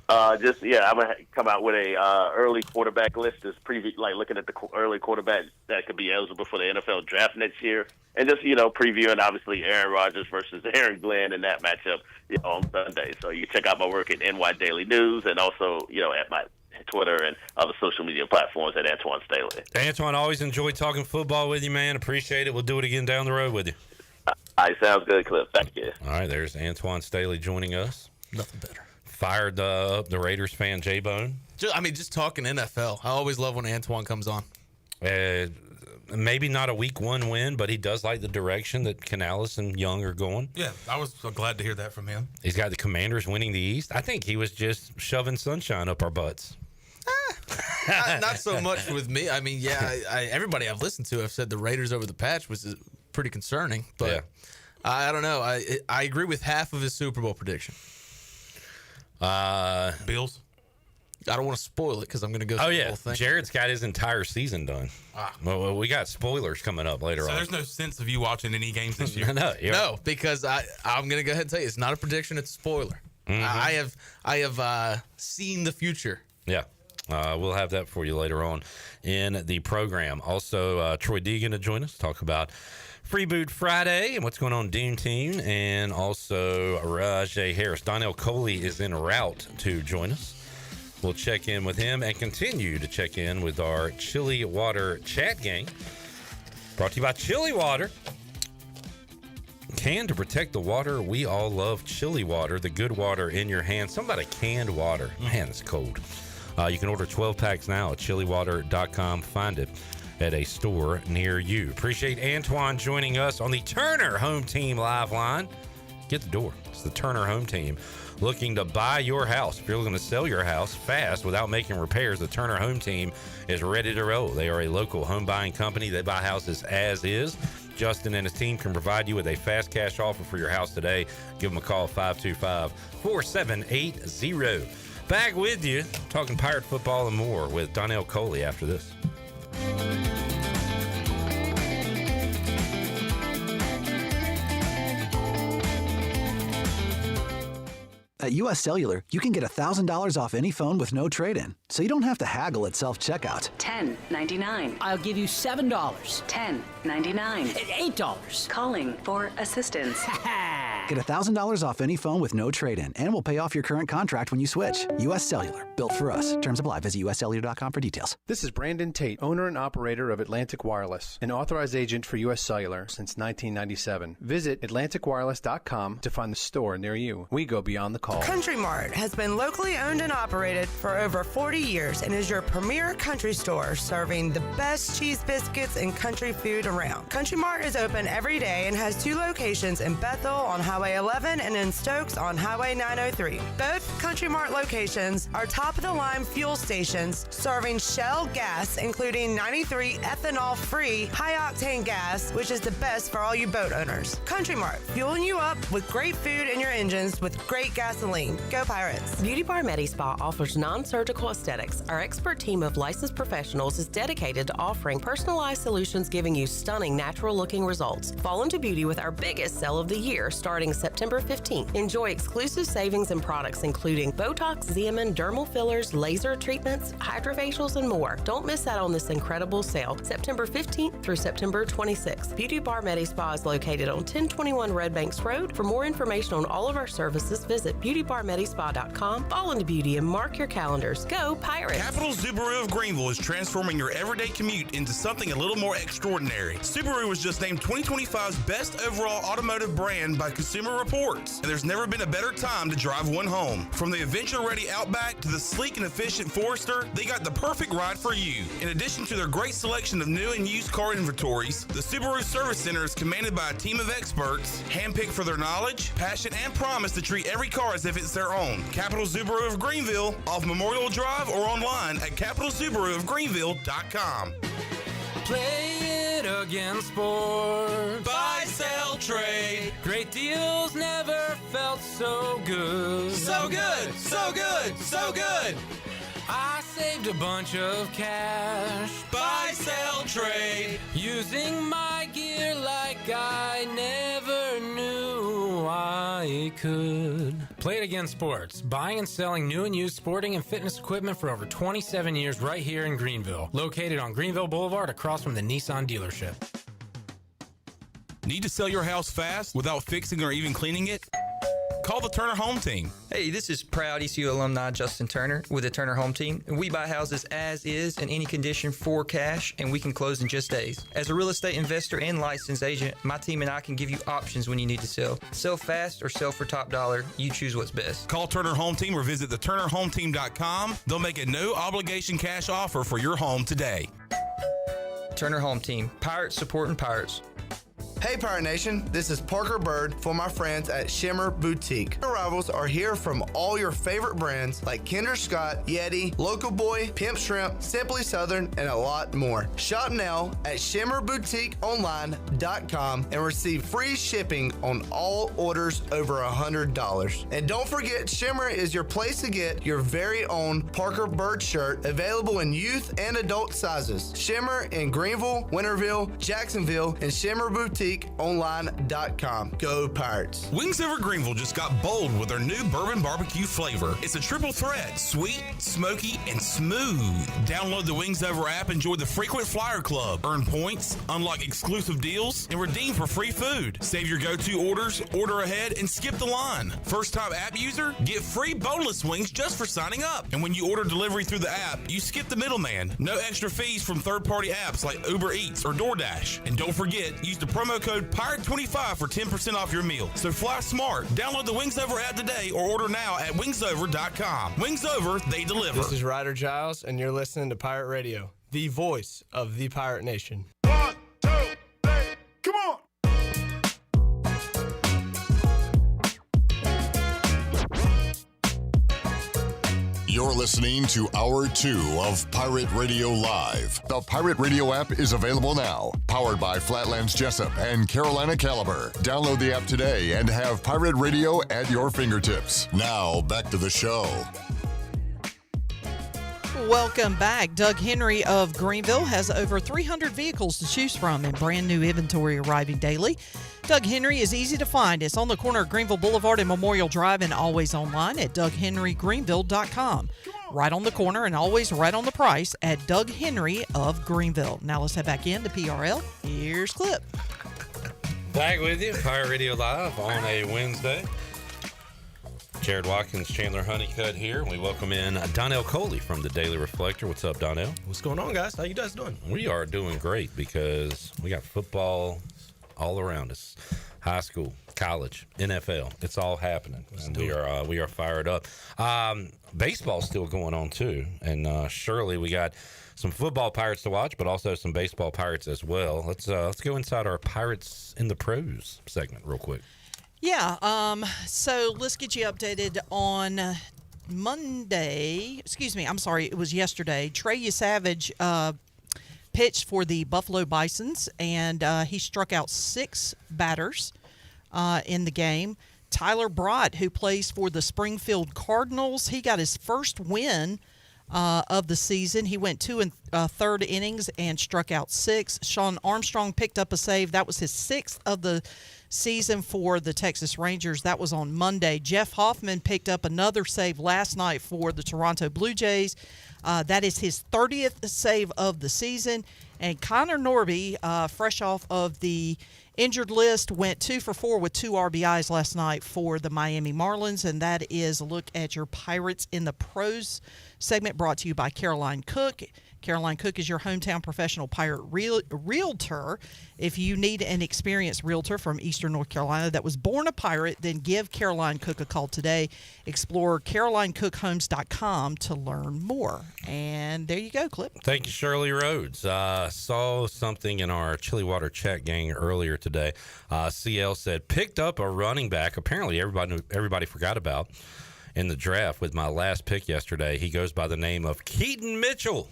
Speaker 10: I'm gonna come out with a early quarterback list, just looking at the early quarterbacks that could be eligible for the NFL draft next year, and just previewing obviously Aaron Rodgers versus Aaron Glenn in that matchup on Sunday. So you can check out my work at NY Daily News, and also at my Twitter and other social media platforms at Antwan Staley.
Speaker 21: Antwan, always enjoyed talking football with you, man. Appreciate it. We'll do it again down the road with you.
Speaker 10: All right, sounds good, Cliff. Thank you.
Speaker 21: All right, there's Antwan Staley joining us.
Speaker 3: Nothing better.
Speaker 21: Fired up the Raiders fan, J-Bone.
Speaker 3: Just talking NFL. I always love when Antwan comes on.
Speaker 21: Maybe not a week one win, but he does like the direction that Canales and Young are going.
Speaker 1: Yeah, I was so glad to hear that from him.
Speaker 21: He's got the Commanders winning the East. I think he was just shoving sunshine up our butts.
Speaker 3: Not so much with me. I mean, everybody I've listened to have said the Raiders over the Patch was pretty concerning. But I don't know. I agree with half of his Super Bowl prediction.
Speaker 1: Bills?
Speaker 3: I don't want to spoil it because I'm going to go through the whole thing.
Speaker 21: Jared's got his entire season done. Well, we got spoilers coming up later on.
Speaker 1: So there's no sense of you watching any games this year?
Speaker 3: No, because I'm going to go ahead and tell you, it's not a prediction, it's a spoiler. Mm-hmm. I have seen the future.
Speaker 21: Yeah. We'll have that for you later on in the program. Also, Troy D going to join us, talk about Free Boot Friday and what's going on Dean Team, and also Rahjai Harris. Donnell Coley is en route to join us. We'll check in with him and continue to check in with our Chili Water chat gang. Brought to you by Chili Water. Can to protect the water we all love. Chili Water, the good water in your hand. Somebody canned water. Man, it's cold. You can order 12 packs now at chiliwater.com. Find it at a store near you. Appreciate Antwan joining us on the Turner Home Team live line. Get the door. It's the Turner Home Team. Looking to buy your house. If you're looking to sell your house fast without making repairs, the Turner Home Team is ready to roll. They are a local home buying company. They buy houses as is. Justin and his team can provide you with a fast cash offer for your house today. Give them a call, 525-4780. Back with you, talking Pirate football and more with Donnell Coley after this.
Speaker 11: At U.S. Cellular, you can get $1,000 off any phone with no trade-in, so you don't have to haggle at self-checkout.
Speaker 12: $10.99. I'll give you $7. $10.99. $8. Calling for assistance.
Speaker 11: Get $1,000 off any phone with no trade-in, and we'll pay off your current contract when you switch. U.S. Cellular, built for us. Terms apply. Visit uscellular.com for details.
Speaker 13: This is Brandon Tate, owner and operator of Atlantic Wireless, an authorized agent for U.S. Cellular since 1997. Visit atlanticwireless.com to find the store near you. We go beyond the call.
Speaker 14: Country Mart has been locally owned and operated for over 40 years and is your premier country store serving the best cheese biscuits and country food around. Country Mart is open every day and has 2 locations in Bethel on Highway 11 and in Stokes on Highway 903. Both Country Mart locations are top-of-the-line fuel stations serving Shell gas, including 93 ethanol-free high-octane gas, which is the best for all you boat owners. Country Mart, fueling you up with great food in your engines with great gasoline. Go Pirates.
Speaker 17: Beauty Bar Medi-Spa offers non-surgical aesthetics. Our expert team of licensed professionals is dedicated to offering personalized solutions giving you stunning natural-looking results. Fall into beauty with our biggest sale of the year starting starting September 15th. Enjoy exclusive savings and products including Botox, Xeomin, dermal fillers, laser treatments, hydrofacials, and more. Don't miss out on this incredible sale. September 15th through September 26th. Beauty Bar Medi Spa is located on 1021 Red Banks Road. For more information on all of our services, visit beautybarmedispa.com. Fall into beauty and mark your calendars. Go Pirates!
Speaker 1: Capital Subaru of Greenville is transforming your everyday commute into something a little more extraordinary. Subaru was just named 2025's best overall automotive brand by Consumer Reports, and there's never been a better time to drive one home. From the adventure-ready Outback to the sleek and efficient Forester, they got the perfect ride for you. In addition to their great selection of new and used car inventories, the Subaru Service Center is commanded by a team of experts, handpicked for their knowledge, passion, and promise to treat every car as if it's their own. Capital Subaru of Greenville, off Memorial Drive, or online at capitalsubaruofgreenville.com.
Speaker 2: Play it again, sport. Buy, sell, trade. Great deals never felt so good. So good, so good, so good. I saved a bunch of cash. Buy, sell, trade. Using my gear like I never knew I could. Play It Again Sports. Buying and selling new and used sporting and fitness equipment for over 27 years right here in Greenville. Located on Greenville Boulevard across from the Nissan dealership.
Speaker 1: Need to sell your house fast without fixing or even cleaning it? Call the Turner Home Team.
Speaker 4: Hey, this is proud ECU alumni Justin Turner with the Turner Home Team. We buy houses as is in any condition for cash, and we can close in just days. As a real estate investor and licensed agent, my team and I can give you options when you need to sell. Sell fast or sell for top dollar. You choose what's best.
Speaker 1: Call Turner Home Team or visit theturnerhometeam.com. They'll make a no-obligation cash offer for your home today.
Speaker 4: Turner Home Team. Pirates supporting Pirates.
Speaker 5: Hey Pirate Nation, this is Parker Bird for my friends at Shimmer Boutique. Arrivals are here from all your favorite brands like Kinder Scott, Yeti, Local Boy, Pimp Shrimp, Simply Southern, and a lot more. Shop now at shimmerboutiqueonline.com and receive free shipping on all orders over $100. And don't forget, Shimmer is your place to get your very own Parker Bird shirt, available in youth and adult sizes. Shimmer in Greenville, Winterville, Jacksonville, and Shimmer Boutique online.com. Go Pirates.
Speaker 1: Wings Over Greenville just got bold with their new bourbon barbecue flavor. It's a triple threat, sweet, smoky, and smooth. Download the Wings Over app, enjoy the Frequent Flyer Club, earn points, unlock exclusive deals, and redeem for free food. Save your go-to orders, order ahead, and skip the line. First-time app user, get free boneless wings just for signing up. And when you order delivery through the app, you skip the middleman. No extra fees from third-party apps like Uber Eats or DoorDash. And don't forget, use the promo code PIRATE25 for 10% off your meal. So fly smart. Download the Wings Over app today or order now at wingsover.com. Wings Over, they deliver.
Speaker 7: This is Ryder Giles, and you're listening to Pirate Radio, the voice of the Pirate Nation.
Speaker 15: 1, 2, 3, come on!
Speaker 18: You're listening to Hour 2 of Pirate Radio Live. The Pirate Radio app is available now. Powered by Flatlands Jessup and Carolina Caliber. Download the app today and have Pirate Radio at your fingertips. Now, back to the show.
Speaker 26: Welcome back. Doug Henry of Greenville has over 300 vehicles to choose from and brand new inventory arriving daily. Doug Henry is easy to find. It's on the corner of Greenville Boulevard and Memorial Drive and always online at DougHenryGreenville.com. Right on the corner and always right on the price at Doug Henry of Greenville. Now let's head back into PRL. Here's Clip.
Speaker 21: Back with you, Pirate Radio Live on a Wednesday. Jared Watkins, Chandler Honeycutt here. We welcome in Donnell Coley from the Daily Reflector. What's up, Donnell?
Speaker 20: What's going on, guys? How you guys doing?
Speaker 21: We are doing great because we got football all around us. High school, college, NFL. It's all happening. And we are fired up. Baseball's still going on, too. And surely we got some football Pirates to watch, but also some baseball Pirates as well. Let's go inside our Pirates in the Pros segment real quick.
Speaker 26: Yeah, so let's get you updated on Monday. Excuse me, I'm sorry, it was yesterday. Trey Savage pitched for the Buffalo Bisons, and he struck out 6 batters in the game. Tyler Brott, who plays for the Springfield Cardinals, he got his first win of the season. He went 2 1/3 innings and struck out 6. Sean Armstrong picked up a save. That was his 6th of the season for the Texas Rangers. That was on Monday. Jeff Hoffman picked up another save last night for the Toronto Blue Jays. That is his 30th save of the season. And Connor Norby, fresh off of the injured list, went 2 for 4 with 2 RBIs last night for the Miami Marlins. And that is a look at your Pirates in the Pros segment, brought to you by Caroline Cook. Caroline Cook is your hometown professional pirate realtor. If you need an experienced realtor from Eastern North Carolina that was born a pirate, then give Caroline Cook a call today. Explore CarolineCookHomes.com to learn more. And there you go, Clip.
Speaker 21: Thank you, Shirley Rhodes. Saw something in our Chili Water chat gang earlier today. CL said, picked up a running back. Apparently everybody forgot about in the draft with my last pick yesterday. He goes by the name of Keaton Mitchell.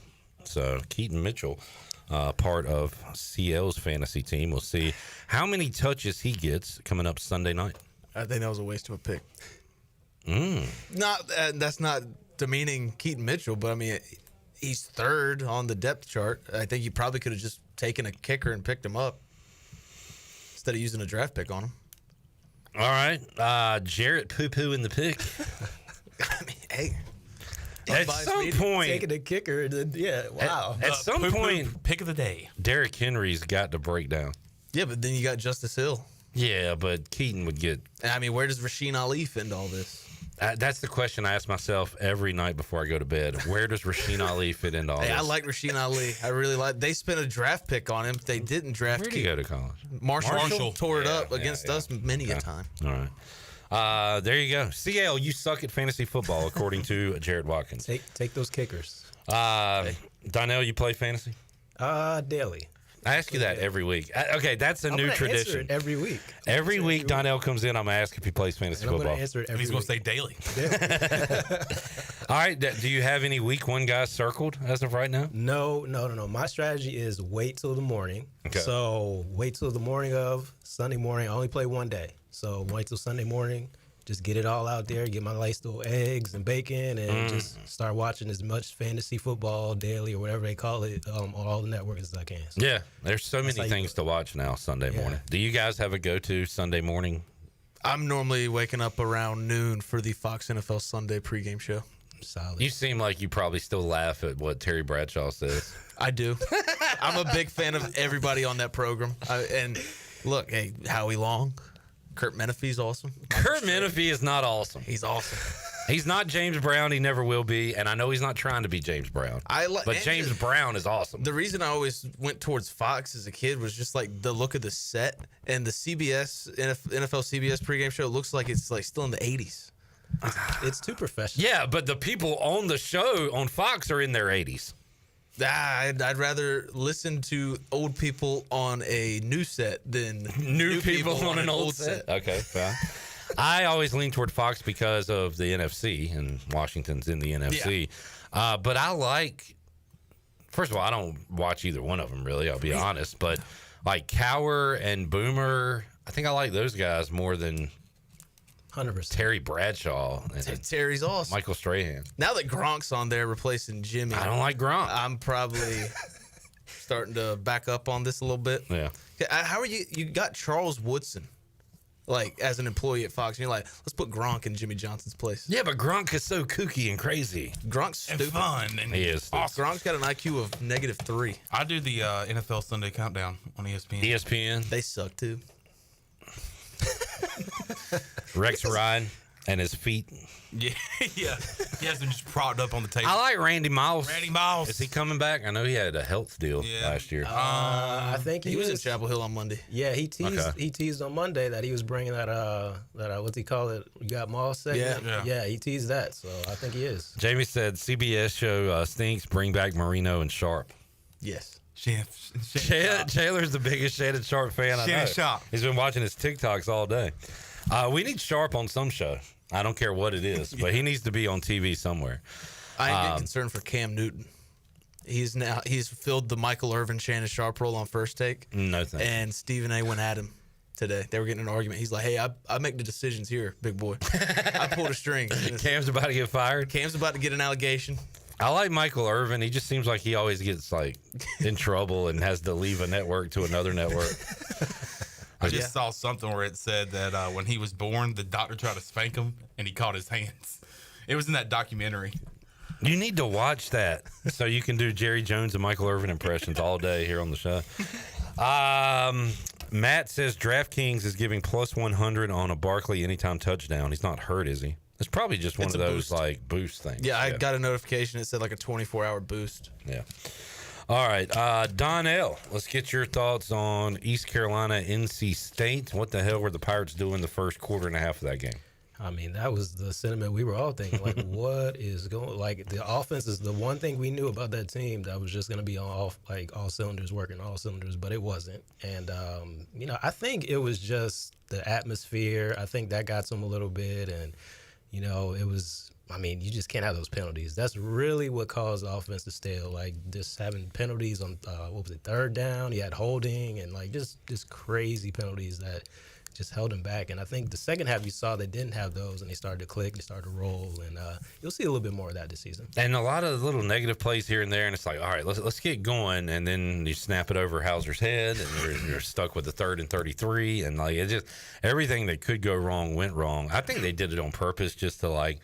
Speaker 21: So Keaton Mitchell, part of CL's fantasy team. We'll see how many touches he gets coming up Sunday night.
Speaker 3: I think that was a waste of a pick. That's not demeaning Keaton Mitchell, but I mean, he's 3rd on the depth chart. I think you probably could have just taken a kicker and picked him up instead of using a draft pick on him.
Speaker 21: All right, Jarrett poo-poo in the pick.
Speaker 3: I mean, hey.
Speaker 21: At some point,
Speaker 20: taking a kicker, wow.
Speaker 21: At some point,
Speaker 1: pick of the day.
Speaker 21: Derrick Henry's got to break down.
Speaker 3: Yeah, but then you got Justice Hill.
Speaker 21: Yeah, but Keaton would get.
Speaker 3: I mean, where does Rasheen Ali fit into all this?
Speaker 21: That's the question I ask myself every night before I go to bed. Where does Rasheen Ali fit into all this?
Speaker 3: I like Rasheen Ali. I really like. They spent a draft pick on him. They didn't draft.
Speaker 21: Where did he go to college?
Speaker 3: Marshall tore it up against us many a time.
Speaker 21: All right. There you go. CL, you suck at fantasy football, according to Jared Watkins.
Speaker 20: Take those kickers.
Speaker 21: Donnell, you play fantasy?
Speaker 20: Daily.
Speaker 21: I ask you that every week. Okay, that's a new tradition.
Speaker 20: Every week.
Speaker 21: Every week, Donnell comes in. I'm gonna ask if he plays fantasy
Speaker 20: and I'm
Speaker 21: football.
Speaker 20: Gonna answer it every
Speaker 1: He's
Speaker 20: week.
Speaker 1: gonna say daily.
Speaker 21: All right. Do you have any week 1 guys circled as of right now?
Speaker 20: No. My strategy is wait till the morning.
Speaker 21: Okay.
Speaker 20: So wait till the morning of Sunday morning. I only play one day. So wait till Sunday morning. Just get it all out there. Get my nice little eggs and bacon, and just start watching as much fantasy football daily or whatever they call it on all the networks as I can. So
Speaker 21: Yeah, there's so many things to watch now Sunday morning. Do you guys have a go-to Sunday morning?
Speaker 3: I'm normally waking up around noon for the Fox NFL Sunday pregame show.
Speaker 20: Solid.
Speaker 21: You seem like you probably still laugh at what Terry Bradshaw says.
Speaker 3: I do. I'm a big fan of everybody on that program. And look, hey, Howie Long. Kurt Menefee's awesome.
Speaker 21: Kurt Menefee is not awesome.
Speaker 3: He's awesome.
Speaker 21: He's not James Brown. He never will be. And I know he's not trying to be James Brown. But James Brown is awesome.
Speaker 3: The reason I always went towards Fox as a kid was just like the look of the set. And the CBS, NFL CBS pregame show looks like it's like still in the 80s.
Speaker 20: It's too professional.
Speaker 21: Yeah, but the people on the show on Fox are in their 80s.
Speaker 3: I'd rather listen to old people on a new set than
Speaker 21: new people on an old set. Okay, fine. I always lean toward Fox because of the NFC, and Washington's in the NFC. Yeah. But I like, first of all, I don't watch either one of them, really, I'll be honest. But like Cower and Boomer, I think I like those guys more than
Speaker 20: 100%.
Speaker 21: Terry Bradshaw.
Speaker 3: Terry's awesome.
Speaker 21: Michael Strahan.
Speaker 3: Now that Gronk's on there replacing Jimmy.
Speaker 21: I don't like Gronk.
Speaker 3: I'm probably starting to back up on this a little bit.
Speaker 21: Yeah.
Speaker 3: How are you? You got Charles Woodson, like, as an employee at Fox, and you're like, let's put Gronk in Jimmy Johnson's place.
Speaker 21: Yeah, but Gronk is so kooky and crazy.
Speaker 3: Gronk's stupid.
Speaker 1: And fun. And
Speaker 21: he is.
Speaker 1: Awesome.
Speaker 3: Gronk's got an IQ of -3.
Speaker 1: I do the NFL Sunday Countdown on ESPN.
Speaker 21: ESPN.
Speaker 3: They suck, too.
Speaker 21: Rex Ryan and his feet.
Speaker 1: Yeah. He has them just propped up on the table.
Speaker 21: I like Randy Moss.
Speaker 1: Randy Moss.
Speaker 21: Is he coming back? I know he had a health deal last year.
Speaker 20: I think
Speaker 3: he was in Chapel Hill on Monday.
Speaker 20: Yeah, he teased on Monday that he was bringing that what's he call it? You got Moss segment? Yeah, he teased that. So I think he is.
Speaker 21: Jamie said CBS show stinks. Bring back Marino and Sharp.
Speaker 3: Yes.
Speaker 21: Taylor's the biggest Shannon Sharp fan I know.
Speaker 1: Sharp.
Speaker 21: He's been watching his TikToks all day. We need Sharp on some show. I don't care what it is, but he needs to be on TV somewhere.
Speaker 3: I am concerned for Cam Newton. He's filled the Michael Irvin, Shannon Sharp role on First Take.
Speaker 21: No thanks.
Speaker 3: And Stephen A. went at him today. They were getting in an argument. He's like, hey, I make the decisions here, big boy. I pulled a string.
Speaker 21: Cam's about to get fired?
Speaker 3: Cam's about to get an allegation.
Speaker 21: I like Michael Irvin. He just seems like he always gets like in trouble and has to leave a network to another network.
Speaker 1: I just saw something where it said that when he was born, the doctor tried to spank him and he caught his hands. It was in that documentary.
Speaker 21: You need to watch that so you can do Jerry Jones and Michael Irvin impressions all day here on the show. Matt says DraftKings is giving plus 100 on a Barkley anytime touchdown. He's not hurt, is he? It's probably just one of those like boost things.
Speaker 3: Yeah, I got a notification. It said like a 24-hour boost.
Speaker 21: Yeah. All right, Donnell, let's get your thoughts on East Carolina, NC State. What the hell were the Pirates doing the first quarter and a half of that game?
Speaker 20: I mean, that was the sentiment we were all thinking. Like, what is going? Like, the offense is the one thing we knew about that team that was just going to be on all cylinders working, all cylinders, but it wasn't. And I think it was just the atmosphere. I think that got to them a little bit, and it was. I mean, you just can't have those penalties. That's really what caused the offense to stale. Like, just having penalties on third down. You had holding and like just crazy penalties that just held them back. And I think the second half you saw they didn't have those, and they started to click, they started to roll, and you'll see a little bit more of that this season.
Speaker 21: And a lot of little negative plays here and there, and it's like, all right, let's get going, and then you snap it over Hauser's head, and you're stuck with the 3rd and 33, and like it just everything that could go wrong went wrong. I think they did it on purpose just to like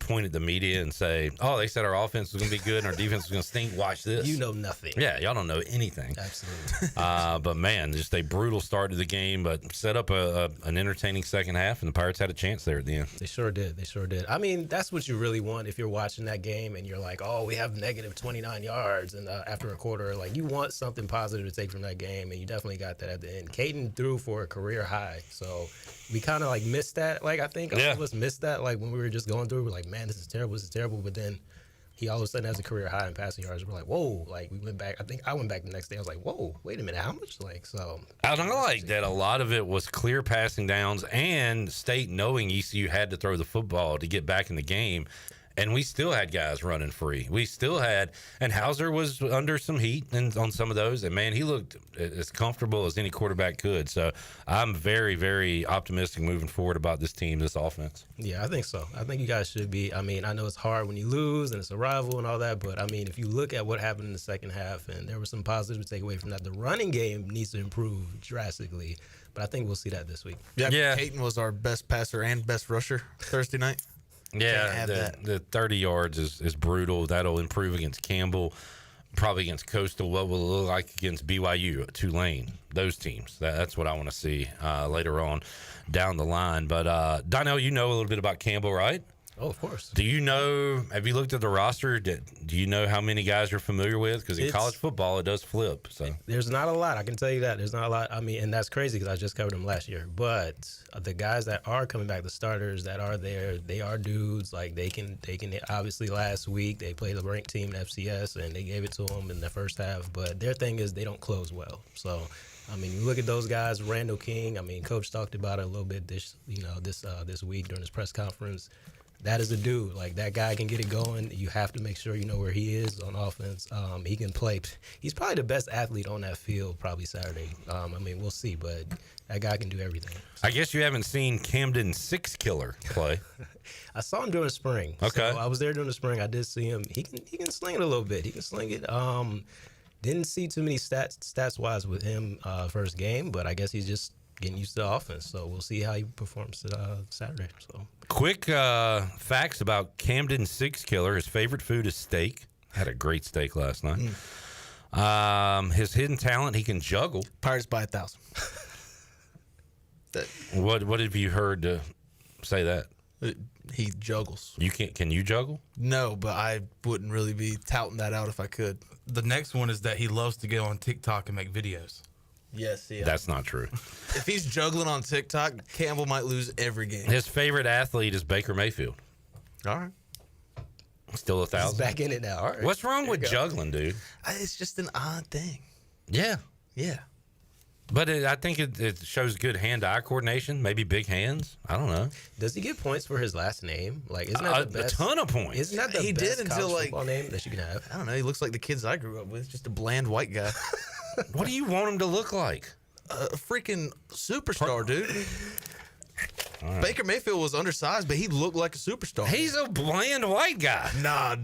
Speaker 21: point at the media and say, oh, they said our offense was going to be good and our defense was going to stink. Watch this.
Speaker 20: You know nothing.
Speaker 21: Yeah, y'all don't know anything.
Speaker 20: Absolutely.
Speaker 21: But, man, just a brutal start to the game, but set up an entertaining second half, and the Pirates had a chance there at the end.
Speaker 20: They sure did. They sure did. I mean, that's what you really want if you're watching that game and you're like, oh, we have negative 29 yards and after a quarter. Like, you want something positive to take from that game, and you definitely got that at the end. Caden threw for a career high, so we kind of, like, missed that. Like, I think all of us missed that, like, when we were just going through. We're like, man, this is terrible. But then he all of a sudden has a career high in passing yards. We're like, whoa. Like, we went back. I think I went back the next day. I was like, whoa, wait a minute, how much? Like, so.
Speaker 21: I don't like that. A lot of it was clear passing downs and State knowing ECU had to throw the football to get back in the game. And we still had guys running free. We still had, and Hauser was under some heat and on some of those. And, man, he looked as comfortable as any quarterback could. So I'm very, very optimistic moving forward about this team, this offense.
Speaker 20: Yeah, I think so. I think you guys should be. I mean, I know it's hard when you lose and it's a rival and all that. But, I mean, if you look at what happened in the second half, and there was some positives to take away from that, the running game needs to improve drastically. But I think we'll see that this week.
Speaker 3: Yeah. Peyton was our best passer and best rusher Thursday night.
Speaker 21: Yeah, the 30 yards is brutal. That'll improve against Campbell, probably against Coastal. What will it look like against BYU, Tulane, those teams? That's what I want to see later on down the line. But, Donnell, you know a little bit about Campbell, right?
Speaker 20: Oh, of course.
Speaker 21: Do you know, have you looked at the roster? Do you know how many guys you're familiar with? Because in college football, it does flip. So
Speaker 20: there's not a lot. I can tell you that. There's not a lot. I mean, and that's crazy because I just covered them last year. But the guys that are coming back, the starters that are there, they are dudes. Like, they can obviously last week, they played the ranked team in FCS, and they gave it to them in the first half. But their thing is they don't close well. So, I mean, you look at those guys, Randall King. I mean, Coach talked about it a little bit this week during his press conference. That is a dude. Like, that guy can get it going. You have to make sure you know where he is on offense. He can play. He's probably the best athlete on that field probably Saturday. I mean, we'll see, but that guy can do everything.
Speaker 21: I guess you haven't seen Camden Six Killer play.
Speaker 20: I saw him during the spring.
Speaker 21: Okay.
Speaker 20: So I was there during the spring. I did see him. He can sling it a little bit. He can sling it. Didn't see too many stats-wise with him first game, but I guess he's just getting used to the offense. So we'll see how he performs Saturday. So.
Speaker 21: Quick facts about Camden Six Killer. His favorite food is steak. Had a great steak last night. His hidden talent, he can juggle.
Speaker 3: Pirates by 1,000.
Speaker 21: What have you heard to say that?
Speaker 3: He juggles.
Speaker 21: Can you juggle?
Speaker 3: No, but I wouldn't really be touting that out if I could.
Speaker 1: The next one is that he loves to get on TikTok and make videos.
Speaker 3: Yes, yeah.
Speaker 21: That's not true.
Speaker 3: If he's juggling on TikTok, Campbell might lose every game.
Speaker 21: His favorite athlete is Baker Mayfield.
Speaker 3: All right.
Speaker 21: Still 1,000.
Speaker 20: He's back in it now. All right.
Speaker 21: What's wrong with juggling, dude?
Speaker 3: It's just an odd thing.
Speaker 21: Yeah.
Speaker 3: Yeah.
Speaker 21: But I think it shows good hand-eye coordination, maybe big hands. I don't know.
Speaker 20: Does he get points for his last name? Like, isn't that the best?
Speaker 21: A ton of points.
Speaker 20: Isn't that the
Speaker 3: he
Speaker 20: best
Speaker 3: did until
Speaker 20: college football name that you can have?
Speaker 3: I don't know. He looks like the kids I grew up with, just a bland white guy.
Speaker 21: What do you want him to look like?
Speaker 3: A freaking superstar, dude.
Speaker 21: right.
Speaker 3: Baker Mayfield was undersized, but he looked like a superstar.
Speaker 21: He's a bland white guy.
Speaker 3: Nah,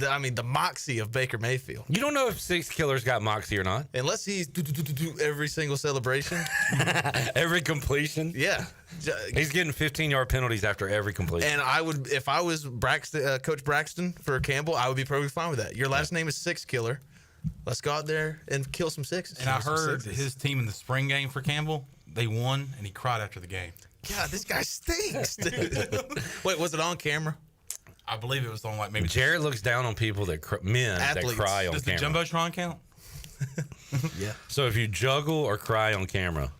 Speaker 3: I mean, the moxie of Baker Mayfield.
Speaker 21: You don't know if Six Killer's got moxie or not.
Speaker 3: Unless he's do every single celebration.
Speaker 21: Every completion.
Speaker 3: Yeah.
Speaker 21: He's getting 15-yard penalties after every completion.
Speaker 3: And I would, if I was Braxton, Coach Braxton for Campbell, I would be perfectly fine with that. Your last name is Six Killer. Let's go out there and kill some sixes.
Speaker 1: And I heard his team in the spring game for Campbell, they won, and he cried after the game.
Speaker 3: God, this guy stinks, dude. Wait, was it on camera?
Speaker 1: I believe it was on maybe.
Speaker 21: Jared looks down on people that men
Speaker 3: Athletes.
Speaker 21: that cry on
Speaker 1: Does
Speaker 21: camera.
Speaker 1: the Jumbotron count?
Speaker 3: Yeah.
Speaker 21: So if you juggle or cry on camera,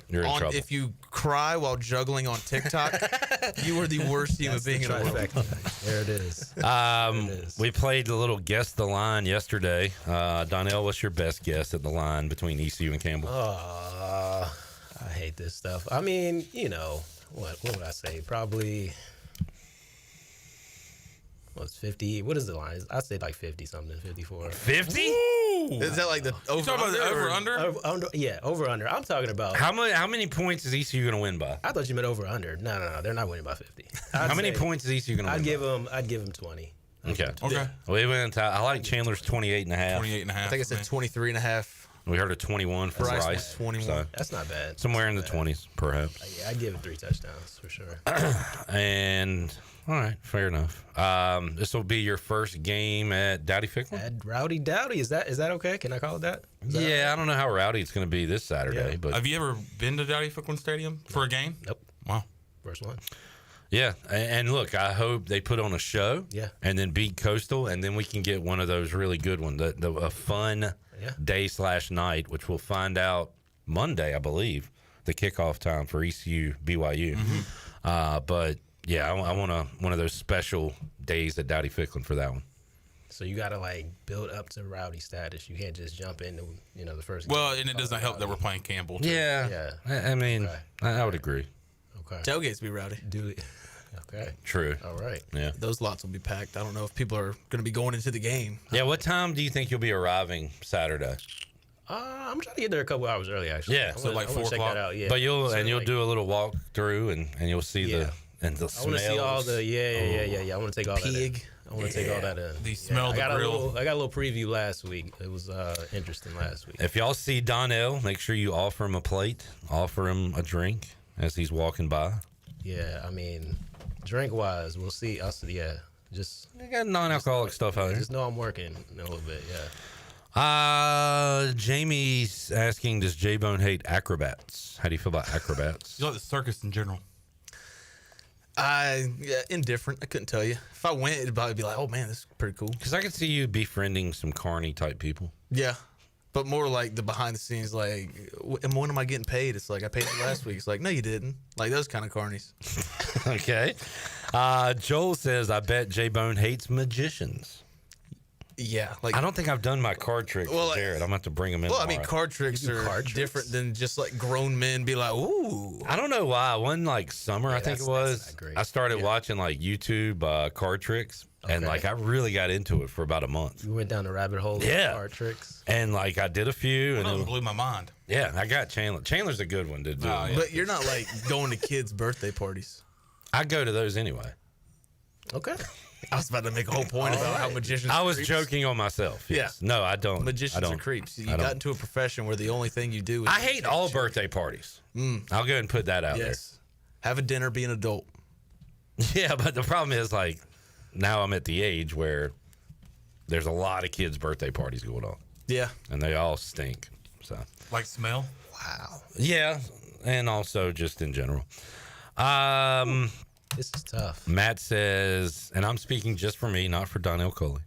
Speaker 21: you're in trouble.
Speaker 3: If you cry while juggling on TikTok, you are the worst human being in the world.
Speaker 20: There it is.
Speaker 21: We played a little Guess the Line yesterday. Donnell, what's your best guess at the line between ECU and Campbell?
Speaker 20: I hate this stuff. I mean, what would I say? Probably, what's 50? What is the line? I'd say like 50 something, 54.
Speaker 21: 50?
Speaker 3: Is that like the
Speaker 1: You talking about the over-under?
Speaker 20: Yeah, over-under. I'm talking about.
Speaker 21: How many points is ECU going to win by?
Speaker 20: I thought you meant over-under. No. They're not winning by 50.
Speaker 21: How many points is ECU going to win
Speaker 20: I'd give them 20.
Speaker 21: Okay.
Speaker 1: Okay.
Speaker 21: We went. I like Chandler's 28.5.
Speaker 1: 28.5.
Speaker 3: I think I said 23 and a half.
Speaker 21: We heard a 21 for
Speaker 3: Bryce
Speaker 21: Rice.
Speaker 3: 21.
Speaker 21: So
Speaker 20: That's not bad.
Speaker 21: somewhere in the 20s, perhaps.
Speaker 20: Yeah, I'd give it 3 touchdowns for sure.
Speaker 21: And all right, fair enough. This will be your first game at Dowdy Ficklin?
Speaker 20: At Rowdy Dowdy, is that okay? Can I call it that?
Speaker 21: Yeah, I don't know how rowdy it's going to be this Saturday, but
Speaker 1: Have you ever been to Dowdy Ficklin Stadium for a game?
Speaker 20: Nope.
Speaker 1: Wow.
Speaker 20: First one.
Speaker 21: yeah. And look, I hope they put on a show.
Speaker 20: Yeah.
Speaker 21: And then beat Coastal, and then we can get one of those really good ones, a fun day/night, which we'll find out Monday, I believe, the kickoff time for ECU BYU. But yeah, I want one of those special days at Dowdy Ficklin for that one.
Speaker 20: So you got to build up to Rowdy status. You can't just jump into the first game.
Speaker 1: Well, and it doesn't help that we're playing Campbell, too.
Speaker 21: Yeah. I mean, I would agree.
Speaker 20: Okay.
Speaker 3: Tailgates be rowdy.
Speaker 20: Okay.
Speaker 21: True.
Speaker 20: All right.
Speaker 21: Yeah.
Speaker 3: Those lots will be packed. I don't know if people are going to be going into the game.
Speaker 21: Yeah. What time do you think you'll be arriving Saturday?
Speaker 20: I'm trying to get there a couple hours early, actually.
Speaker 21: Yeah.
Speaker 20: I
Speaker 21: So
Speaker 20: wanna- I wanna
Speaker 1: 4
Speaker 20: check
Speaker 1: o'clock.
Speaker 20: that out. Yeah.
Speaker 21: But you'll
Speaker 20: So,
Speaker 21: do a little walk through and you'll see the
Speaker 20: I want to see all the I want to take all that.
Speaker 3: Pig.
Speaker 20: I want to take all that in.
Speaker 1: The smell, the grill.
Speaker 20: I got a little preview last week. It was interesting last week.
Speaker 21: If y'all see Donnell, make sure you offer him a plate, offer him a drink as he's walking by.
Speaker 20: Yeah, I mean, drink wise, we'll see. Just
Speaker 21: I got non-alcoholic stuff out there.
Speaker 20: Just know I'm working a little bit.
Speaker 21: Jamie's asking, does J-Bone hate acrobats? How do you feel about acrobats?
Speaker 1: You like the circus in general?
Speaker 3: Indifferent. I couldn't tell you. If I went, it'd probably be like, oh man, this is pretty cool.
Speaker 21: Because I could see you befriending some carny type people.
Speaker 3: Yeah. But more like the behind the scenes, like, and when am I getting paid? It's like, I paid you last week. It's like, no, you didn't. Like those kind of carnies.
Speaker 21: Okay. Joel says, I bet J-Bone hates magicians.
Speaker 3: Yeah. Like,
Speaker 21: I don't think I've done my card trick
Speaker 3: Well,
Speaker 21: for Jared. I'm going to have to bring him in
Speaker 3: well, I mean,
Speaker 21: tomorrow.
Speaker 3: card tricks are different than just like grown men be like, ooh.
Speaker 21: I don't know why. One summer, I think it was, I started watching YouTube card tricks. And I really got into it for about a month.
Speaker 20: You went down the rabbit hole.
Speaker 21: Yeah.
Speaker 20: Of card tricks.
Speaker 21: And I did a few.
Speaker 1: One
Speaker 21: and
Speaker 1: of them blew my mind.
Speaker 21: Yeah, I got Chandler. Chandler's a good one to do.
Speaker 3: But you're not going to kids' birthday parties.
Speaker 21: I go to those anyway.
Speaker 20: Okay.
Speaker 3: I was about to make a whole point about how magicians
Speaker 21: I was
Speaker 3: creeps.
Speaker 21: joking on myself. Yes. No, I don't.
Speaker 3: Magicians are creeps. You got into a profession where the only thing you do is
Speaker 21: I hate all birthday parties. I'll go ahead and put that out there.
Speaker 3: Have a dinner, be an adult.
Speaker 21: Yeah, but the problem is now I'm at the age where there's a lot of kids' birthday parties going on.
Speaker 3: Yeah.
Speaker 21: And they all stink. So
Speaker 1: Like smell?
Speaker 3: Wow.
Speaker 21: Yeah, and also just in general.
Speaker 20: This is tough.
Speaker 21: Matt says, and I'm speaking just for me, not for Donnell Coley.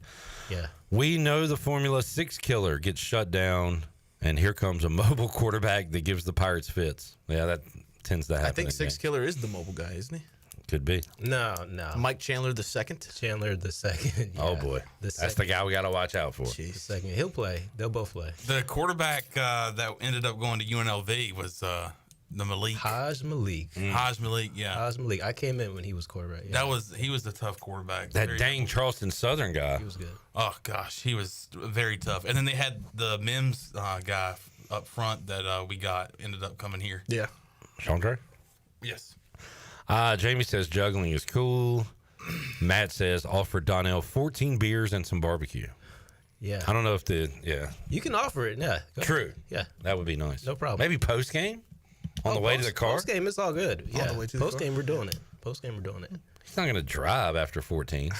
Speaker 20: Yeah.
Speaker 21: We know the Formula 6 killer gets shut down, and here comes a mobile quarterback that gives the Pirates fits. Yeah, that tends to happen.
Speaker 3: I think
Speaker 21: in
Speaker 3: Six
Speaker 21: games.
Speaker 3: Killer is the mobile guy, isn't he?
Speaker 21: Could be.
Speaker 20: No.
Speaker 3: Mike Chandler the second.
Speaker 20: Chandler the second. Yeah.
Speaker 21: Oh boy, that's the guy we got to watch out for.
Speaker 20: The second. He'll play. They'll both play.
Speaker 1: The quarterback that ended up going to UNLV was the Malik.
Speaker 20: Haj Malik.
Speaker 1: Haj Malik, yeah.
Speaker 20: Haj Malik. I came in when he was quarterback. Yeah.
Speaker 1: He was the tough quarterback.
Speaker 21: That
Speaker 1: Very
Speaker 21: dang
Speaker 1: tough.
Speaker 21: Charleston Southern guy.
Speaker 20: He was good.
Speaker 1: Oh gosh, he was very tough. And then they had the Mims guy up front that we got ended up coming here.
Speaker 3: Yeah.
Speaker 21: Chandra?
Speaker 1: Yes.
Speaker 21: Jamie says juggling is cool. Matt says offer Donnell 14 beers and some barbecue.
Speaker 20: Yeah.
Speaker 21: I don't know if
Speaker 20: You can offer it, yeah.
Speaker 21: True.
Speaker 20: Yeah.
Speaker 21: That would be nice.
Speaker 20: No problem.
Speaker 21: Maybe post game on the way to the car.
Speaker 20: Post game, it's all good. Yeah.
Speaker 21: the way to the
Speaker 20: Post game,
Speaker 21: car?
Speaker 20: we're doing it. Post game, we're doing it.
Speaker 21: He's not going to drive after 14.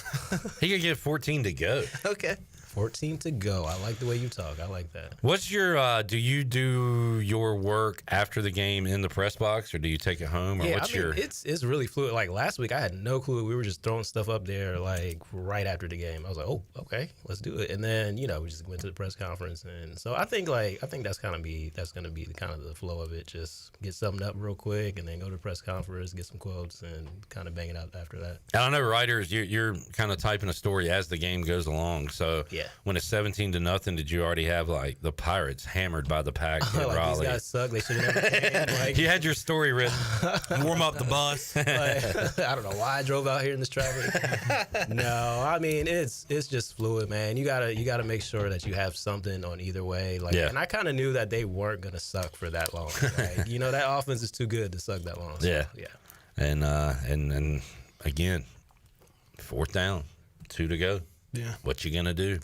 Speaker 21: He could get 14 to go.
Speaker 20: Okay. 14 to go. I like the way you talk. I like that.
Speaker 21: What's your, do you do your work after the game in the press box, or do you take it home? Or what's your...
Speaker 20: It's really fluid. Like last week, I had no clue. We were just throwing stuff up there like right after the game. I was like, oh, okay, let's do it. And then, we just went to the press conference. And so I think that's going to be the kind of the flow of it. Just get something up real quick and then go to the press conference, get some quotes, and kind of bang it out after that.
Speaker 21: I don't know, writers, you're kind of typing a story as the game goes along. So
Speaker 20: yeah.
Speaker 21: When it's 17-0, did you already have like the Pirates hammered by the Pack in
Speaker 20: like,
Speaker 21: Raleigh?
Speaker 20: These guys suck. They should have never came. Like,
Speaker 21: you had your story written. Warm up the bus.
Speaker 20: Like, I don't know why I drove out here in this traffic. No, I mean it's just fluid, man. You gotta make sure that you have something on either way. Like, and I kind of knew that they weren't gonna suck for that long. Right? That offense is too good to suck that long. So,
Speaker 21: yeah. And again, 4th down, 2 to go.
Speaker 3: Yeah.
Speaker 21: What you gonna do?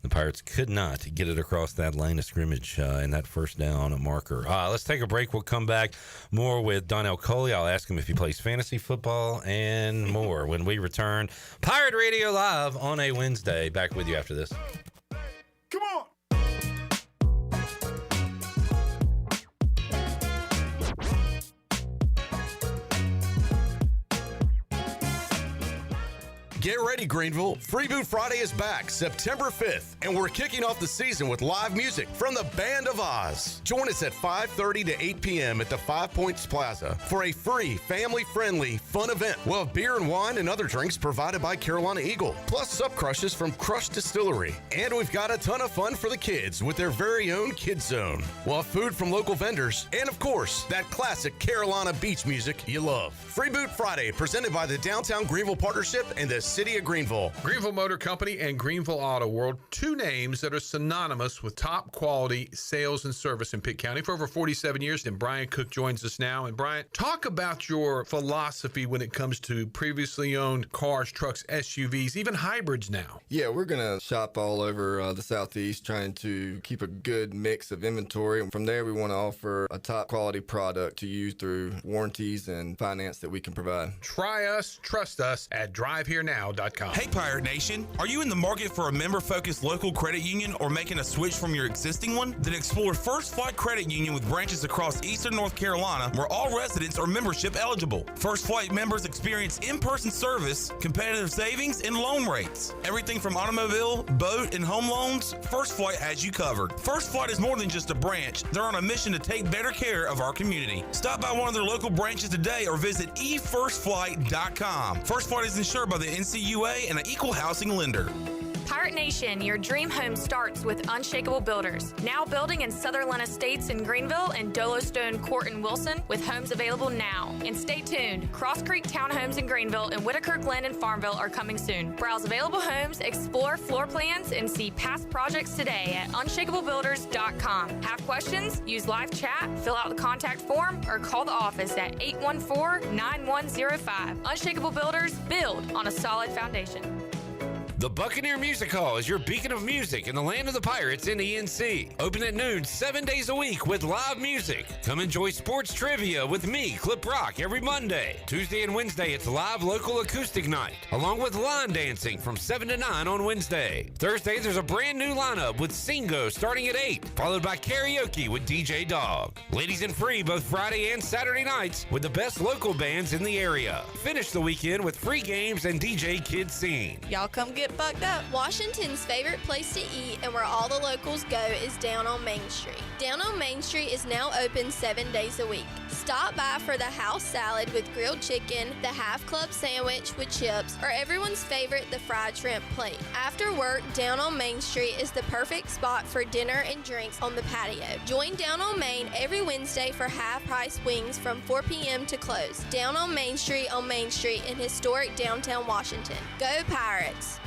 Speaker 21: The Pirates could not get it across that line of scrimmage in that 1st down marker. Let's take a break. We'll come back more with Donnell Coley. I'll ask him if he plays fantasy football and more when we return. Pirate Radio Live on a Wednesday. Back with you after this.
Speaker 15: Come on.
Speaker 6: Get ready, Greenville. Free Boot Friday is back September 5th, and we're kicking off the season with live music from the Band of Oz. Join us at 5:30 to 8 p.m. at the 5 Points Plaza for a free, family-friendly, fun event. We'll have beer and wine and other drinks provided by Carolina Eagle, plus Sup Crushes from Crush Distillery. And we've got a ton of fun for the kids with their very own Kids Zone. We'll have food from local vendors, and of course, that classic Carolina beach music you love. Free Boot Friday, presented by the Downtown Greenville Partnership and the City of Greenville.
Speaker 8: Greenville Motor Company and Greenville Auto World, 2 names that are synonymous with top quality sales and service in Pitt County for over 47 years. And Brian Cook joins us now. And Brian, talk about your philosophy when it comes to previously owned cars, trucks, SUVs, even hybrids now.
Speaker 16: Yeah, we're going to shop all over the Southeast, trying to keep a good mix of inventory. And from there, we want to offer a top quality product to use through warranties and finance that we can provide.
Speaker 8: Try us, trust us at driveherenow.com.
Speaker 1: Hey, Pirate Nation. Are you in the market for a member-focused local credit union or making a switch from your existing one? Then explore First Flight Credit Union with branches across eastern North Carolina where all residents are membership eligible. First Flight members experience in-person service, competitive savings, and loan rates. Everything from automobile, boat, and home loans, First Flight has you covered. First Flight is more than just a branch. They're on a mission to take better care of our community. Stop by one of their local branches today or visit efirstflight.com. First Flight is insured by the NCUA and an equal housing lender.
Speaker 19: Pirate Nation, your dream home starts with Unshakable Builders. Now building in Sutherland Estates in Greenville and Dolostone Court in Wilson with homes available now. And stay tuned, Cross Creek Townhomes in Greenville and Whitaker Glen and Farmville are coming soon. Browse available homes, explore floor plans, and see past projects today at unshakablebuilders.com. Have questions? Use live chat, fill out the contact form, or call the office at 814-9105. Unshakable Builders, build on a solid foundation.
Speaker 21: The Buccaneer Music Hall is your beacon of music in the land of the Pirates in the NC. Open at noon 7 days a week with live music. Come enjoy sports trivia with me, Clip Rock, every Monday. Tuesday and Wednesday, it's live local acoustic night, along with line dancing from 7 to 9 on Wednesday. Thursday, there's a brand new lineup with Singo starting at 8, followed by karaoke with DJ Dog. Ladies and free both Friday and Saturday nights with the best local bands in the area. Finish the weekend with free games and DJ Kid Scene.
Speaker 22: Y'all come get bucked up. Washington's favorite place to eat and where all the locals go is down on Main Street. Down on Main Street is now open 7 days a week. Stop by for the house salad with grilled chicken, the half club sandwich with chips, or everyone's favorite, the fried shrimp plate. After work, Down on Main Street is the perfect spot for dinner and drinks on the patio. Join Down on Main every Wednesday for half-price wings from 4 p.m. to close. Down on Main Street in historic downtown Washington. Go Pirates!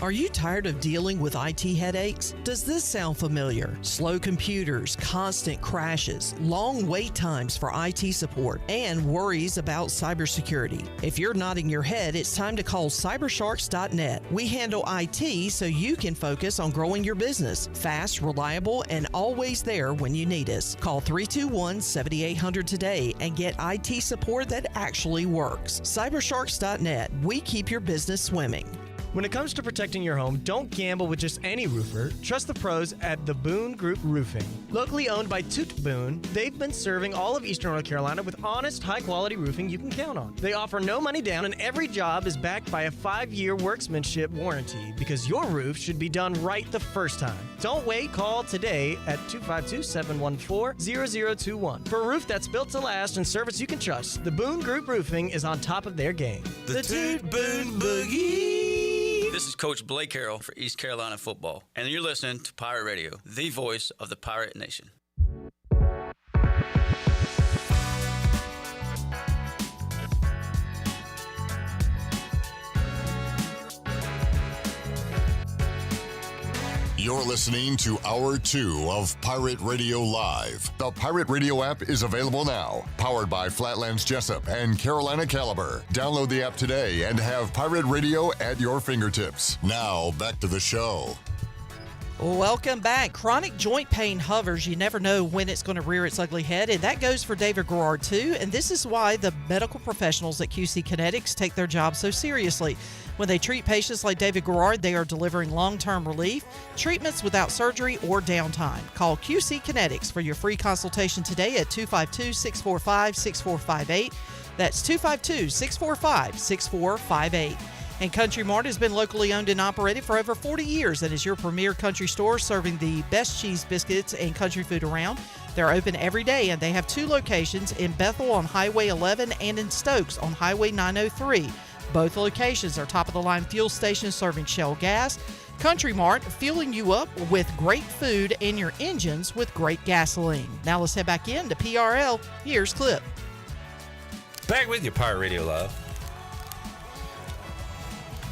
Speaker 26: Are you tired of dealing with IT headaches? Does this sound familiar? Slow computers, constant crashes, long wait times for IT support, and worries about cybersecurity. If you're nodding your head, it's time to call cybersharks.net. We handle IT so you can focus on growing your business. Fast, reliable, and always there when you need us. Call 321-7800 today and get IT support that actually works. Cybersharks.net. We keep your business swimming.
Speaker 9: When it comes to protecting your home, don't gamble with just any roofer. Trust the pros at the Boone Group Roofing. Locally owned by Toot Boone, they've been serving all of Eastern North Carolina with honest, high-quality roofing you can count on. They offer no money down, and every job is backed by a 5-year workmanship warranty because your roof should be done right the first time. Don't wait. Call today at 252-714-0021 for a roof that's built to last and service you can trust. The Boone Group Roofing is on top of their game.
Speaker 10: The Toot Boone Boogie.
Speaker 12: This is Coach Blake Carroll for East Carolina football, and you're listening to Pirate Radio, the voice of the Pirate Nation.
Speaker 18: You're listening to Hour 2 of Pirate Radio Live. The Pirate Radio app is available now. Powered by Flatlands Jessup and Carolina Caliber. Download the app today and have Pirate Radio at your fingertips. Now, back to the show.
Speaker 26: Welcome back. Chronic joint pain hovers. You never know when it's going to rear its ugly head, and that goes for David Garrard too. And this is why the medical professionals at QC Kinetics take their job so seriously. When they treat patients like David Garrard, they are delivering long-term relief, treatments without surgery or downtime. Call QC Kinetics for your free consultation today at 252-645-6458. That's 252-645-6458. And Country Mart has been locally owned and operated for over 40 years and is your premier country store serving the best cheese biscuits and country food around. They're open every day, and they have 2 locations in Bethel on Highway 11 and in Stokes on Highway 903. Both locations are top-of-the-line fuel stations serving Shell gas. Country Mart, fueling you up with great food and your engines with great gasoline. Now let's head back in to PRL. Here's Clip.
Speaker 21: Back with you, Pirate Radio Live.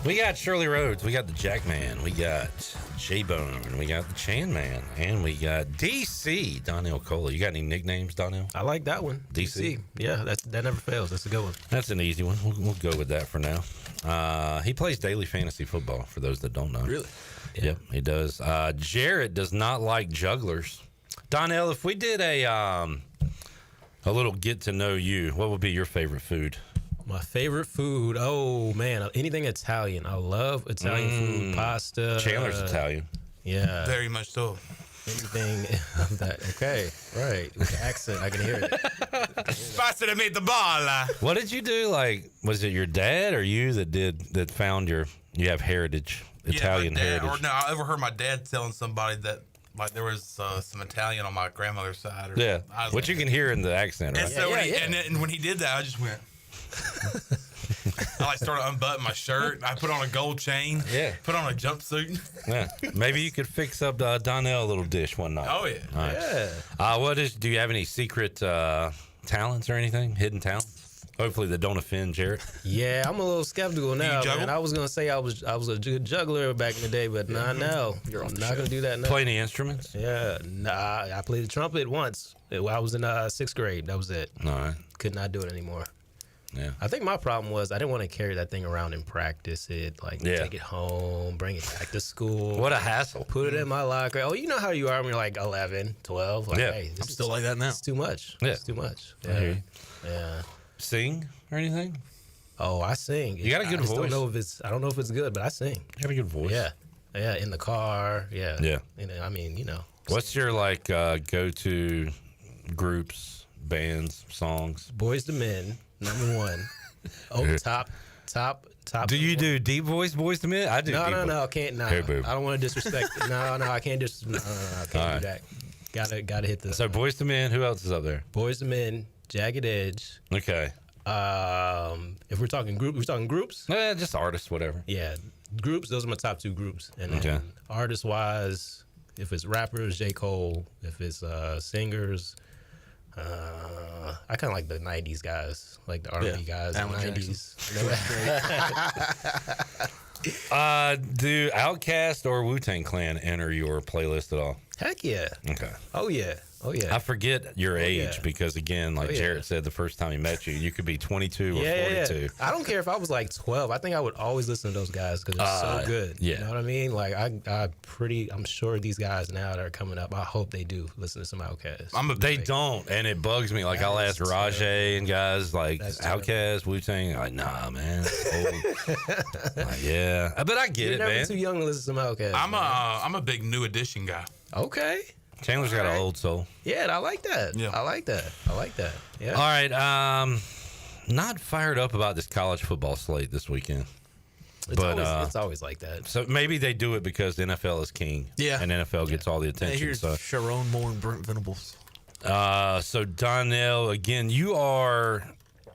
Speaker 21: We got Shirley Rhodes, we got the Jackman, we got J-Bone, we got the Chan Man, and we got DC, Donnell Coley. You got any nicknames, Donnell?
Speaker 20: I like that one. DC. Yeah, that never fails. That's a good one.
Speaker 21: That's an easy one. We'll go with that for now. He plays daily fantasy football, for those that don't know.
Speaker 20: Really?
Speaker 21: Yeah. Yep, he does. Jared does not like jugglers. Donnell, if we did a little get to know you, what would be your favorite food?
Speaker 20: My favorite food, oh man, anything Italian. I love Italian food, pasta.
Speaker 21: Chandler's Italian.
Speaker 20: Yeah.
Speaker 1: Very much so.
Speaker 20: Anything of that. Okay, right. With the accent, I can hear it.
Speaker 1: Pasta that made the ball.
Speaker 21: What did you do? Like, was it your dad or you that found you have heritage, Italian heritage?
Speaker 1: Or no, I overheard my dad telling somebody that like there was some Italian on my grandmother's side.
Speaker 21: Yeah, which you can hear in the accent, right?
Speaker 1: And so when he did that, I just went. I started unbuttoning my shirt. I put on a gold chain.
Speaker 21: Yeah.
Speaker 1: Put on a jumpsuit.
Speaker 21: Yeah. Maybe you could fix up Donnell a little dish one night.
Speaker 1: Oh yeah.
Speaker 21: All right.
Speaker 20: Yeah.
Speaker 21: Do you have any secret talents or anything? Hidden talents? Hopefully that don't offend Jared.
Speaker 20: Yeah, I'm a little skeptical now, man. I was gonna say I was a good juggler back in the day, but nah, no, I'm not gonna do that now.
Speaker 21: Play any instruments?
Speaker 20: Yeah, nah. I played the trumpet once. I was in 6th grade. That was it.
Speaker 21: All right.
Speaker 20: Could not do it anymore.
Speaker 21: Yeah.
Speaker 20: I think my problem was I didn't want to carry that thing around and practice it. Like, take it home, bring it back to school.
Speaker 21: What a hassle.
Speaker 20: Put it in my locker. Oh, you know how you are when you're like 11, 12. Like,
Speaker 21: yeah.
Speaker 20: Hey,
Speaker 21: I'm still like that now.
Speaker 20: It's too much.
Speaker 21: Yeah.
Speaker 20: It's too much.
Speaker 21: Yeah.
Speaker 20: Yeah.
Speaker 21: Sing or anything?
Speaker 20: Oh, I sing.
Speaker 21: You got a good voice.
Speaker 20: I don't know if it's good, but I sing.
Speaker 21: You got a good voice.
Speaker 20: Yeah. Yeah. In the car. Yeah.
Speaker 21: Yeah.
Speaker 20: I mean,
Speaker 21: What's your go-to groups, bands, songs?
Speaker 20: Boys II Men, number 1. Oh, top.
Speaker 21: Do you do deep voice, Boys II Men? I do.
Speaker 20: No,
Speaker 21: deep voice.
Speaker 20: I can't. No,
Speaker 21: Here,
Speaker 20: I don't want to disrespect. No, I can't No, I can't do that. Gotta hit the.
Speaker 21: So Boys II Men. Who else is up there?
Speaker 20: Boys II Men, Jagged Edge.
Speaker 21: Okay.
Speaker 20: If we're talking groups.
Speaker 21: Yeah, just artists, whatever.
Speaker 20: Yeah, groups. Those are my top 2 groups. And
Speaker 21: okay.
Speaker 20: Artist wise, if it's rappers, J. Cole. If it's singers. I kind of like the 90s guys, like the R&B guys, the 90s.
Speaker 21: Do Outkast or Wu-Tang Clan enter your playlist at all?
Speaker 20: Heck yeah.
Speaker 21: Okay.
Speaker 20: Oh yeah. Oh yeah.
Speaker 21: I forget your age
Speaker 20: yeah.
Speaker 21: because, again, like Jarrett said the first time he met you, you could be 22 or 42.
Speaker 20: Yeah. I don't care if I was like 12. I think I would always listen to those guys because they're so good.
Speaker 21: Yeah.
Speaker 20: You know what I mean? Like I'm sure these guys now that are coming up, I hope they do listen to some Outkast.
Speaker 21: They don't, and it bugs me. Like, I'll ask Rahjai and guys like Outkast, Wu-Tang. Like, nah, man. Like, yeah, but I get it,
Speaker 20: You're never
Speaker 21: man.
Speaker 20: too young to listen to some Outkast.
Speaker 1: I'm a big New Edition guy.
Speaker 20: Okay.
Speaker 21: Chandler's got an old soul.
Speaker 20: Yeah, I like that.
Speaker 1: Yeah.
Speaker 20: I like that. Yeah.
Speaker 21: All right. Not fired up about this college football slate this weekend.
Speaker 20: It's always like that.
Speaker 21: So maybe they do it because the NFL is king.
Speaker 3: Yeah.
Speaker 21: And NFL gets all the attention.
Speaker 3: Here's
Speaker 21: So
Speaker 3: Sharon Moore and Brent Venables.
Speaker 21: So Donnell, again, you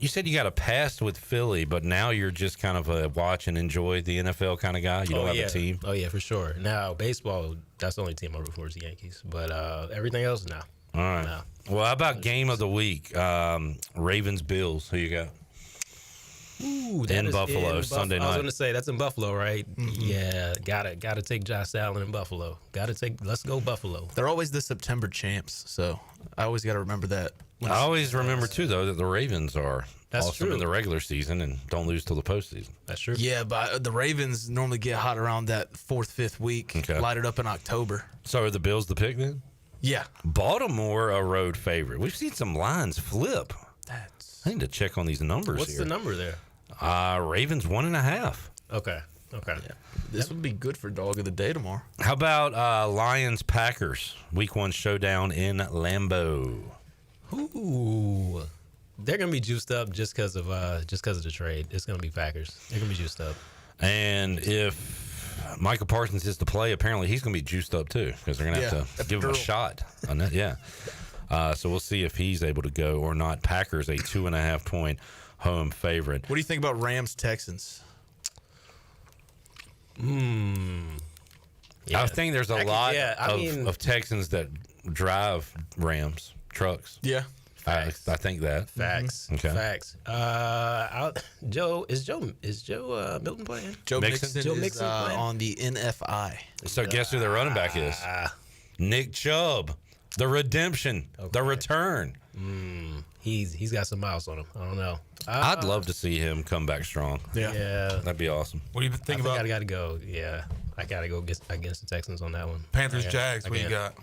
Speaker 21: said you got a pass with Philly, but now you're just kind of a watch and enjoy the NFL kind of guy. You don't have a team.
Speaker 20: Oh yeah, for sure. Now baseball, that's the only team I root for is the Yankees. But everything else, no.
Speaker 21: All right.
Speaker 20: No.
Speaker 21: Well, how about game of the week? Ravens Bills. Who you got?
Speaker 20: Ooh,
Speaker 21: in Buffalo, Sunday night.
Speaker 20: I was going to say that's in Buffalo, right? Mm-hmm. Yeah, gotta take Josh Allen in Buffalo. Let's go Buffalo.
Speaker 3: They're always the September champs, so I always got to remember that.
Speaker 21: I always remember too, though, that the Ravens are awesome
Speaker 20: true.
Speaker 21: in the regular season and don't lose till the postseason.
Speaker 20: That's true.
Speaker 3: Yeah, but the Ravens normally get hot around that 4th, 5th week.
Speaker 21: Okay.
Speaker 3: Light it up in October.
Speaker 21: So are the Bills the pick then?
Speaker 3: Yeah.
Speaker 21: Baltimore a road favorite. We've seen some lines flip. I need to check on these numbers.
Speaker 20: What's the number there?
Speaker 21: Ravens 1.5.
Speaker 20: Okay.
Speaker 3: Yeah. This would be good for dog of the day tomorrow.
Speaker 21: How about Lions Packers Week 1 showdown in Lambeau?
Speaker 20: Ooh, they're gonna be juiced up just because of the trade. It's gonna be Packers. They're gonna be juiced up.
Speaker 21: And if Michael Parsons is to play, apparently he's gonna be juiced up too because they're gonna have to give him a shot on that. Yeah. So we'll see if he's able to go or not. Packers a 2.5 point home favorite.
Speaker 3: What do you think about Rams Texans?
Speaker 21: I think there's a lot of Texans that drive Rams trucks.
Speaker 3: Yeah.
Speaker 21: I think that.
Speaker 20: Facts.
Speaker 21: Okay.
Speaker 20: Facts. Is Joe Milton playing?
Speaker 3: Joe
Speaker 21: Mixon?
Speaker 3: Mixon
Speaker 20: Joe
Speaker 3: is
Speaker 20: Mixon playing?
Speaker 3: on the NFI.
Speaker 21: So guess who their running back is? Nick Chubb. The redemption. The return.
Speaker 20: He's got some miles on him. I don't know.
Speaker 21: I'd love to see him come back strong.
Speaker 20: Yeah.
Speaker 21: That'd be awesome.
Speaker 1: What do you think about?
Speaker 20: I gotta go. Yeah, I gotta go against the Texans on that one.
Speaker 1: Panthers Jags. What you got?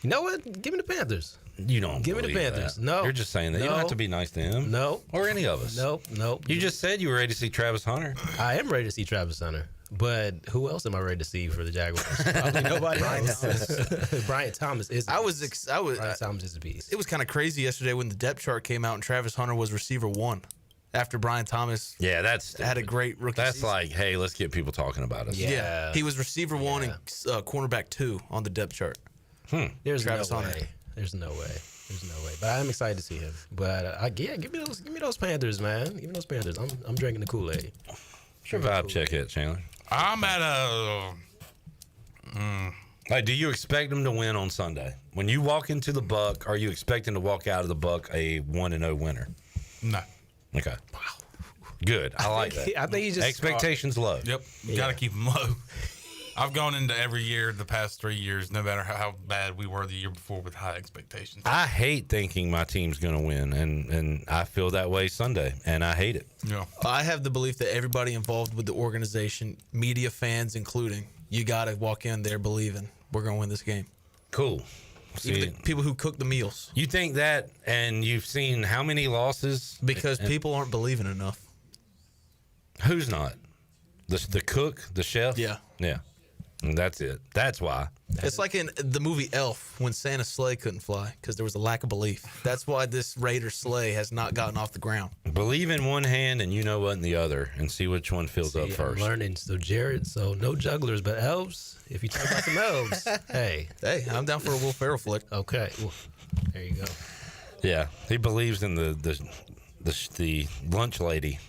Speaker 20: You know what? Give me the Panthers.
Speaker 1: You don't
Speaker 20: give me the
Speaker 1: believe
Speaker 20: Panthers.
Speaker 1: that.
Speaker 20: No,
Speaker 1: You're just saying that. You don't have to be nice to him.
Speaker 20: No,
Speaker 1: or any of us.
Speaker 20: Nope.
Speaker 1: You just said you were ready to see Travis Hunter.
Speaker 20: I am ready to see Travis Hunter. But who else am I ready to see for the Jaguars? Probably nobody else. Brian Thomas is. Brian Thomas is a beast.
Speaker 3: It was kind of crazy yesterday when the depth chart came out and Travis Hunter was receiver 1 after Brian Thomas.
Speaker 1: Yeah, that's
Speaker 3: had a great rookie.
Speaker 1: That's
Speaker 3: season.
Speaker 1: like, hey, let's get people talking about us.
Speaker 3: Yeah, he was receiver 1 and cornerback 2 on the depth chart.
Speaker 20: There's
Speaker 3: Travis
Speaker 20: no
Speaker 3: Hunter.
Speaker 20: way. There's no way. But I'm excited to see him. But give me those Panthers, man. Give me those Panthers. I'm drinking the Kool-Aid.
Speaker 1: What's your vibe check it, Chandler? I'm at a.
Speaker 21: Like, do you expect them to win on Sunday? When you walk into the Buck, are you expecting to walk out of the Buck a 1-0 winner?
Speaker 1: No.
Speaker 21: Okay. Wow. Good. I like that.
Speaker 20: I think he just
Speaker 1: expectations low. Yep. You got to keep them low. I've gone into every year the past 3 years, no matter how bad we were the year before, with high expectations.
Speaker 21: I hate thinking my team's going to win, and I feel that way Sunday, and I hate it.
Speaker 1: Yeah.
Speaker 3: I have the belief that everybody involved with the organization, media, fans including, you got to walk in there believing we're going to win this game.
Speaker 21: Cool.
Speaker 3: Even the people who cook the meals.
Speaker 21: You think that, and you've seen how many losses?
Speaker 3: Because people aren't believing enough.
Speaker 21: Who's not? The cook, the chef?
Speaker 3: Yeah.
Speaker 21: Yeah. And that's it. That's why.
Speaker 3: It's like in the movie Elf when Santa's sleigh couldn't fly because there was a lack of belief. That's why this Raider sleigh has not gotten off the ground.
Speaker 21: Believe in one hand and you know what in the other, and see which one fills up first.
Speaker 20: I'm learning. So Jared, no jugglers but elves. If you talk about some elves, hey,
Speaker 3: I'm down for a Will Ferrell flick.
Speaker 20: Okay, well, there you go.
Speaker 21: Yeah, he believes in the lunch lady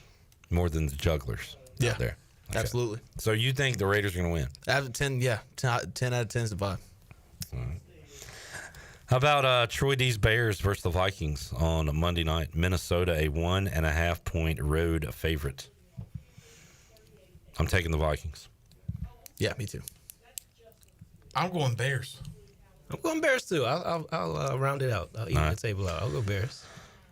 Speaker 21: more than the jugglers.
Speaker 3: Yeah,
Speaker 21: out there. Okay.
Speaker 3: Absolutely.
Speaker 21: So you think the Raiders are going to win?
Speaker 3: Out of 10, yeah. 10 out of 10 is the vibe.
Speaker 21: How about Troy D's Bears versus the Vikings on Monday night? Minnesota, a 1.5 point road favorite. I'm taking the Vikings.
Speaker 3: Yeah, me too.
Speaker 1: I'm going Bears.
Speaker 20: I'm going Bears too. I'll round it out. I'll even the table out. I'll go Bears.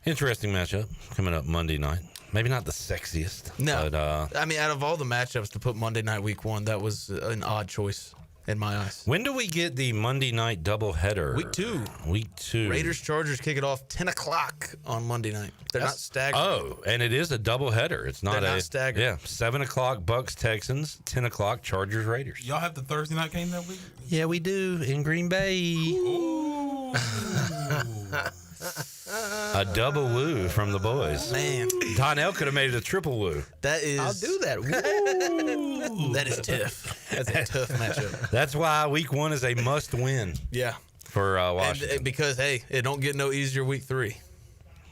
Speaker 21: Interesting matchup coming up Monday night. Maybe not the sexiest.
Speaker 3: No.
Speaker 21: But,
Speaker 3: I mean, out of all the matchups to put Monday night week 1, that was an odd choice in my eyes.
Speaker 21: when do we get the Monday night doubleheader?
Speaker 3: Week 2.
Speaker 21: Week 2.
Speaker 3: Raiders-Chargers kick it off 10 o'clock on Monday night. They're not staggered.
Speaker 21: Oh, and it is a doubleheader. It's not
Speaker 3: They're not staggered.
Speaker 21: Yeah, 7 o'clock Bucks-Texans, 10 o'clock Chargers-Raiders.
Speaker 1: Y'all have the Thursday night game that week?
Speaker 21: Yeah, we do in Green Bay. A double woo from the boys.
Speaker 3: Man.
Speaker 21: Donnell could have made it a triple woo.
Speaker 3: That is.
Speaker 20: I'll do that. Woo.
Speaker 3: That is tough. That's a tough matchup.
Speaker 21: That's why week 1 is a must win
Speaker 3: Yeah.
Speaker 21: for Washington.
Speaker 3: And because, hey, it don't get no easier week 3.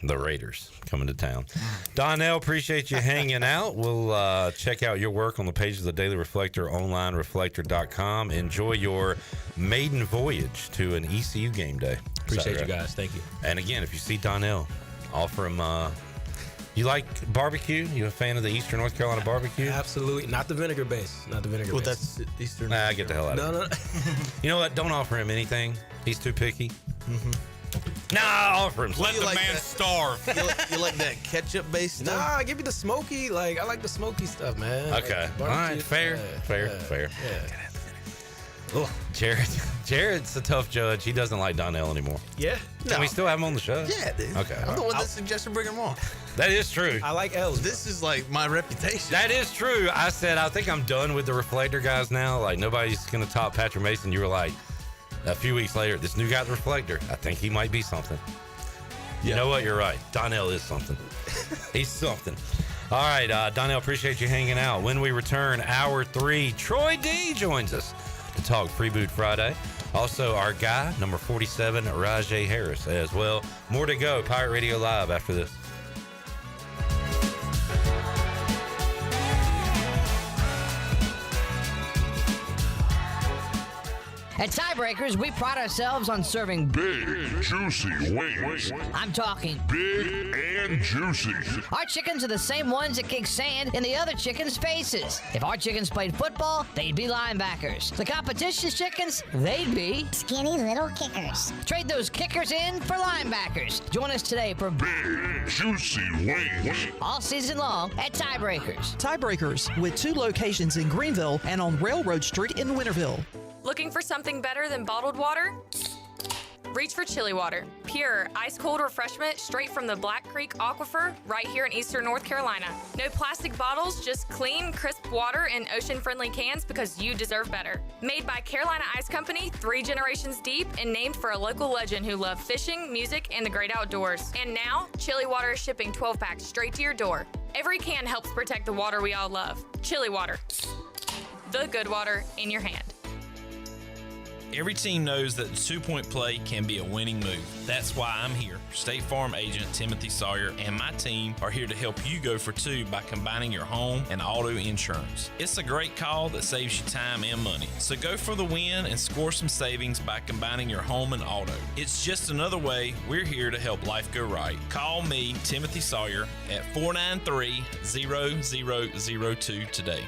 Speaker 21: The Raiders coming to town. Donnell, appreciate you hanging out. We'll check out your work on the page of the Daily Reflector, online, reflector.com. Enjoy your maiden voyage to an ECU game day.
Speaker 20: Appreciate
Speaker 21: Saturday.
Speaker 20: you guys. Thank you.
Speaker 21: And again, if you see Donnell, offer him. You like barbecue? You a fan of the Eastern North Carolina barbecue?
Speaker 20: Absolutely. Not the vinegar base. Not the vinegar
Speaker 3: Well,
Speaker 20: base.
Speaker 3: that's Eastern.
Speaker 21: Nah, get the hell out of
Speaker 20: No,
Speaker 21: here.
Speaker 20: no.
Speaker 21: You know what? Don't offer him anything. He's too picky. Nah, offer him.
Speaker 1: Let the
Speaker 3: like
Speaker 1: man
Speaker 3: that?
Speaker 1: starve.
Speaker 3: You like that ketchup-based stuff?
Speaker 20: Nah, give me the smoky. Like, I like the smoky stuff, man.
Speaker 21: Okay.
Speaker 20: Like,
Speaker 21: All
Speaker 20: barbecue.
Speaker 21: right. Fair.
Speaker 20: Yeah,
Speaker 21: Fair.
Speaker 20: yeah,
Speaker 21: Fair.
Speaker 20: Yeah.
Speaker 21: Oh, Jared's a tough judge. He doesn't like Donnell anymore.
Speaker 20: Yeah.
Speaker 21: Can we still have him on the show?
Speaker 3: Yeah, dude.
Speaker 21: Okay.
Speaker 3: I'm the one that suggested bringing him on.
Speaker 21: That is true.
Speaker 20: I like L's.
Speaker 3: This is like my reputation.
Speaker 21: That is true. I said, I think I'm done with the Reflector guys now. Like, nobody's going to top Patrick Mason. You were like, a few weeks later, this new guy at the Reflector, I think he might be something. You know what? You're right. Donnell is something. He's something. All right, Donnell, appreciate you hanging out. When we return, hour 3, Troy D joins us to talk Free Boot Friday. Also, our guy, number 47, Rahjai Harris as well. More to go. Pirate Radio Live after this.
Speaker 11: At Tiebreakers, we pride ourselves on serving
Speaker 13: big, juicy wings.
Speaker 11: I'm talking
Speaker 13: big and juicy.
Speaker 11: Our chickens are the same ones that kick sand in the other chickens' faces. If our chickens played football, they'd be linebackers. The competition's chickens, they'd be
Speaker 14: skinny little kickers.
Speaker 11: Trade those kickers in for linebackers. Join us today for
Speaker 13: big, juicy wings.
Speaker 11: All season long at Tiebreakers.
Speaker 26: Tiebreakers, with 2 locations in Greenville and on Railroad Street in Winterville.
Speaker 19: Looking for something better than bottled water? Reach for Chili Water. Pure, ice-cold refreshment straight from the Black Creek Aquifer right here in Eastern North Carolina. No plastic bottles, just clean, crisp water in ocean-friendly cans because you deserve better. Made by Carolina Ice Company, 3 generations deep, and named for a local legend who loved fishing, music, and the great outdoors. And now, Chili Water is shipping 12-packs straight to your door. Every can helps protect the water we all love. Chili Water. The good water in your hand.
Speaker 23: Every team knows that the 2-point play can be a winning move. That's why I'm here. State Farm agent Timothy Sawyer and my team are here to help you go for 2 by combining your home and auto insurance. It's a great call that saves you time and money. So go for the win and score some savings by combining your home and auto. It's just another way we're here to help life go right. Call me, Timothy Sawyer, at 493-0002 today.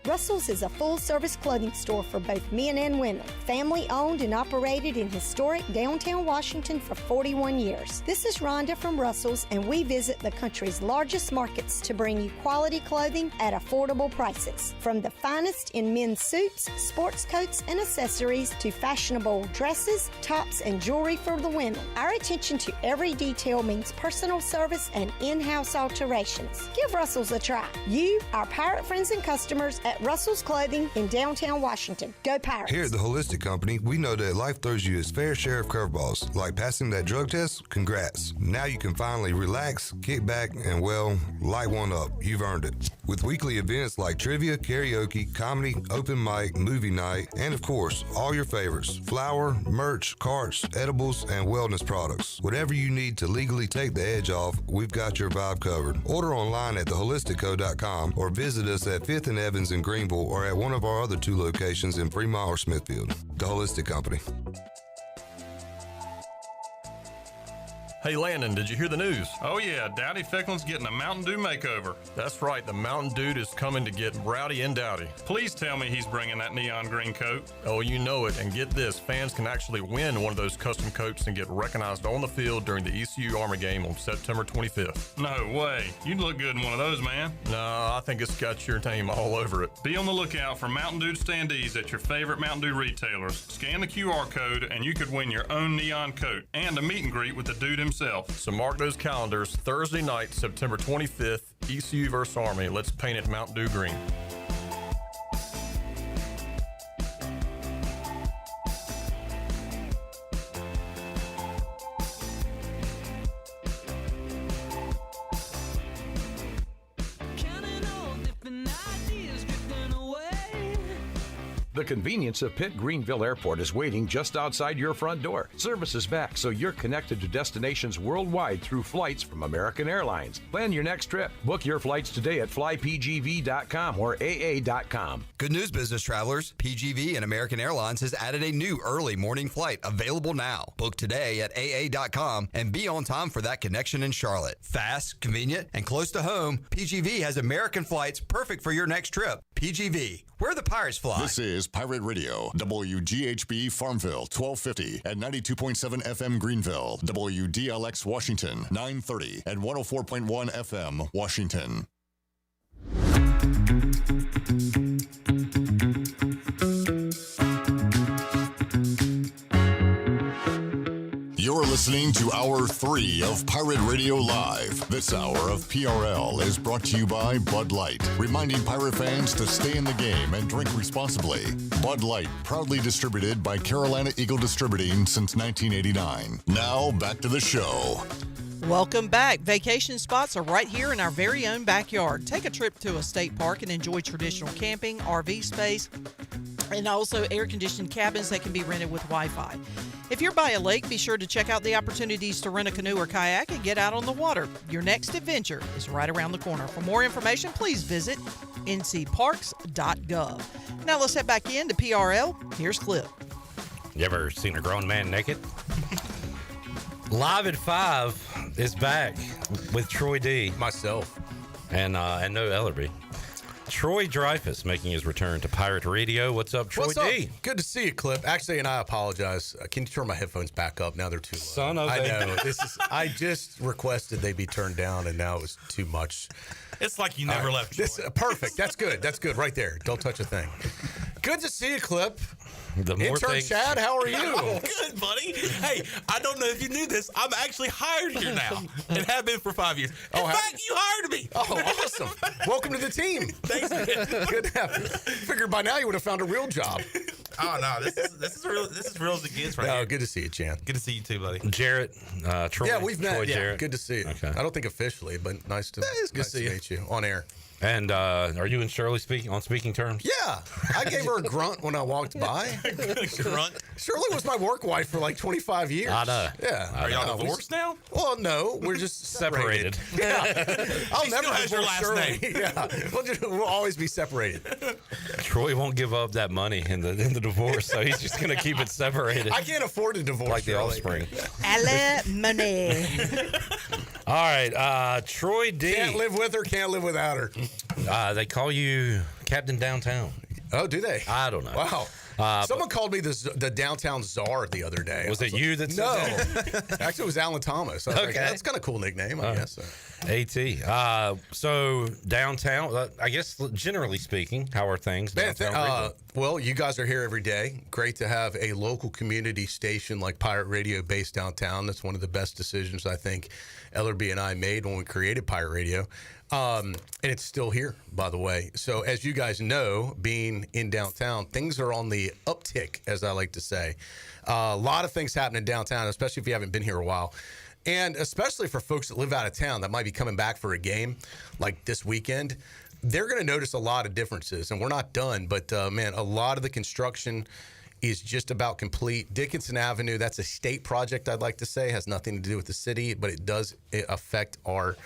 Speaker 14: Russell's is a full-service clothing store for both men and women. Family-owned and operated in historic downtown Washington for 41 years. This is Rhonda from Russell's, and we visit the country's largest markets to bring you quality clothing at affordable prices. From the finest in men's suits, sports coats, and accessories to fashionable dresses, tops, and jewelry for the women. Our attention to every detail means personal service and in-house alterations. Give Russell's a try. You, our pirate friends and customers at Russell's Clothing in downtown Washington. Go Pirates!
Speaker 24: Here at the Holistic Company, we know that life throws you its fair share of curveballs. Like passing that drug test? Congrats. Now you can finally relax, kick back, and, well, light one up. You've earned it. With weekly events like trivia, karaoke, comedy, open mic, movie night, and, of course, all your favorites. Flour, merch, carts, edibles, and wellness products. Whatever you need to legally take the edge off, we've got your vibe covered. Order online at theholisticco.com or visit us at 5th and Evans in Greenville or at one of our other 2 locations in Fremont or Smithfield. The Holistic Company.
Speaker 2: Hey Landon, did you hear the news? Oh yeah, Dowdy Ficklin's getting a Mountain Dew makeover. That's right, the Mountain Dude is coming to get rowdy and dowdy. Please tell me he's bringing that neon green coat. Oh, you know it, and get this, fans can actually win one of those custom coats and get recognized on the field during the ECU Army game on September 25th. No way, you'd look good in one of those, man. No, I think it's got your name all over it. Be on the lookout for Mountain Dew standees at your favorite Mountain Dew retailers. Scan the QR code and you could win your own neon coat and a meet and greet with the dude himself. So mark those calendars, Thursday night, September 25th, ECU vs. Army. Let's paint it Mountain Dew green.
Speaker 4: The convenience of Pitt Greenville Airport is waiting just outside your front door. Service is back, so you're connected to destinations worldwide through flights from American Airlines. Plan your next trip. Book your flights today at flypgv.com or aa.com.
Speaker 5: Good news, business travelers. PGV and American Airlines has added a new early morning flight available now. Book today at aa.com and be on time for that connection in Charlotte. Fast, convenient, and close to home, PGV has American flights perfect for your next trip. PGV, where the Pirates fly.
Speaker 18: This is Pirate Radio, WGHB Farmville, 1250 and 92.7 FM Greenville, WDLX Washington, 930 and 104.1 FM Washington. You're listening to Hour 3 of Pirate Radio Live. This hour of PRL is brought to you by Bud Light, reminding Pirate fans to stay in the game and drink responsibly. Bud Light, proudly distributed by Carolina Eagle Distributing since 1989. Now, back to the show.
Speaker 26: Welcome back. Vacation spots are right here in our very own backyard. Take a trip to a state park and enjoy traditional camping, RV space, and also air-conditioned cabins that can be rented with Wi-Fi. If you're by a lake, be sure to check out the opportunities to rent a canoe or kayak and get out on the water. Your next adventure is right around the corner. For more information, please visit ncparks.gov. Now let's head back into PRL. Here's Clip.
Speaker 21: You ever seen a grown man naked? Live at 5 is back with Troy D.
Speaker 3: Myself.
Speaker 21: And no Ellerby. Troy Dreyfus making his return to Pirate Radio. What's up, Troy D?
Speaker 7: Good to see you, Clip. Actually, and I apologize. Can you turn my headphones back up? Now they're too low.
Speaker 21: Son of
Speaker 7: I know. I just requested they be turned down, and now it was too much.
Speaker 1: It's like you never left.
Speaker 7: Perfect. That's good. That's good right there. Don't touch a thing. Good to see you, Clip. Intern Chad, how are you?
Speaker 1: Good, buddy. Hey, I don't know if you knew this. I'm actually hired here now and have been for 5 years. In fact, you hired me.
Speaker 7: Oh, awesome. Welcome to the team.
Speaker 1: Thanks, man.
Speaker 7: Good to have you. Figured by now you would have found a real job.
Speaker 1: Oh, no. This is real. This is real as it gets right here.
Speaker 7: Good to see you, Chan.
Speaker 1: Good to see you too, buddy.
Speaker 21: Jarrett, Troy.
Speaker 7: Yeah, we've met.
Speaker 21: Troy,
Speaker 7: Yeah,
Speaker 21: Jarrett.
Speaker 7: good to see you.
Speaker 21: Okay.
Speaker 7: I don't think officially, but nice to meet you on air.
Speaker 21: And are you and Shirley on speaking terms?
Speaker 7: Yeah. I gave her a grunt when I walked by.
Speaker 1: Grunt?
Speaker 7: Shirley was my work wife for like 25 years.
Speaker 21: I know.
Speaker 7: Yeah.
Speaker 1: Are y'all divorced now?
Speaker 7: Well, no. We're just separated. Yeah. I'll never
Speaker 1: has your
Speaker 7: divorce
Speaker 1: last
Speaker 7: Shirley.
Speaker 1: name.
Speaker 7: Yeah. We'll always be separated.
Speaker 21: Troy won't give up that money in the divorce, so he's just going to keep it separated.
Speaker 7: I can't afford to divorce
Speaker 21: like the
Speaker 7: Shirley.
Speaker 21: offspring.
Speaker 26: Alimony.
Speaker 21: All right, Troy D.
Speaker 7: Can't live with her, can't live without her.
Speaker 21: They call you Captain Downtown.
Speaker 7: Oh, do they?
Speaker 21: I don't know.
Speaker 7: Wow. Someone called me the downtown czar the other day.
Speaker 21: Was it you that said
Speaker 7: that? No. Actually, it was Alan Thomas. I was like, that's kind of a cool nickname, I guess.
Speaker 21: AT. So downtown, I guess generally speaking, how are things downtown?
Speaker 7: Well, you guys are here every day. Great to have a local community station like Pirate Radio based downtown. That's one of the best decisions I think Ellerby and I made when we created Pirate Radio. And it's still here, by the way. So as you guys know, being in downtown, things are on the uptick, as I like to say. A lot of things happening downtown, especially if you haven't been here a while. And especially for folks that live out of town that might be coming back for a game like this weekend, they're going to notice a lot of differences. And we're not done, but man, a lot of the construction is just about complete. Dickinson Avenue, that's a state project, I'd like to say, has nothing to do with the city, but it does affect our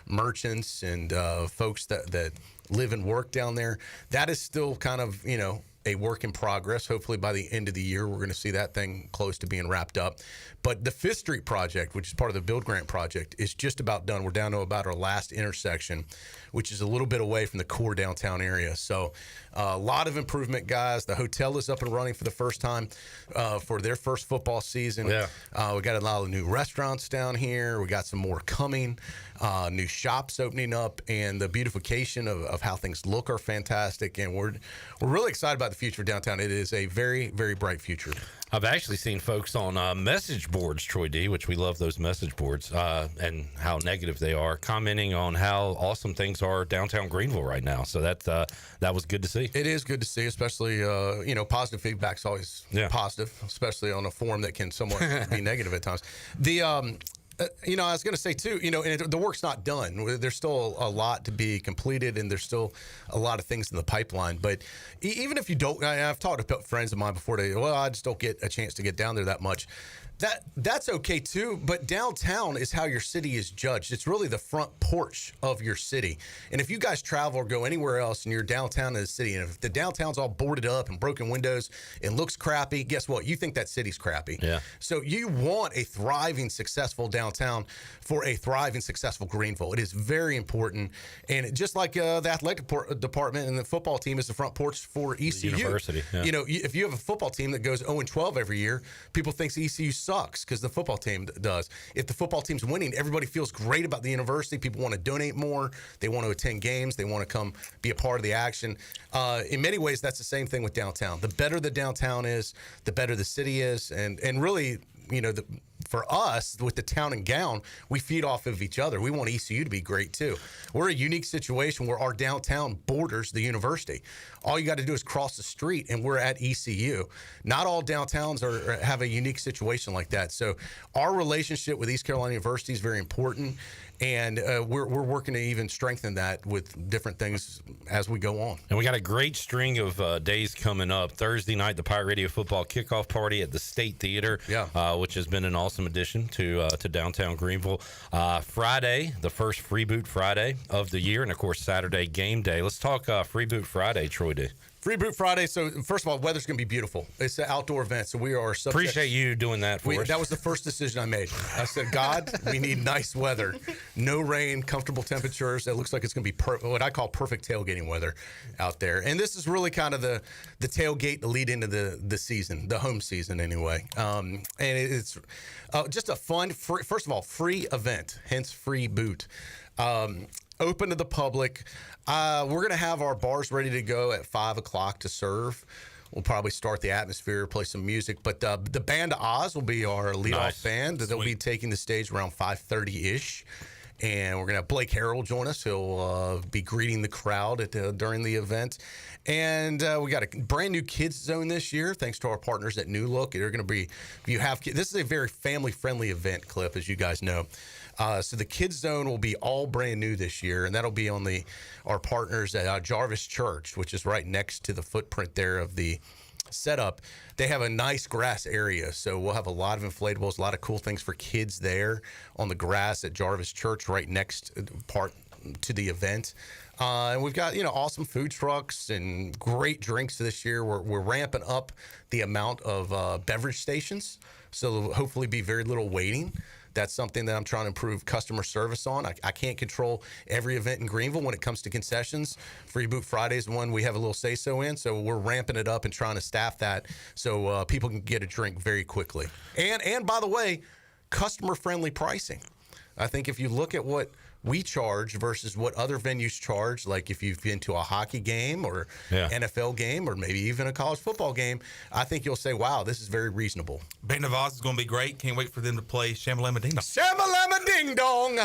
Speaker 7: merchants and folks that live and work down there. That is still kind of, a work in progress. Hopefully by the end of the year, we're going to see that thing close to being wrapped up. But the 5th Street project, which is part of the Build Grant project, is just about done. We're down to about our last intersection, which is a little bit away from the core downtown area. So a lot of improvement, guys. The hotel is up and running for the first time for their first football season.
Speaker 21: Yeah.
Speaker 7: We got a lot of new restaurants down here. We got some more coming, new shops opening up, and the beautification of how things look are fantastic. And we're really excited about the future of downtown. It is a very, very bright future.
Speaker 21: I've actually seen folks on message boards, Troy D, which we love those message boards, and how negative they are, commenting on how awesome things are downtown Greenville right now. So that was good to see.
Speaker 7: It is good to see, especially, positive feedback's always positive, especially on a forum that can somewhat be negative at times. I was going to say, too, and the work's not done. There's still a lot to be completed, and there's still a lot of things in the pipeline. But even if you don't, I've talked to friends of mine before, I just don't get a chance to get down there that much. That's okay too, but downtown is how your city is judged. It's really the front porch of your city. And if you guys travel or go anywhere else and you're downtown in the city, and if the downtown's all boarded up and broken windows and looks crappy, guess what? You think that city's crappy.
Speaker 21: Yeah.
Speaker 7: So you want a thriving, successful downtown for a thriving, successful Greenville. It is very important. And just like the athletic department and the football team is the front porch for ECU.
Speaker 21: The university. Yeah.
Speaker 7: If you have a football team that goes 0-12 every year, people think ECU sucks because the football team does. If the football team's winning, everybody feels great about the university. People want to donate more. They want to attend games. They want to come be a part of the action. In many ways, that's the same thing with downtown. The better the downtown is, the better the city is. And really, for us, with the town and gown, we feed off of each other. We want ECU to be great, too. We're a unique situation where our downtown borders the university. All you got to do is cross the street, and we're at ECU. Not all downtowns have a unique situation like that. So our relationship with East Carolina University is very important, and we're working to even strengthen that with different things as we go on.
Speaker 21: And we got a great string of days coming up. Thursday night, the Pirate Radio football kickoff party at the State Theater, which has been an awesome addition to downtown Greenville. Friday, the first Free Boot Friday of the year, and of course Saturday game day. Let's talk Free Boot Friday, Troy D.
Speaker 7: Free Boot Friday. So first of all, weather's going to be beautiful. It's an outdoor event, so we are subject.
Speaker 21: Appreciate you doing that for us.
Speaker 7: That was the first decision I made. I said, God, we need nice weather, no rain, comfortable temperatures. It looks like it's going to be what I call perfect tailgating weather out there. And this is really kind of the tailgate to lead into the season, the home season anyway. And it's just a fun, first of all, free event, hence Free Boot. Open to the public. We're going to have our bars ready to go at 5 o'clock to serve. We'll probably start the atmosphere, play some music. But the Band of Oz will be our leadoff band. They'll be taking the stage around 5:30-ish. And we're going to have Blake Harrell join us. He'll be greeting the crowd during the event. And we got a brand new kids zone this year, thanks to our partners at New Look. They're going to be, if you have kids, this is a very family-friendly event, Clip, as you guys know. So the kids zone will be all brand new this year, and that'll be on our partners at Jarvis Church, which is right next to the footprint there of the setup. They have a nice grass area, so we'll have a lot of inflatables, a lot of cool things for kids there on the grass at Jarvis Church, right next part to the event. And we've got awesome food trucks and great drinks this year. We're ramping up the amount of beverage stations, so there'll hopefully be very little waiting. That's something that I'm trying to improve customer service on. I can't control every event in Greenville when it comes to concessions. Free Boot Friday is one we have a little say-so in, so we're ramping it up and trying to staff that so people can get a drink very quickly. And by the way, customer-friendly pricing. I think if you look at what we charge versus what other venues charge, like if you've been to a hockey game or NFL game or maybe even a college football game, I think you'll say, wow, this is very reasonable.
Speaker 1: Band of Oz is going to be great. Can't wait for them to play Shamalama Ding Dong.
Speaker 7: Shamalama Ding Dong!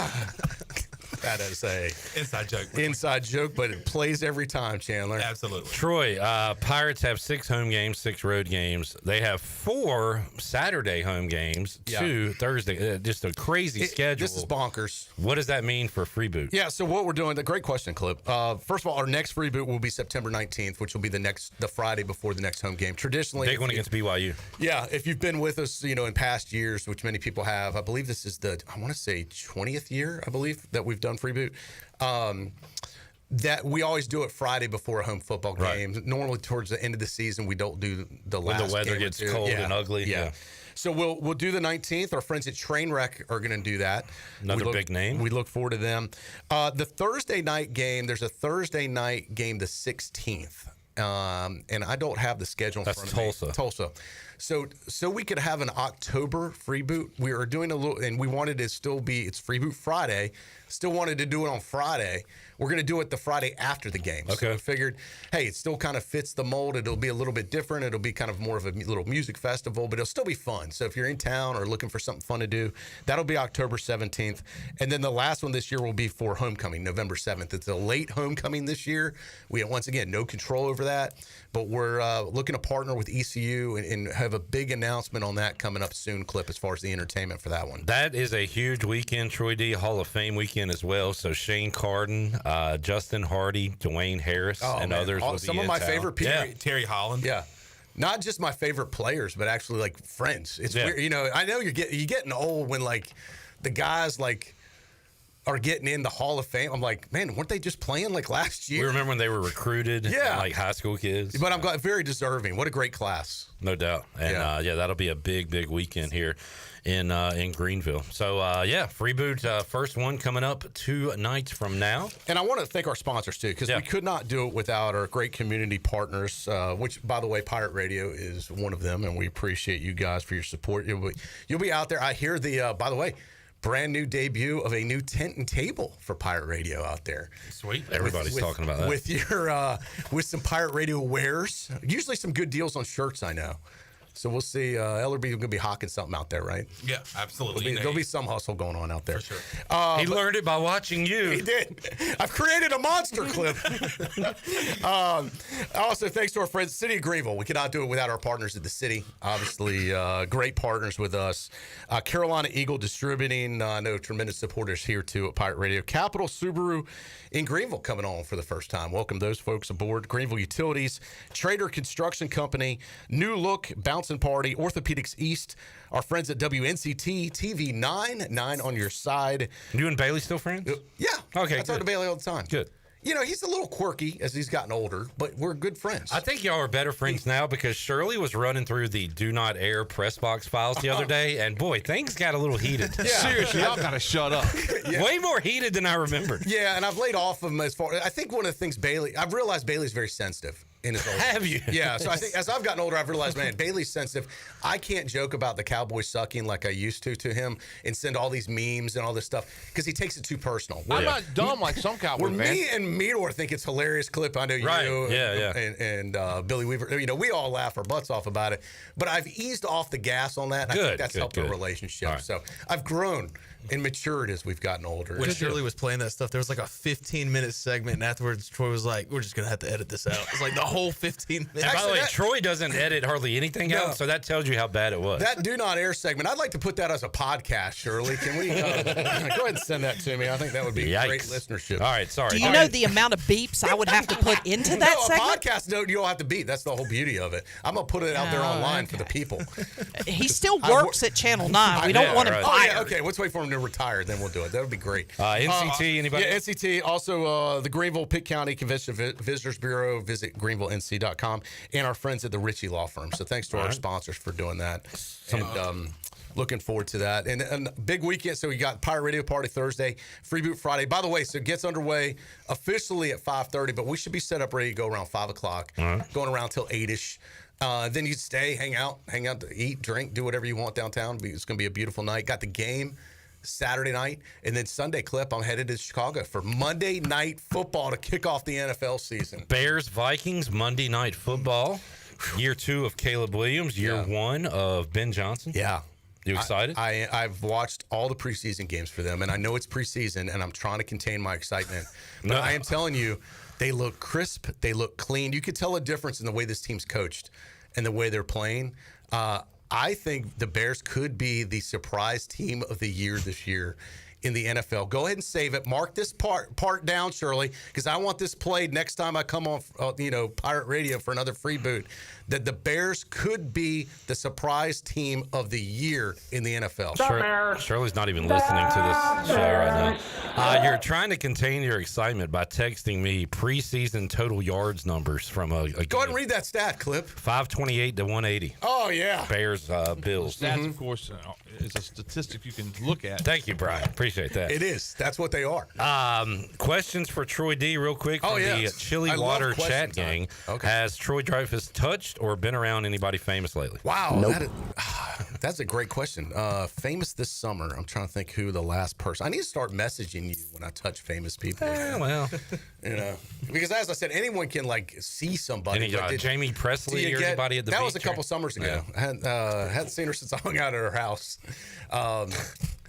Speaker 7: That is a
Speaker 1: inside joke.
Speaker 7: Inside joke, but it plays every time, Chandler.
Speaker 1: Absolutely.
Speaker 21: Troy, Pirates have 6 home games, 6 road games. They have 4 Saturday home games, 2 Thursday. Just a crazy schedule.
Speaker 7: This is bonkers.
Speaker 21: What does that mean for Free Boot?
Speaker 7: Yeah, so what we're doing, the great question, Clip. First of all, our next Free Boot will be September 19th, which will be the Friday before the next home game. Traditionally,
Speaker 21: big one against BYU.
Speaker 7: Yeah, if you've been with us, in past years, which many people have, I believe this is I want to say 20th year, I believe, that we've done Free Boot. That we always do it Friday before a home football game.
Speaker 21: Right.
Speaker 7: Normally towards the end of the season, we don't do the
Speaker 21: When
Speaker 7: last
Speaker 21: the weather
Speaker 7: game or
Speaker 21: gets
Speaker 7: two.
Speaker 21: cold and ugly. Yeah.
Speaker 7: So we'll do the 19th. Our friends at Trainwreck are going to do that.
Speaker 21: Another big name.
Speaker 7: We look forward to them. The Thursday night game. There's a Thursday night game the 16th, and I don't have the schedule in front of me. Tulsa. So we could have an October free boot. We are doing a little, and we wanted to still be. It's free boot Friday. Still wanted to do it on Friday. We're going to do it the Friday after the game.
Speaker 21: Okay.
Speaker 7: So we figured, hey, it still kind of fits the mold. It'll be a little bit different. It'll be kind of more of a little music festival, but it'll still be fun. So if you're in town or looking for something fun to do, that'll be October 17th. And then the last one this year will be for homecoming, November 7th. It's a late homecoming this year. We have, once again, no control over that, but we're looking to partner with ECU and have a big announcement on that coming up soon, Clip, as far as the entertainment for that one.
Speaker 21: That is a huge weekend, Troy D. Hall of Fame weekend as well. So Shane Carden, Justin Hardy, Dwayne Harris, and others will be
Speaker 7: some of
Speaker 21: in
Speaker 7: my
Speaker 21: town.
Speaker 7: favorite people.
Speaker 21: Yeah.
Speaker 1: Terry Holland.
Speaker 7: Yeah. Not just my favorite players, but actually like friends. It's weird. You know, I know you're getting old when like the guys like are getting in the Hall of Fame. I'm like, man, weren't they just playing like last year?
Speaker 21: We remember when they were recruited, like high school kids.
Speaker 7: But I'm glad, very deserving. What a great class.
Speaker 21: No doubt. And that'll be a big weekend here in Greenville. So free boot, first one coming up 2 nights from now.
Speaker 7: And I want to thank our sponsors too, because we could not do it without our great community partners, which, by the way, Pirate Radio is one of them, and we appreciate you guys for your support. You'll be out there. I hear by the way, brand new debut of a new tent and table for Pirate Radio out there.
Speaker 21: Sweet. Everybody's talking about that.
Speaker 7: With your with some Pirate Radio wares. Usually some good deals on shirts, I know. So we'll see. Ellerby going to be hawking something out there, right?
Speaker 1: Yeah, absolutely.
Speaker 7: There'll be some hustle going on out there.
Speaker 1: For sure.
Speaker 21: He learned it by watching you.
Speaker 7: He did. I've created a monster clip. Also, thanks to our friends, City of Greenville. We cannot do it without our partners at the city. Obviously, great partners with us. Carolina Eagle Distributing. I know tremendous supporters here, too, at Pirate Radio. Capital Subaru in Greenville coming on for the first time. Welcome those folks aboard. Greenville Utilities. Trader Construction Company. New Look, Bouncing Party, Orthopedics East, our friends at WNCT, TV 9 on your side.
Speaker 21: You and Bailey still friends?
Speaker 7: Yeah.
Speaker 21: Okay,
Speaker 7: I talk to Bailey all the time.
Speaker 21: Good.
Speaker 7: You know, he's a little quirky as he's gotten older, but we're good friends.
Speaker 21: I think y'all are better friends now because Shirley was running through the do not air press box files the other day, and boy, things got a little heated.
Speaker 2: Seriously, y'all gotta shut up.
Speaker 21: Way more heated than I remembered.
Speaker 7: Yeah, and I've laid off of him as far. I think one of the things I've realized Bailey's very sensitive in his old age.
Speaker 21: Have you?
Speaker 7: Yeah, so I think as I've gotten older, I've realized, man, Bailey's sensitive. I can't joke about the Cowboys sucking like I used to him and send all these memes and all this stuff because he takes it too personal.
Speaker 2: I'm not dumb like some Cowboys fans.
Speaker 7: Me and Meador think it's hilarious clip. I know you and Billy Weaver. You know, we all laugh our butts off about it. But I've eased off the gas on that. And I think that's helped our relationship. Right. So I've grown and matured as we've gotten older.
Speaker 3: When Shirley was playing that stuff, there was like a 15-minute segment, and afterwards Troy was like, we're just going to have to edit this out. It's like the whole 15 minutes.
Speaker 21: And by the way, Troy doesn't edit hardly anything out, so that tells you how bad it was.
Speaker 7: That do not air segment, I'd like to put that as a podcast, Shirley. Can we go ahead and send that to me? I think that would be great listenership.
Speaker 21: All right, sorry.
Speaker 26: Do you know the amount of beeps I would have to put into that segment?
Speaker 7: A podcast, you don't have to beep. That's the whole beauty of it. I'm going to put it out there online for the people.
Speaker 26: He still works at Channel 9. We don't want him fired.
Speaker 7: Okay, let's wait for him to retire, then we'll do it. That would be great.
Speaker 21: NCT, anybody?
Speaker 7: Yeah, NCT. Also, the Greenville Pitt County Convention Visitors Bureau. Visit greenvillenc.com. And our friends at the Ritchie Law Firm. So thanks to our sponsors for doing that. And, looking forward to that. And big weekend. So we got Pirate Radio Party Thursday, Free Boot Friday. By the way, so it gets underway officially at 5:30, but we should be set up ready to go around 5 o'clock, going around till 8-ish. Then you stay, hang out, to eat, drink, do whatever you want downtown. It's going to be a beautiful night. Got the game Saturday night, and then Sunday clip, I'm headed to Chicago for Monday Night Football to kick off the NFL season.
Speaker 21: Bears, Vikings, Monday Night Football. Year 2 of Caleb Williams, year 1 of Ben Johnson.
Speaker 7: Yeah.
Speaker 21: You excited?
Speaker 7: I've watched all the preseason games for them, and I know it's preseason, and I'm trying to contain my excitement. But I am telling you, they look crisp. They look clean. You could tell a difference in the way this team's coached and the way they're playing. I think the Bears could be the surprise team of the year this year. in the NFL. Go ahead and save it. Mark this part down, Shirley, because I want this played next time I come on, Pirate Radio for another free boot. That the Bears could be the surprise team of the year in the NFL.
Speaker 21: Shirley's not even listening to this show right now. You're trying to contain your excitement by texting me preseason total yards numbers from a
Speaker 7: Go ahead and read that stat clip.
Speaker 21: 528 to 180.
Speaker 7: Oh, yeah.
Speaker 21: Bears, Bills.
Speaker 6: Stats, of course, is a statistic you can look at.
Speaker 21: Thank you, Brian. Appreciate that.
Speaker 7: It is. That's what they are.
Speaker 21: Questions for Troy D real quick from the Chili Water chat gang.
Speaker 7: Okay.
Speaker 21: Has Troy Dreyfus touched or been around anybody famous lately?
Speaker 7: Wow, that's a great question. Famous this summer. I'm trying to think who the last person. I need to start messaging you when I touch famous people.
Speaker 21: Well,
Speaker 7: because as I said, anyone can see somebody.
Speaker 21: Jamie Presley or anybody at the beach?
Speaker 7: That was a couple summers ago.
Speaker 21: Yeah.
Speaker 7: I hadn't seen her since I hung out at her house.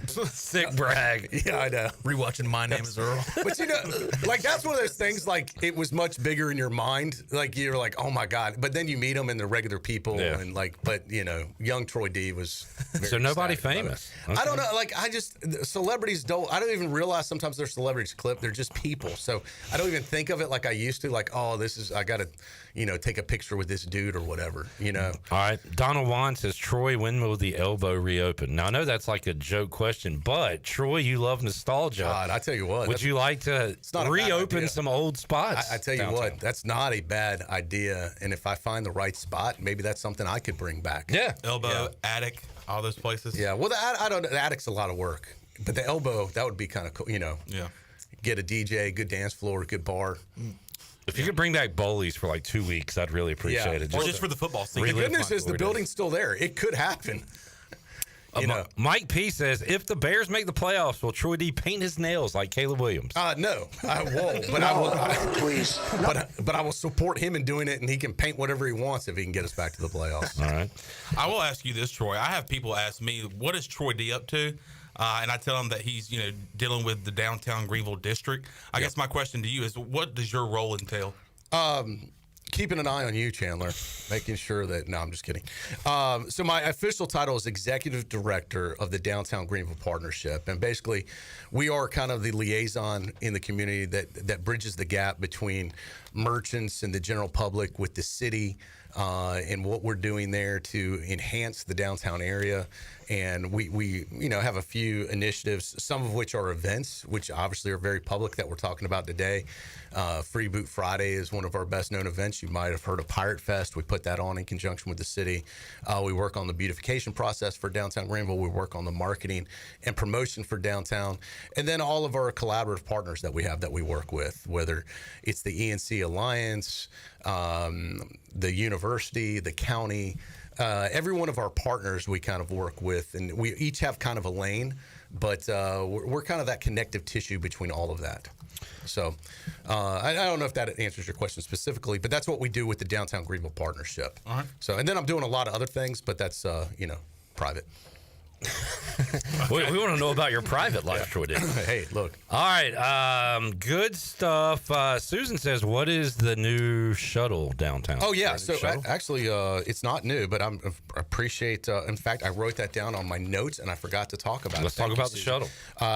Speaker 21: Sick brag.
Speaker 7: Yeah, I know.
Speaker 3: Rewatching My Name is Earl.
Speaker 7: But that's one of those things. It was much bigger in your mind. You're like, oh my god. But then you meet them and they're regular people, and young Troy D was.
Speaker 21: So nobody famous.
Speaker 7: Okay. I don't know. Celebrities don't. I don't even realize sometimes they're celebrities. Clip. They're just people. So I don't even think of it like I used to. I got to, take a picture with this dude or whatever.
Speaker 21: All right. Donald Wan says, Troy, when will the elbow reopen? Now I know that's like a joke question, but Troy, you love nostalgia.
Speaker 7: God, I tell you what.
Speaker 21: Would you like to reopen some old spots?
Speaker 7: I tell you what, that's not a bad idea. And if I find the right spot, maybe that's something I could bring back.
Speaker 21: Yeah.
Speaker 1: Elbow, attic, all those places.
Speaker 7: Yeah. Well, I don't know. The attic's a lot of work, but the elbow, that would be kind of cool.
Speaker 1: Yeah.
Speaker 7: Get a DJ, good dance floor, good bar.
Speaker 21: If you could bring back Bowlies for 2 weeks, I'd really appreciate it.
Speaker 1: Just for the football season.
Speaker 7: The good news is the building's still there. It could happen.
Speaker 21: Mike P says, if the Bears make the playoffs, will Troy D paint his nails like Caleb Williams?
Speaker 7: No, I won't. But please. But I will support him in doing it, and he can paint whatever he wants if he can get us back to the playoffs.
Speaker 21: All right.
Speaker 1: I will ask you this, Troy. I have people ask me, what is Troy D up to? And I tell them that he's, dealing with the downtown Greenville district. I guess my question to you is, what does your role entail?
Speaker 7: Keeping an eye on you, Chandler, making sure that. No, I'm just kidding. So my official title is Executive Director of the Downtown Greenville Partnership, and basically, we are kind of the liaison in the community that bridges the gap between merchants and the general public with the city, and what we're doing there to enhance the downtown area. And we have a few initiatives, some of which are events, which obviously are very public that we're talking about today. Free Boot Friday is one of our best known events. You might have heard of Pirate Fest. We put that on in conjunction with the city. We work on the beautification process for downtown Greenville. We work on the marketing and promotion for downtown. And then all of our collaborative partners that we have that we work with, whether it's the ENC Alliance, the university, the county, every one of our partners we kind of work with, and we each have kind of a lane, but we're kind of that connective tissue between all of that. So I don't know if that answers your question specifically, but that's what we do with the Downtown Greenville Partnership.
Speaker 1: All right.
Speaker 7: So, and then I'm doing a lot of other things, but that's private.
Speaker 21: we want to know about your private life, Troy.
Speaker 7: Hey, look.
Speaker 21: All right, good stuff. Susan says, what is the new shuttle downtown?
Speaker 7: Oh, yeah. So actually, it's not new, but I appreciate, in fact, I wrote that down on my notes and I forgot to talk about it.
Speaker 21: Let's talk about the shuttle.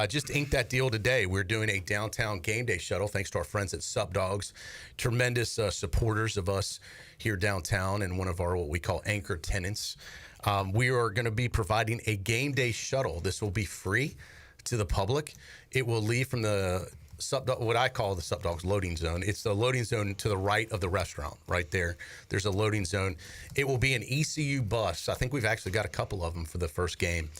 Speaker 7: Just inked that deal today. We're doing a downtown game day shuttle, thanks to our friends at Sup Dogs, tremendous supporters of us here downtown and one of our what we call anchor tenants. We are going to be providing a game day shuttle. This will be free to the public. It will leave from the what I call the Sup Dogs loading zone. It's the loading zone to the right of the restaurant, right there. There's a loading zone. It will be an ECU bus. I think we've actually got a couple of them for the first game.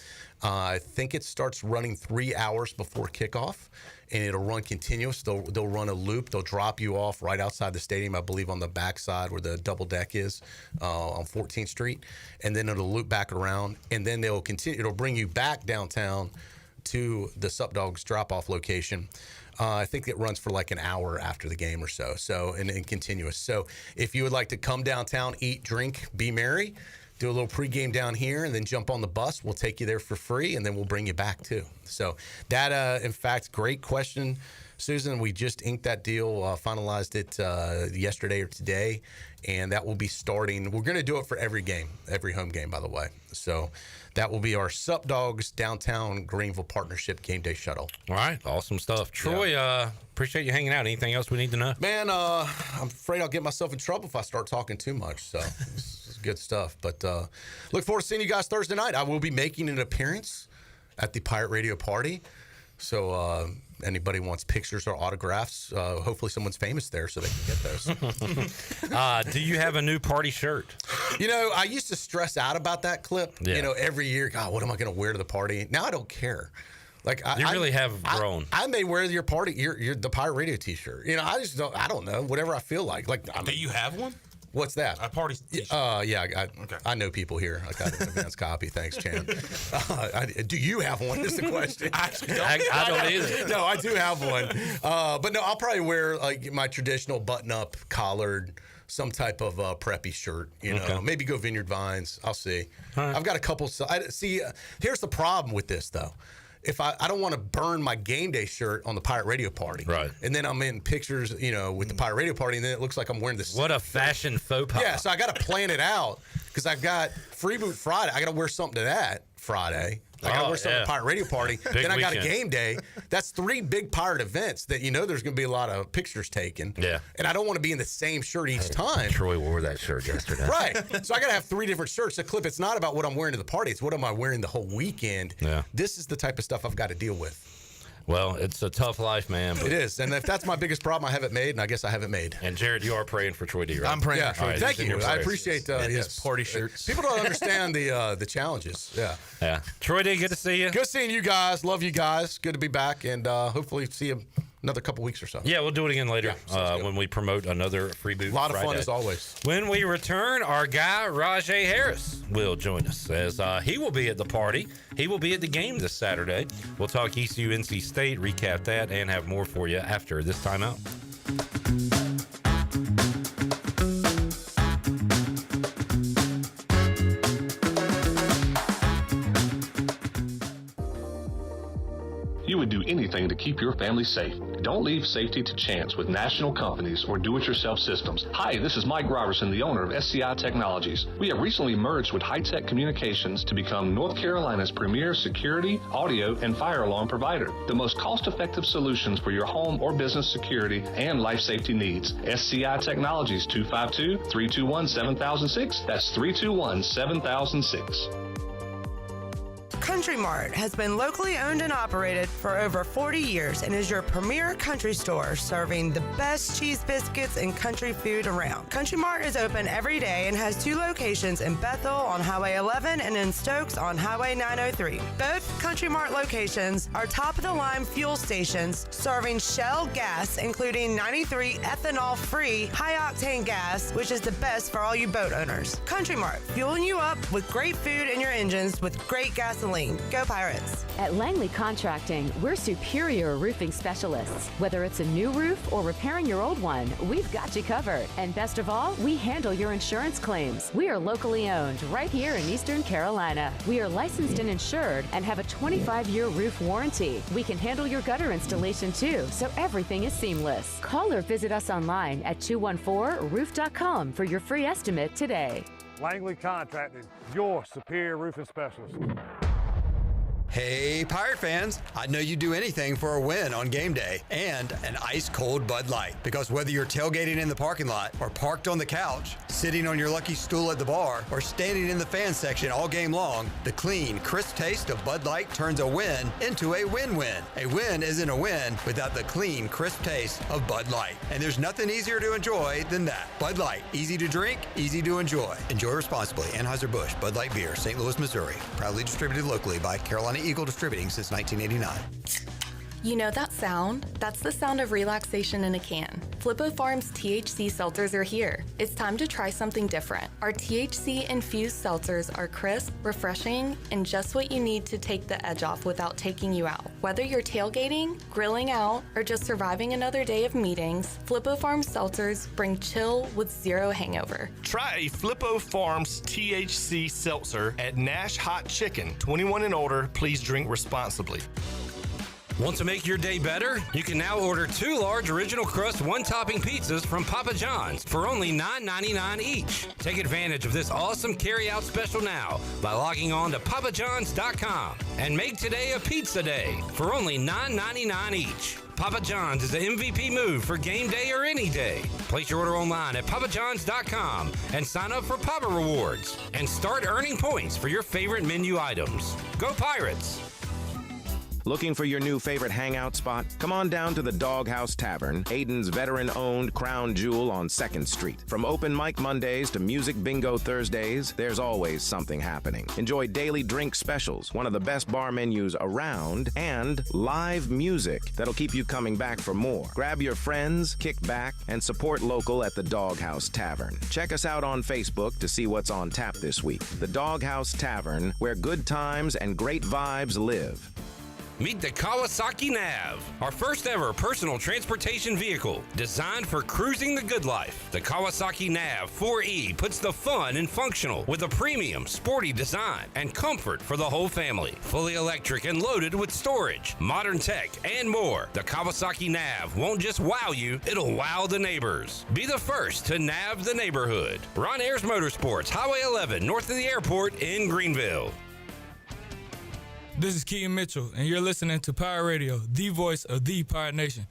Speaker 7: I think it starts running 3 hours before kickoff, and it'll run continuous. They'll run a loop. They'll drop you off right outside the stadium, I believe on the backside where the double deck is on 14th Street, and then it'll loop back around, and then they'll continue. It'll bring you back downtown to the Sup Dogs drop-off location. I think it runs for like an hour after the game or so. And continuous. So if you would like to come downtown, eat, drink, be merry, do a little pregame down here, and then jump on the bus. We'll take you there for free, and then we'll bring you back too. So that, in fact, great question, Susan, we just inked that deal, finalized it yesterday or today, and that will be starting. We're going to do it for every game, every home game, by the way. So that will be our Sup Dogs Downtown Greenville Partnership Game Day Shuttle.
Speaker 21: All right, awesome stuff. Troy, appreciate you hanging out. Anything else we need to know?
Speaker 7: Man, I'm afraid I'll get myself in trouble if I start talking too much, so it's good stuff. But look forward to seeing you guys Thursday night. I will be making an appearance at the Pirate Radio party. So anybody wants pictures or autographs, hopefully someone's famous there so they can get those.
Speaker 21: Do you have a new party shirt?
Speaker 7: You know, I used to stress out about that clip.
Speaker 21: Yeah.
Speaker 7: You know, every year, God, what am I going to wear to the party? Now I don't care. Like
Speaker 21: You really have grown.
Speaker 7: I may wear your party, your the Pirate Radio T-shirt. You know, I don't know, whatever I feel like.
Speaker 1: Do you have one?
Speaker 7: What's that?
Speaker 1: A party T-shirt.
Speaker 7: I know people here. I got an advance copy. Thanks, Chan. Do you have one? Is the question.
Speaker 21: I don't either.
Speaker 7: No, I do have one. But no, I'll probably wear like my traditional button-up, collared, some type of preppy shirt. You know, maybe go Vineyard Vines. I'll see.
Speaker 21: Right.
Speaker 7: I've got a couple. Here's the problem with this though. If I don't want to burn my game day shirt on the Pirate Radio party.
Speaker 21: Right.
Speaker 7: And then I'm in pictures, you know, with the Pirate Radio party, and then it looks like I'm wearing this.
Speaker 21: What a fashion faux pas.
Speaker 7: Yeah, so I got to plan it out because I've got Free Boot Friday. I got to wear something to that Friday. I got to wear something to the Pirate Radio party. Then I got a game day. That's 3 big Pirate events that you know there's going to be a lot of pictures taken.
Speaker 21: Yeah.
Speaker 7: And I don't want to be in the same shirt each time.
Speaker 21: Troy wore that shirt yesterday.
Speaker 7: Right. So I got to have 3 different shirts. The clip, it's not about what I'm wearing to the party. It's what am I wearing the whole weekend.
Speaker 21: Yeah.
Speaker 7: This is the type of stuff I've got to deal with.
Speaker 21: Well, it's a tough life, man.
Speaker 7: It is. And if that's my biggest problem, I haven't made, and I guess I haven't made.
Speaker 21: And Jared, you are praying for Troy D, right?
Speaker 3: I'm praying for Troy.
Speaker 21: Right,
Speaker 7: Thank you. I appreciate
Speaker 3: his party shirts.
Speaker 7: People don't understand the challenges. Yeah.
Speaker 21: Yeah. Troy D, good to see you.
Speaker 7: Good seeing you guys. Love you guys. Good to be back, and hopefully see you another couple weeks or so.
Speaker 21: Yeah, we'll do it again later when we promote another Free Boot
Speaker 7: A lot of
Speaker 21: Friday.
Speaker 7: fun as always.
Speaker 21: When we return, our guy Rahjai Harris will join us as he will be at the party. He will be at the game this Saturday. We'll talk ECU NC State, recap that, and have more for you after this timeout.
Speaker 8: You would do anything to keep your family safe. Don't leave safety to chance with national companies or do-it-yourself systems. Hi, this is Mike Robertson, the owner of SCI Technologies. We have recently merged with High-Tech Communications to become North Carolina's premier security, audio, and fire alarm provider. The most cost-effective solutions for your home or business security and life safety needs. SCI Technologies, 252-321-7006. That's 321-7006.
Speaker 15: Country Mart has been locally owned and operated for over 40 years and is your premier country store serving the best cheese biscuits and country food around. Country Mart is open every day and has 2 locations in Bethel on Highway 11 and in Stokes on Highway 903. Both Country Mart locations are top-of-the-line fuel stations serving Shell gas, including 93 ethanol-free high-octane gas, which is the best for all you boat owners. Country Mart, fueling you up with great food in your engines with great gasoline. Go Pirates.
Speaker 16: At Langley Contracting, we're superior roofing specialists. Whether it's a new roof or repairing your old one, we've got you covered. And best of all, we handle your insurance claims. We are locally owned right here in Eastern Carolina. We are licensed and insured and have a 25-year roof warranty. We can handle your gutter installation too, so everything is seamless. Call or visit us online at 214roof.com for your free estimate today.
Speaker 17: Langley Contracting, your superior roofing specialist.
Speaker 5: Hey, Pirate fans, I know you'd do anything for a win on game day and an ice-cold Bud Light. Because whether you're tailgating in the parking lot or parked on the couch, sitting on your lucky stool at the bar, or standing in the fan section all game long, the clean, crisp taste of Bud Light turns a win into a win-win. A win isn't a win without the clean, crisp taste of Bud Light. And there's nothing easier to enjoy than that. Bud Light, easy to drink, easy to enjoy. Enjoy responsibly. Anheuser-Busch, Bud Light Beer, St. Louis, Missouri. Proudly distributed locally by Carolina Eagle Distributing since 1989.
Speaker 22: You know that sound? That's the sound of relaxation in a can. Flippo Farms THC seltzers are here. It's time to try something different. Our THC-infused seltzers are crisp, refreshing, and just what you need to take the edge off without taking you out. Whether you're tailgating, grilling out, or just surviving another day of meetings, Flippo Farms seltzers bring chill with zero hangover.
Speaker 25: Try a Flippo Farms THC seltzer at Nash Hot Chicken. 21 and older, please drink responsibly.
Speaker 21: Want to make your day better? You can now order 2 large original crust, 1-topping pizzas from Papa John's for only $9.99 each. Take advantage of this awesome carry-out special now by logging on to papajohns.com and make today a pizza day for only $9.99 each. Papa John's is the MVP move for game day or any day. Place your order online at papajohns.com and sign up for Papa Rewards and start earning points for your favorite menu items. Go Pirates!
Speaker 9: Looking for your new favorite hangout spot? Come on down to the Doghouse Tavern, Aiden's veteran-owned crown jewel on 2nd Street. From open mic Mondays to music bingo Thursdays, there's always something happening. Enjoy daily drink specials, one of the best bar menus around, and live music that'll keep you coming back for more. Grab your friends, kick back, and support local at the Doghouse Tavern. Check us out on Facebook to see what's on tap this week. The Doghouse Tavern, where good times and great vibes live.
Speaker 21: Meet the Kawasaki Nav, our first ever personal transportation vehicle designed for cruising the good life. The Kawasaki Nav 4E puts the fun in functional with a premium, sporty design and comfort for the whole family. Fully electric and loaded with storage, modern tech, and more. The Kawasaki Nav won't just wow you, it'll wow the neighbors. Be the first to nav the neighborhood. Ron Ayers Motorsports, Highway 11, north of the airport in Greenville.
Speaker 10: This is Keaton Mitchell, and you're listening to Pirate Radio, the voice of the Pirate Nation.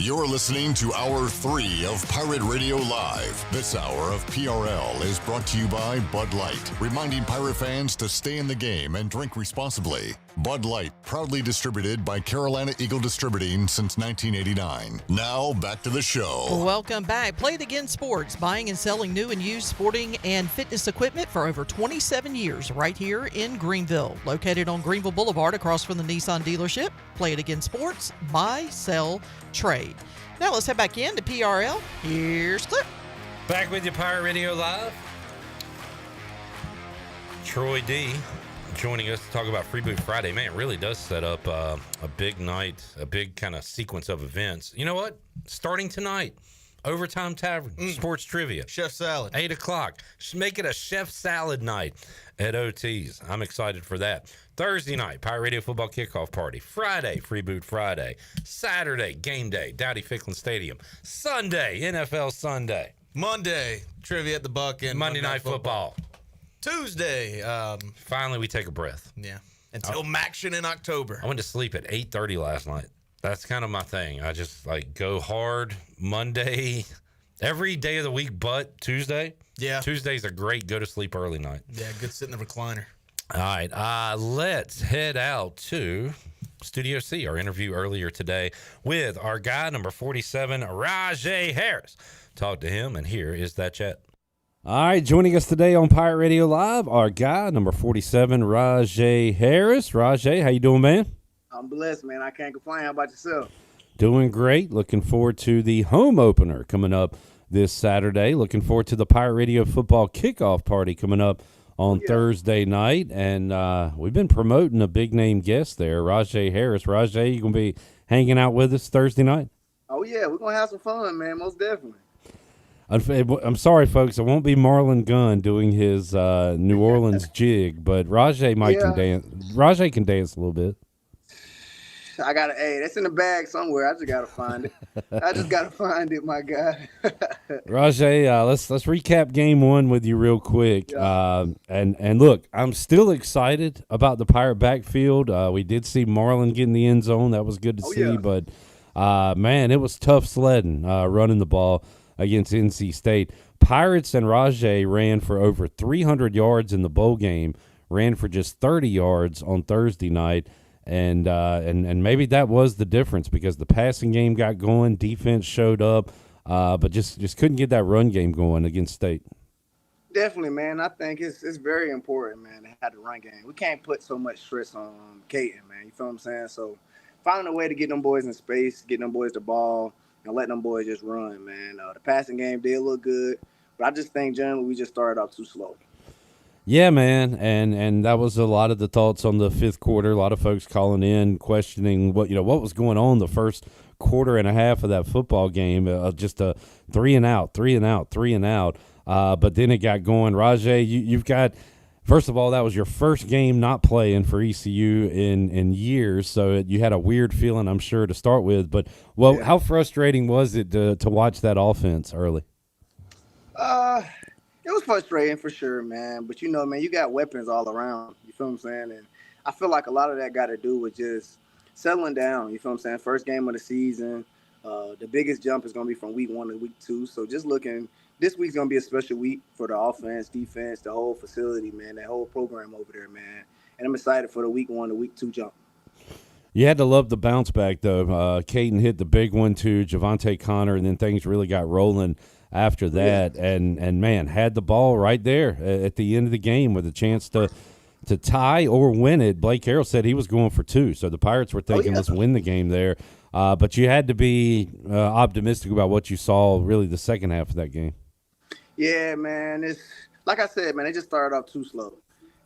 Speaker 18: You're listening to Hour 3 of Pirate Radio Live. This hour of PRL is brought to you by Bud Light, reminding pirate fans to stay in the game and drink responsibly. Bud Light, proudly distributed by Carolina Eagle Distributing since 1989. Now, back to the show.
Speaker 26: Welcome back. Play It Again Sports, buying and selling new and used sporting and fitness equipment for over 27 years right here in Greenville. Located on Greenville Boulevard across from the Nissan dealership. Play It Again Sports, buy, sell, trade. Now let's head back in to PRL. Here's Clip.
Speaker 21: Back with you, Pirate Radio Live. Troy D joining us to talk about Free Boot Friday. Man, it really does set up a big night, a big kind of sequence of events. You know what? Starting tonight, Overtime Tavern, Sports Trivia.
Speaker 3: Chef Salad.
Speaker 21: 8 o'clock. Make it a Chef Salad night at OT's. I'm excited for that. Thursday night, Pirate Radio Football Kickoff Party. Friday, Free Boot Friday. Saturday, Game Day, Dowdy-Ficklin Stadium. Sunday, NFL Sunday.
Speaker 3: Monday, Trivia at the Buck and
Speaker 21: Monday Night Football.
Speaker 3: Tuesday.
Speaker 21: Finally, we take a breath.
Speaker 3: Yeah. Until Maction in October.
Speaker 21: I went to sleep at 8:30 last night. That's kind of my thing. I just go hard Monday, every day of the week but Tuesday.
Speaker 3: Yeah.
Speaker 21: Tuesday's a great go to sleep early night.
Speaker 3: Yeah, good sit in the recliner.
Speaker 21: All right, let's head out to Studio C, our interview earlier today with our guy, number 47, Rahjai Harris. Talk to him, and here is that chat. All right, joining us today on Pirate Radio Live, our guy, number 47, Rahjai Harris. Rahjai, how you doing, man?
Speaker 11: I'm blessed, man. I can't complain. How about yourself?
Speaker 21: Doing great. Looking forward to the home opener coming up this Saturday. Looking forward to the Pirate Radio Football Kickoff Party coming up on Thursday night. And we've been promoting a big-name guest there, Rahjai Harris. Rahjai, you going to be hanging out with us Thursday night?
Speaker 11: Oh, yeah. We're going to have some fun, man. Most definitely.
Speaker 21: I'm sorry, folks. It won't be Marlon Gunn doing his New Orleans jig, but Rahjai can dance. Rahjai can dance a little bit.
Speaker 11: I got that's in the bag somewhere. I just got to find it. I just got to find it, my guy.
Speaker 21: Rahjai, let's recap game one with you real quick. And look, I'm still excited about the Pirate backfield. We did see Marlon get in the end zone. That was good to see. But, man, it was tough sledding running the ball against NC State. Pirates and Rahjai ran for over 300 yards in the bowl game, ran for just 30 yards on Thursday night. And maybe that was the difference because the passing game got going, defense showed up, but just couldn't get that run game going against State.
Speaker 11: Definitely, man. I think it's very important, man, to have the run game. We can't put so much stress on Caden, man. You feel what I'm saying? So if finding a way to get them boys in space, getting them boys the ball, and letting them boys just run, man. The passing game did look good, but I just think generally we just started off too slow.
Speaker 21: Yeah, man, and that was a lot of the thoughts on the fifth quarter. A lot of folks calling in, questioning what was going on the first quarter and a half of that football game. Just a 3 and out. But then it got going. Rahjai, you've got. First of all, that was your first game not playing for ECU in years, so you had a weird feeling, I'm sure, to start with. But how frustrating was it to watch that offense early?
Speaker 11: It was frustrating for sure, man. But, man, you got weapons all around. You feel what I'm saying? And I feel like a lot of that got to do with just settling down. You feel what I'm saying? First game of the season. The biggest jump is going to be from week 1 to week 2. So just looking – this week's going to be a special week for the offense, defense, the whole facility, man, that whole program over there, man. And I'm excited for the week 1 to week 2 jump.
Speaker 21: You had to love the bounce back, though. Caden hit the big one, too, Javante Connor, and then things really got rolling after that. Yeah. And man, had the ball right there at the end of the game with a chance to tie or win it. Blake Harrell said he was going for 2, so the Pirates were thinking, let's win the game there. But you had to be optimistic about what you saw really the second half of that game.
Speaker 11: Yeah, man. It's like I said, man, they just started off too slow.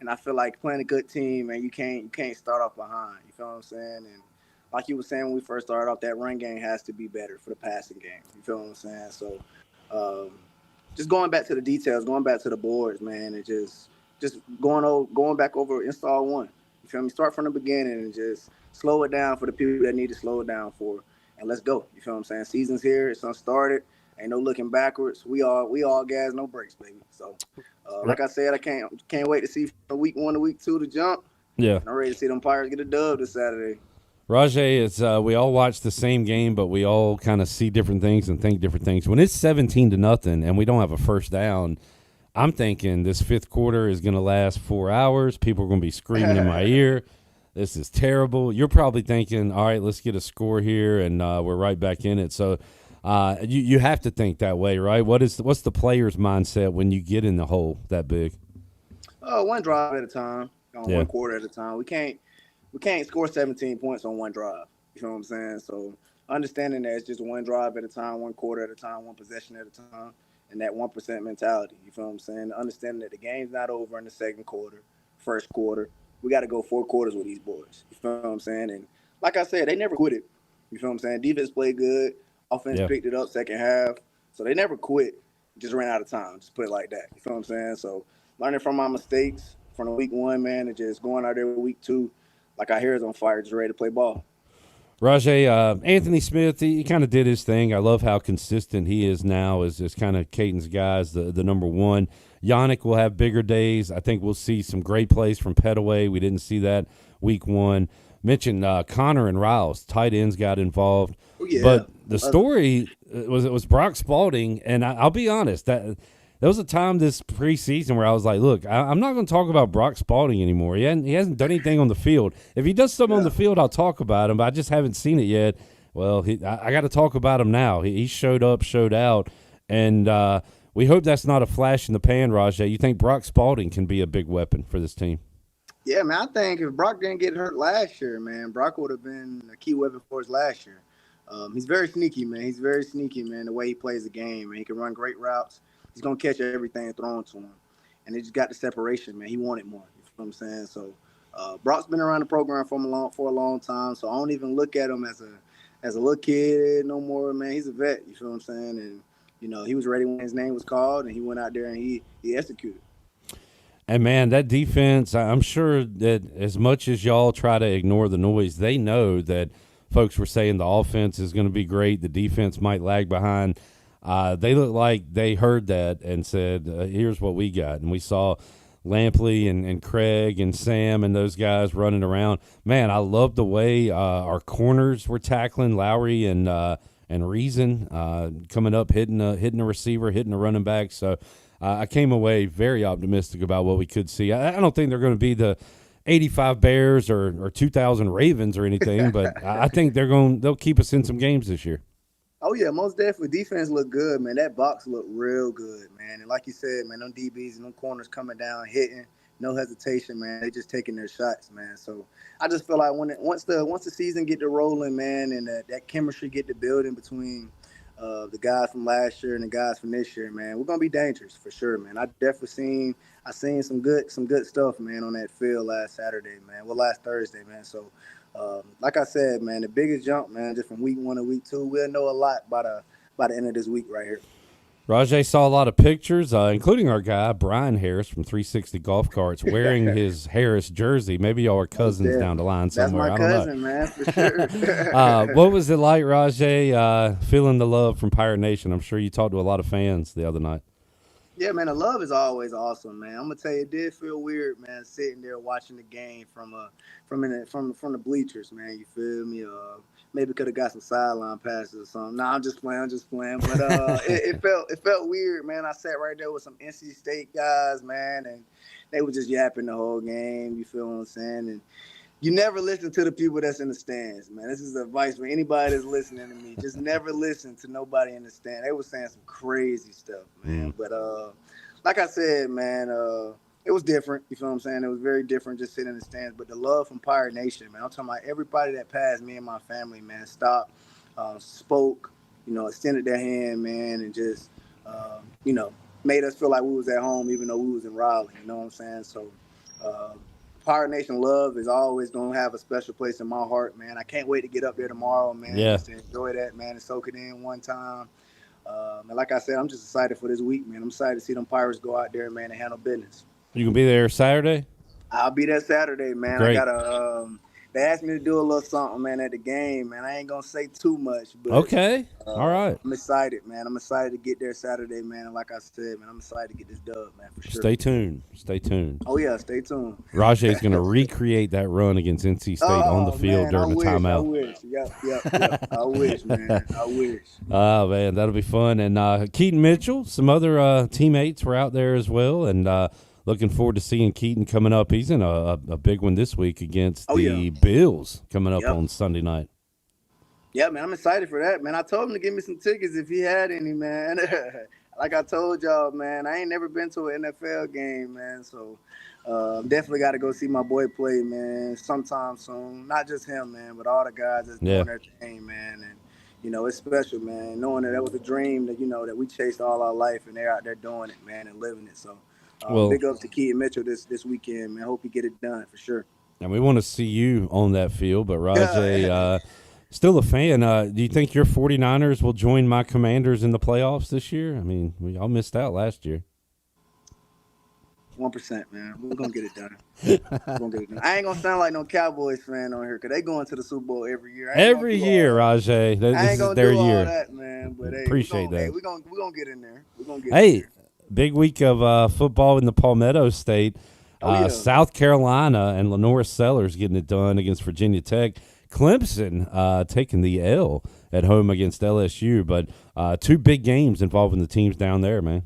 Speaker 11: And I feel like playing a good team, man, you can't start off behind. You feel what I'm saying? And like you were saying when we first started off, that run game has to be better for the passing game. You feel what I'm saying? So just going back to the details, going back to the boards, man, and just going back over install 1. You feel me? Start from the beginning and just slow it down for the people that need to slow it down for, and let's go. You feel what I'm saying? Season's here. It's unstarted. Ain't no looking backwards. We all gas, no brakes, baby. So, like I said, I can't wait to see from week 1 to week 2 to jump.
Speaker 21: Yeah.
Speaker 11: And I'm ready to see them Pirates get a dub this Saturday.
Speaker 21: Rahjai, it's we all watch the same game, but we all kind of see different things and think different things. When it's 17-0 and we don't have a first down, I'm thinking this fifth quarter is going to last 4 hours. People are going to be screaming in my ear. This is terrible. You're probably thinking, all right, let's get a score here, and we're right back in it. So you have to think that way, right? What's the player's mindset when you get in the hole that big?
Speaker 11: One drive at a time, one quarter at a time. We can't score 17 points on one drive. You know what I'm saying? So understanding that it's just one drive at a time, one quarter at a time, one possession at a time, and that 1% mentality. You feel what I'm saying? Understanding that the game's not over in the second quarter, first quarter. We got to go 4 quarters with these boys. You feel what I'm saying? And like I said, they never quit it. You feel what I'm saying? Defense played good. Offense picked it up second half. So they never quit. Just ran out of time. Just put it like that. You feel what I'm saying? So learning from my mistakes from the week 1, man, and just going out there with week 2, like our hair's on fire, just ready to play ball.
Speaker 21: Rahjai, Anthony Smith, he kind of did his thing. I love how consistent he is now as kind of Caden's guys, the number 1. Yannick will have bigger days. I think we'll see some great plays from Petaway. We didn't see that week 1. Mentioned Connor and Riles, tight ends got involved.
Speaker 11: Oh, yeah.
Speaker 21: But the story was Brock Spalding, and I'll be honest, there was a time this preseason where I was like, look, I'm not going to talk about Brock Spalding anymore. He hasn't done anything on the field. If he does something on the field, I'll talk about him, but I just haven't seen it yet. Well, I got to talk about him now. He showed up, showed out, and we hope that's not a flash in the pan, Rahjai. You think Brock Spalding can be a big weapon for this team?
Speaker 11: Yeah, man, I think if Brock didn't get hurt last year, man, Brock would have been a key weapon for us last year. He's very sneaky, man. He's very sneaky, man, the way he plays the game. Man. He can run great routes. He's going to catch everything thrown to him. And they just got the separation, man. He wanted more. You know what I'm saying? So Brock's been around the program for a long time, so I don't even look at him as a little kid no more, man. He's a vet, you feel what I'm saying? And, he was ready when his name was called, and he went out there and he executed.
Speaker 21: And, man, that defense, I'm sure that as much as y'all try to ignore the noise, they know that folks were saying the offense is going to be great, the defense might lag behind. They look like they heard that and said, here's what we got. And we saw Lampley and Craig and Sam and those guys running around. Man, I love the way our corners were tackling Lowry and Reason coming up, hitting a receiver, hitting a running back. So I came away very optimistic about what we could see. I don't think they're going to be the 85 Bears or 2,000 Ravens or anything, but I think they'll keep us in some games this year.
Speaker 11: Oh, yeah, most definitely. Defense looked good, man. That box looked real good, man. And like you said, man, them DBs and them corners coming down, hitting, no hesitation, man. They just taking their shots, man. So I just feel like once the season get to rolling, man, and that chemistry get to building between the guys from last year and the guys from this year, man, we're gonna be dangerous for sure, man. I seen some good stuff, man, on that field last Saturday, man. Well, last Thursday, man. So, like I said, man, the biggest jump, man, just from week 1 to week 2, we'll know a lot by the end of this week right here.
Speaker 12: Rahjai saw a lot of pictures, including our guy, Brian Harris from 360 Golf Carts, wearing his Harris jersey. Maybe y'all are cousins down the line somewhere.
Speaker 11: That's my cousin, man, for sure.
Speaker 12: What was it like, Rahjai, feeling the love from Pirate Nation? I'm sure you talked to a lot of fans the other night.
Speaker 11: Yeah, man, the love is always awesome, man. I'm gonna tell you, it did feel weird, man, sitting there watching the game from the bleachers, man. You feel me? Maybe could have got some sideline passes or something. Nah, I'm just playing. But it felt weird, man. I sat right there with some NC State guys, man, and they were just yapping the whole game. You feel what I'm saying? And you never listen to the people that's in the stands, man. This is advice for anybody that's listening to me. Just never listen to nobody in the stand. They were saying some crazy stuff, man. But like I said, man, it was different. You feel what I'm saying? It was very different just sitting in the stands. But the love from Pirate Nation, man. I'm talking about everybody that passed me and my family, man, stopped, spoke, extended their hand, man, and just, made us feel like we was at home even though we was in Raleigh. You know what I'm saying? So Pirate Nation love is always going to have a special place in my heart, man. I can't wait to get up there tomorrow, man.
Speaker 12: Yeah.
Speaker 11: Just to enjoy that, man, and soak it in one time. And like I said, I'm just excited for this week, man. I'm excited to see them Pirates go out there, man, and handle business.
Speaker 12: You gonna be there Saturday?
Speaker 11: I'll be there Saturday, man.
Speaker 12: Great.
Speaker 11: I got they asked me to do a little something, man, at the game, man. I ain't going to say too much. But,
Speaker 12: Okay. All right.
Speaker 11: I'm excited, man. I'm excited to get there Saturday, man. And like I said, man, I'm excited to get this dub, man, for sure.
Speaker 12: Stay tuned.
Speaker 11: Oh, yeah, stay tuned.
Speaker 12: Rahjai's going to recreate that run against NC State on the field during the timeout.
Speaker 11: I wish. Yep. I wish, man. I wish.
Speaker 12: Oh, man, that'll be fun. And Keaton Mitchell, some other teammates were out there as well. And looking forward to seeing Keaton coming up. He's in a big one this week against the Bills coming up on Sunday night.
Speaker 11: Yeah, man, I'm excited for that, man. I told him to give me some tickets if he had any, man. Like I told y'all, man, I ain't never been to an NFL game, man. So definitely got to go see my boy play, man, sometime soon. Not just him, man, but all the guys that's doing their thing, man. And, it's special, man, knowing that was a dream that, that we chased all our life, and they're out there doing it, man, and living it. So big up to Keaton Mitchell this weekend, man. Hope he get it done for sure.
Speaker 12: And we want to see you on that field, but Rahjai, still a fan. Do you think your 49ers will join my Commanders in the playoffs this year? I mean, we all missed out last year.
Speaker 11: 1%, man. We're going to get it done. I ain't going to sound like no Cowboys fan on here because they going to the Super Bowl every year.
Speaker 12: Every year, Rahjai. This is their year.
Speaker 11: All that, man. But, hey,
Speaker 12: appreciate that.
Speaker 11: Hey, we're going to get in there.
Speaker 12: Big week of football in the Palmetto State. South Carolina and Lenore Sellers getting it done against Virginia Tech. Clemson taking the L at home against LSU. But two big games involving the teams down there, man.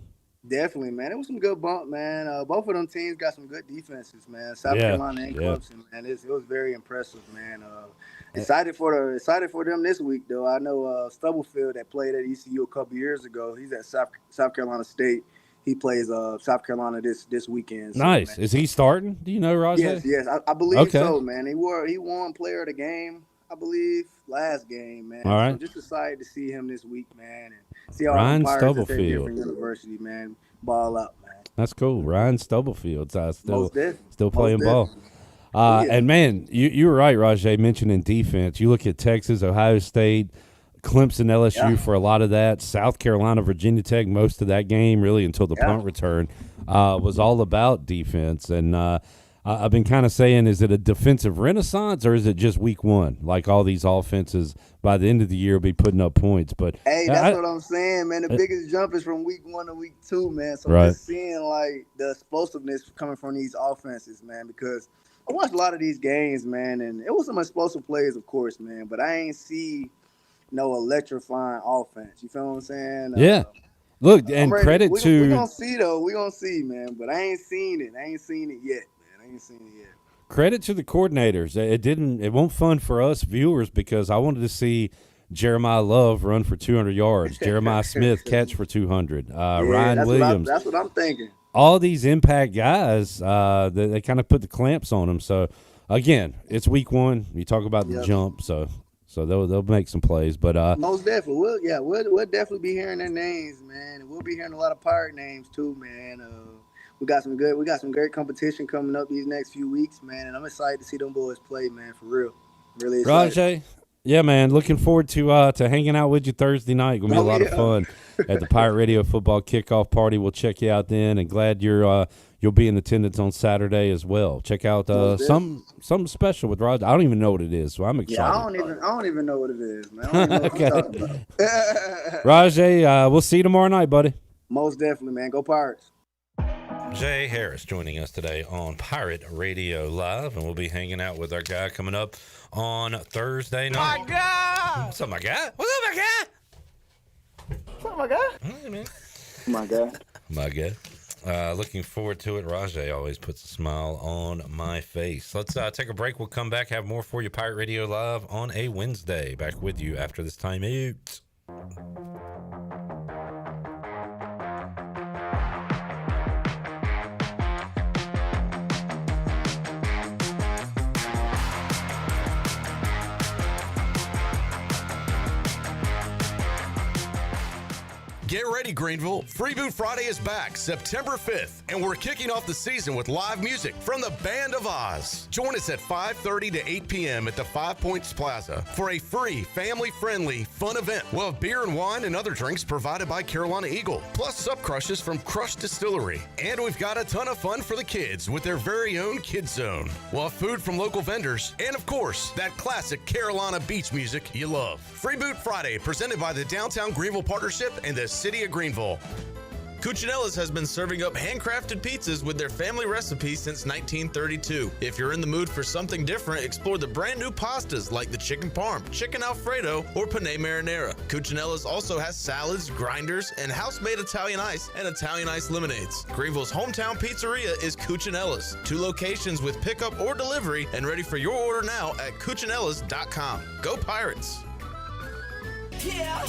Speaker 11: Definitely, man. It was some good bump, man. Both of them teams got some good defenses, man. South Carolina and Clemson, man. It was very impressive, man. Excited for them this week, though. I know Stubblefield that played at ECU a couple years ago. He's at South Carolina State. He plays South Carolina this weekend. So,
Speaker 12: nice. Man. Is he starting? Do you know, Rahjai?
Speaker 11: Yes. I believe so, man. He won player of the game, I believe, last game, man.
Speaker 12: All right.
Speaker 11: So just excited to see him this week, man, and see all
Speaker 12: Ryan
Speaker 11: the Pirates at their
Speaker 12: Stubblefield.
Speaker 11: different university, man, ball up, man.
Speaker 12: That's cool. Ryan Stubblefield's still playing
Speaker 11: Most
Speaker 12: ball. And, man, you were right, Rahjai, mentioning defense. You look at Texas, Ohio State, Clemson, LSU for a lot of that. South Carolina, Virginia Tech, most of that game, really, until the punt return, was all about defense. And I've been kind of saying, is it a defensive renaissance or is it just week one? Like all these offenses, by the end of the year, will be putting up points. But
Speaker 11: hey, that's what I'm saying, man. The biggest jump is from week 1 to week 2, man. So just seeing, like, the explosiveness coming from these offenses, man, because I watched a lot of these games, man, and it was some explosive plays, of course, man, but I ain't see no electrifying offense. You feel what I'm saying?
Speaker 12: Look, and credit to –
Speaker 11: we're going to see, though. We're going to see, man, but I ain't seen it. I ain't seen it yet.
Speaker 12: Credit to the coordinators. It won't fun for us viewers because I wanted to see Jeremiah Love run for 200 yards, Jeremiah Smith catch for 200, Ryan Williams.
Speaker 11: That's what I'm thinking.
Speaker 12: all these impact guys, they kind of put the clamps on them. So, again, it's week 1. You talk about the jump, so they'll make some plays. But
Speaker 11: most definitely, we'll definitely be hearing their names, man, and we'll be hearing a lot of Pirate names too, man. We got some great competition coming up these next few weeks, man, and I'm excited to see them boys play, man, for real. Really excited.
Speaker 12: Rahjai, yeah, man, looking forward to hanging out with you Thursday night. Gonna be a lot of fun at the Pirate Radio football kickoff party. We'll check you out then, and glad you'll be in attendance on Saturday as well. Check out something special with Rahjai. I don't even know what it is, so I'm excited.
Speaker 11: Yeah, I don't even know what it is, man. I don't even know what you're talking about.
Speaker 12: Rahjai, we'll see you tomorrow night, buddy.
Speaker 11: Most definitely, man. Go Pirates.
Speaker 21: Jay Harris joining us today on Pirate Radio Live, and we'll be hanging out with our guy coming up on Thursday night.
Speaker 11: My guy!
Speaker 21: What's up, my guy? What's up, my guy?
Speaker 11: What's up, my guy?
Speaker 21: Hey, man.
Speaker 11: My guy.
Speaker 21: My guy. Looking forward to it. Rahjai always puts a smile on my face. Let's take a break. We'll come back, have more for you. Pirate Radio Live on a Wednesday. Back with you after this time out.
Speaker 13: Get ready, Greenville. Free Boot Friday is back September 5th, and we're kicking off the season with live music from the Band of Oz. Join us at 5:30 to 8 p.m. at the 5 Points Plaza for a free, family-friendly, fun event. We'll have beer and wine and other drinks provided by Carolina Eagle, plus Sup Crushes from Crush Distillery. And we've got a ton of fun for the kids with their very own Kids Zone. We'll have food from local vendors, and of course, that classic Carolina beach music you love. Free Boot Friday, presented by the Downtown Greenville Partnership and the City of Greenville.
Speaker 3: Cucinella's has been serving up handcrafted pizzas with their family recipes since 1932. If you're in the mood for something different, explore the brand new pastas like the chicken parm, chicken alfredo, or penne marinara. Cucinella's also has salads, grinders, and house-made Italian ice and Italian ice lemonades. Greenville's hometown pizzeria is Cucinella's. 2 locations with pickup or delivery, and ready for your order now at cucinellas.com. Go Pirates!
Speaker 14: Yeah.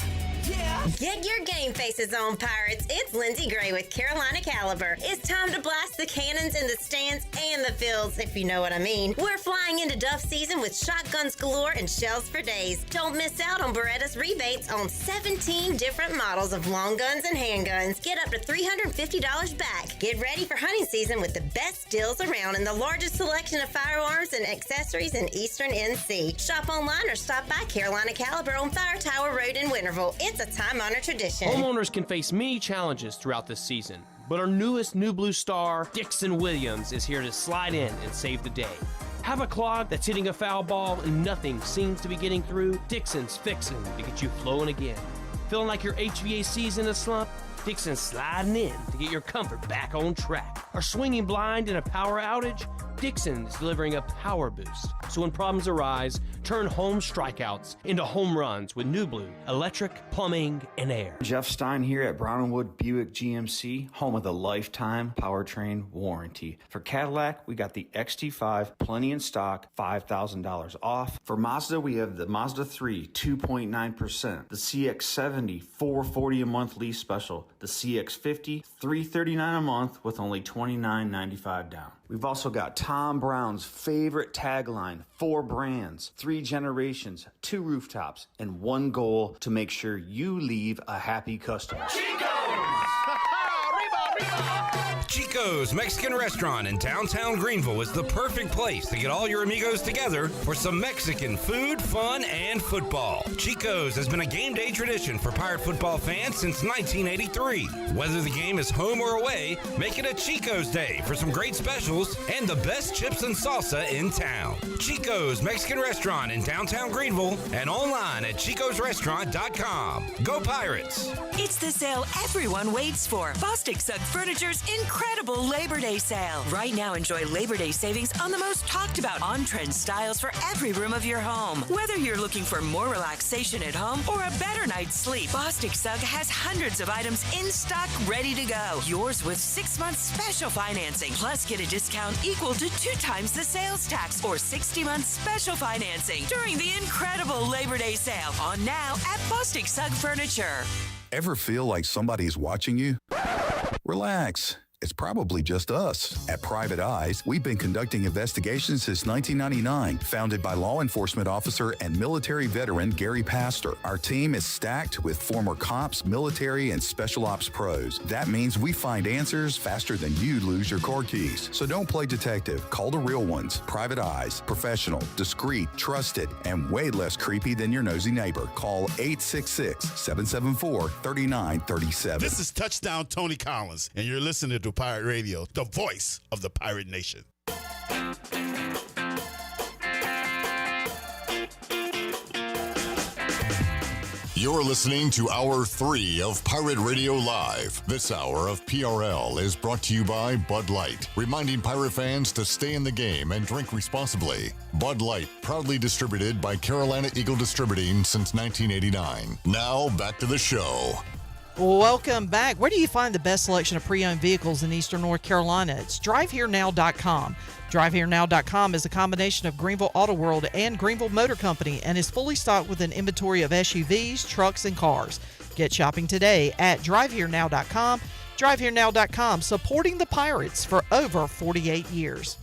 Speaker 14: Get your game faces on, Pirates. It's Lindsey Gray with Carolina Caliber. It's time to blast the cannons in the stands and the fields, if you know what I mean. We're flying into Duff season with shotguns galore and shells for days. Don't miss out on Beretta's rebates on 17 different models of long guns and handguns. Get up to $350 back. Get ready for hunting season with the best deals around and the largest selection of firearms and accessories in Eastern NC. Shop online or stop by Carolina Caliber on Fire Tower Road in Winterville. It's a time-honored tradition.
Speaker 19: Homeowners can face many challenges throughout this season, but our newest New Blue star, Dixon Williams, is here to slide in and save the day. Have a clog that's hitting a foul ball and nothing seems to be getting through? Dixon's fixing to get you flowing again. Feeling like your HVAC's in a slump? Dixon's sliding in to get your comfort back on track. Are swinging blind in a power outage? Dixon is delivering a power boost. So when problems arise, turn home strikeouts into home runs with New Blue, electric, plumbing, and air.
Speaker 20: Jeff Stein here at Brown & Wood Buick GMC, home of the lifetime powertrain warranty. For Cadillac, we got the XT5, plenty in stock, $5,000 off. For Mazda, we have the Mazda 3, 2.9%, the CX-70, $440 a month lease special, the CX-50, $339 a month with only $29.95 down. We've also got Tom Brown's favorite tagline, 4 brands, 3 generations, 2 rooftops, and 1 goal to make sure you leave a happy customer.
Speaker 21: Chico's Mexican Restaurant in downtown Greenville is the perfect place to get all your amigos together for some Mexican food, fun, and football. Chico's has been a game day tradition for Pirate football fans since 1983. Whether the game is home or away, make it a Chico's Day for some great specials and the best chips and salsa in town. Chico's Mexican Restaurant in downtown Greenville and online at chicosrestaurant.com. Go Pirates!
Speaker 23: It's the sale everyone waits for. Bostic Sugg Furniture's incredible Labor Day sale. Right now, enjoy Labor Day savings on the most talked about on-trend styles for every room of your home. Whether you're looking for more relaxation at home or a better night's sleep, Bostic Sugg has hundreds of items in stock ready to go. Yours with 6 months special financing. Plus, get a discount equal to 2 times the sales tax or 60 months special financing during the incredible Labor Day sale on now at Bostic Sugg Furniture.
Speaker 24: Ever feel like somebody's watching you? Relax.
Speaker 1: It's probably just us. At Private Eyes, we've been conducting investigations since 1999, founded by law enforcement officer and military veteran Gary Pastor. Our team is stacked with former cops, military, and special ops pros. That means we find answers faster than you lose your car keys. So don't play detective. Call the real ones. Private Eyes. Professional, discreet, trusted, and way less creepy than your nosy neighbor. Call 866-774-3937.
Speaker 2: This is Touchdown Tony Collins, and you're listening to Pirate Radio, the voice of the Pirate Nation.
Speaker 18: You're listening to Hour 3 of Pirate Radio Live. This hour of PRL is brought to you by Bud Light, reminding pirate fans to stay in the game and drink responsibly. Bud Light, proudly distributed by Carolina Eagle Distributing since 1989. Now, back to the show.
Speaker 26: Welcome back. Where do you find the best selection of pre-owned vehicles in Eastern North Carolina? It's DriveHereNow.com. DriveHereNow.com is a combination of Greenville Auto World and Greenville Motor Company and is fully stocked with an inventory of SUVs, trucks, and cars. Get shopping today at DriveHereNow.com. DriveHereNow.com, supporting the Pirates for over 48 years.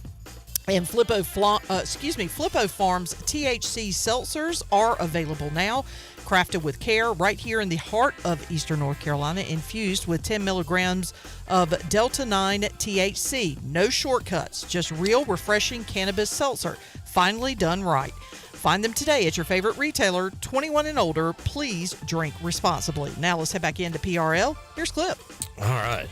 Speaker 26: And Flippo Farms THC seltzers are available now. Crafted with care right here in the heart of Eastern North Carolina, infused with 10 milligrams of Delta 9 THC. No shortcuts, just real refreshing cannabis seltzer. Finally done right. Find them today at your favorite retailer. 21 and older, please drink responsibly. Now let's head back into PRL. Here's Clip.
Speaker 21: All right.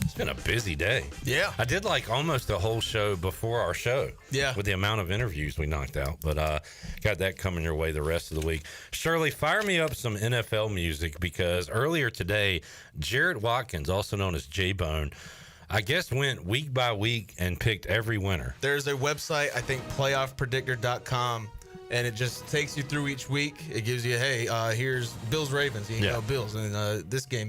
Speaker 21: It's been a busy day.
Speaker 3: Yeah.
Speaker 21: I did like almost a whole show before our show.
Speaker 3: Yeah.
Speaker 21: With the amount of interviews we knocked out. But got that coming your way the rest of the week. Shirley, fire me up some NFL music because earlier today, Jared Watkins, also known as J-Bone, I guess went week by week and picked every winner.
Speaker 3: There's a website, I think playoffpredictor.com, and it just takes you through each week. It gives you, hey, here's Bills Ravens. You know, Bills. And this game.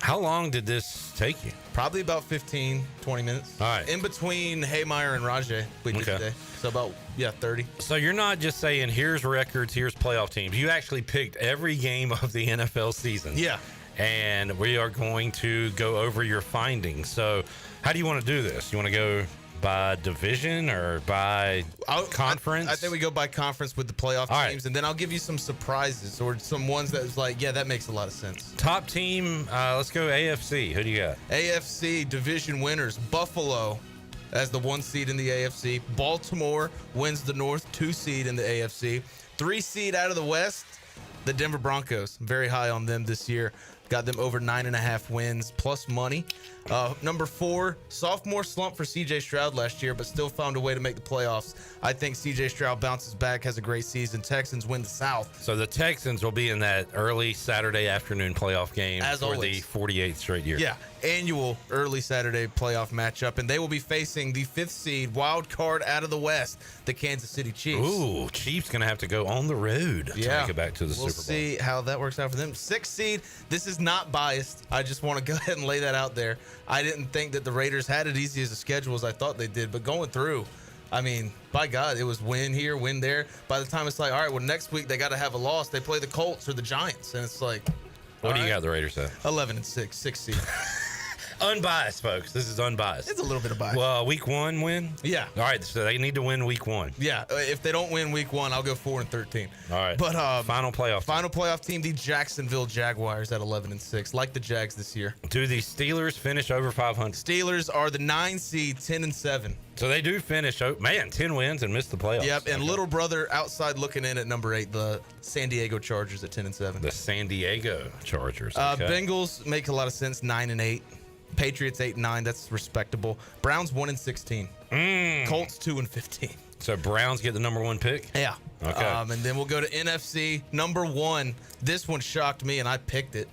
Speaker 21: How long did this take you?
Speaker 3: Probably about 15, 20 minutes.
Speaker 21: All right.
Speaker 3: In between Haymeyer and Rahjai we did today. So about, 30.
Speaker 21: So you're not just saying, here's records, here's playoff teams. You actually picked every game of the NFL season.
Speaker 3: Yeah.
Speaker 21: And we are going to go over your findings. So how do you want to do this? You want to go by division or by conference?
Speaker 3: I think we go by conference with the playoff teams, and then I'll give you some surprises or some ones that was like, yeah, that makes a lot of sense.
Speaker 21: Top team, let's go AFC. Who do you got?
Speaker 3: AFC division winners, Buffalo as the 1 seed in the AFC. Baltimore wins the North, 2 seed in the AFC. 3 seed out of the West, the Denver Broncos. Very high on them this year. Got them over 9.5 wins plus money. Number 4, sophomore slump for C.J. Stroud last year, but still found a way to make the playoffs. I think C.J. Stroud bounces back, has a great season. Texans win the South.
Speaker 21: So the Texans will be in that early Saturday afternoon playoff game
Speaker 3: As
Speaker 21: for
Speaker 3: always.
Speaker 21: the 48th straight year.
Speaker 3: Yeah, annual early Saturday playoff matchup, and they will be facing the 5th seed wild card out of the West, the Kansas City Chiefs.
Speaker 21: Ooh, Chiefs going to have to go on the road to make it back to the Super Bowl.
Speaker 3: We'll see how that works out for them. 6th seed, this is not biased. I just want to go ahead and lay that out there. I didn't think that the Raiders had it easy as a schedule as I thought they did, but going through, I mean, by God, it was win here, win there. By the time it's like, all right, well, next week they got to have a loss. They play the Colts or the Giants, and it's like,
Speaker 21: what do you got the Raiders at?
Speaker 3: 11-6, 6th seed.
Speaker 21: Unbiased, folks. This is unbiased.
Speaker 3: It's a little bit of bias.
Speaker 21: Well, week 1 win?
Speaker 3: Yeah.
Speaker 21: All right, so they need to win week 1.
Speaker 3: Yeah, if they don't win week 1, I'll go 4-13.
Speaker 21: All right.
Speaker 3: But
Speaker 21: final playoff
Speaker 3: team, the Jacksonville Jaguars at 11-6, like the Jags this year.
Speaker 21: Do the Steelers finish over 500?
Speaker 3: Steelers are the 9 seed, 10-7.
Speaker 21: So they do finish. 10 wins and miss the playoffs.
Speaker 3: Yep, and little brother outside looking in at number 8, the San Diego Chargers at 10-7.
Speaker 21: The San Diego Chargers. Okay.
Speaker 3: Bengals make a lot of sense, 9-8. Patriots 8-9, that's respectable. Browns 1-16. Colts 2-15.
Speaker 21: So Browns get the number 1 pick?
Speaker 3: Yeah.
Speaker 21: Okay.
Speaker 3: And then we'll go to NFC number 1. This one shocked me, and I picked it.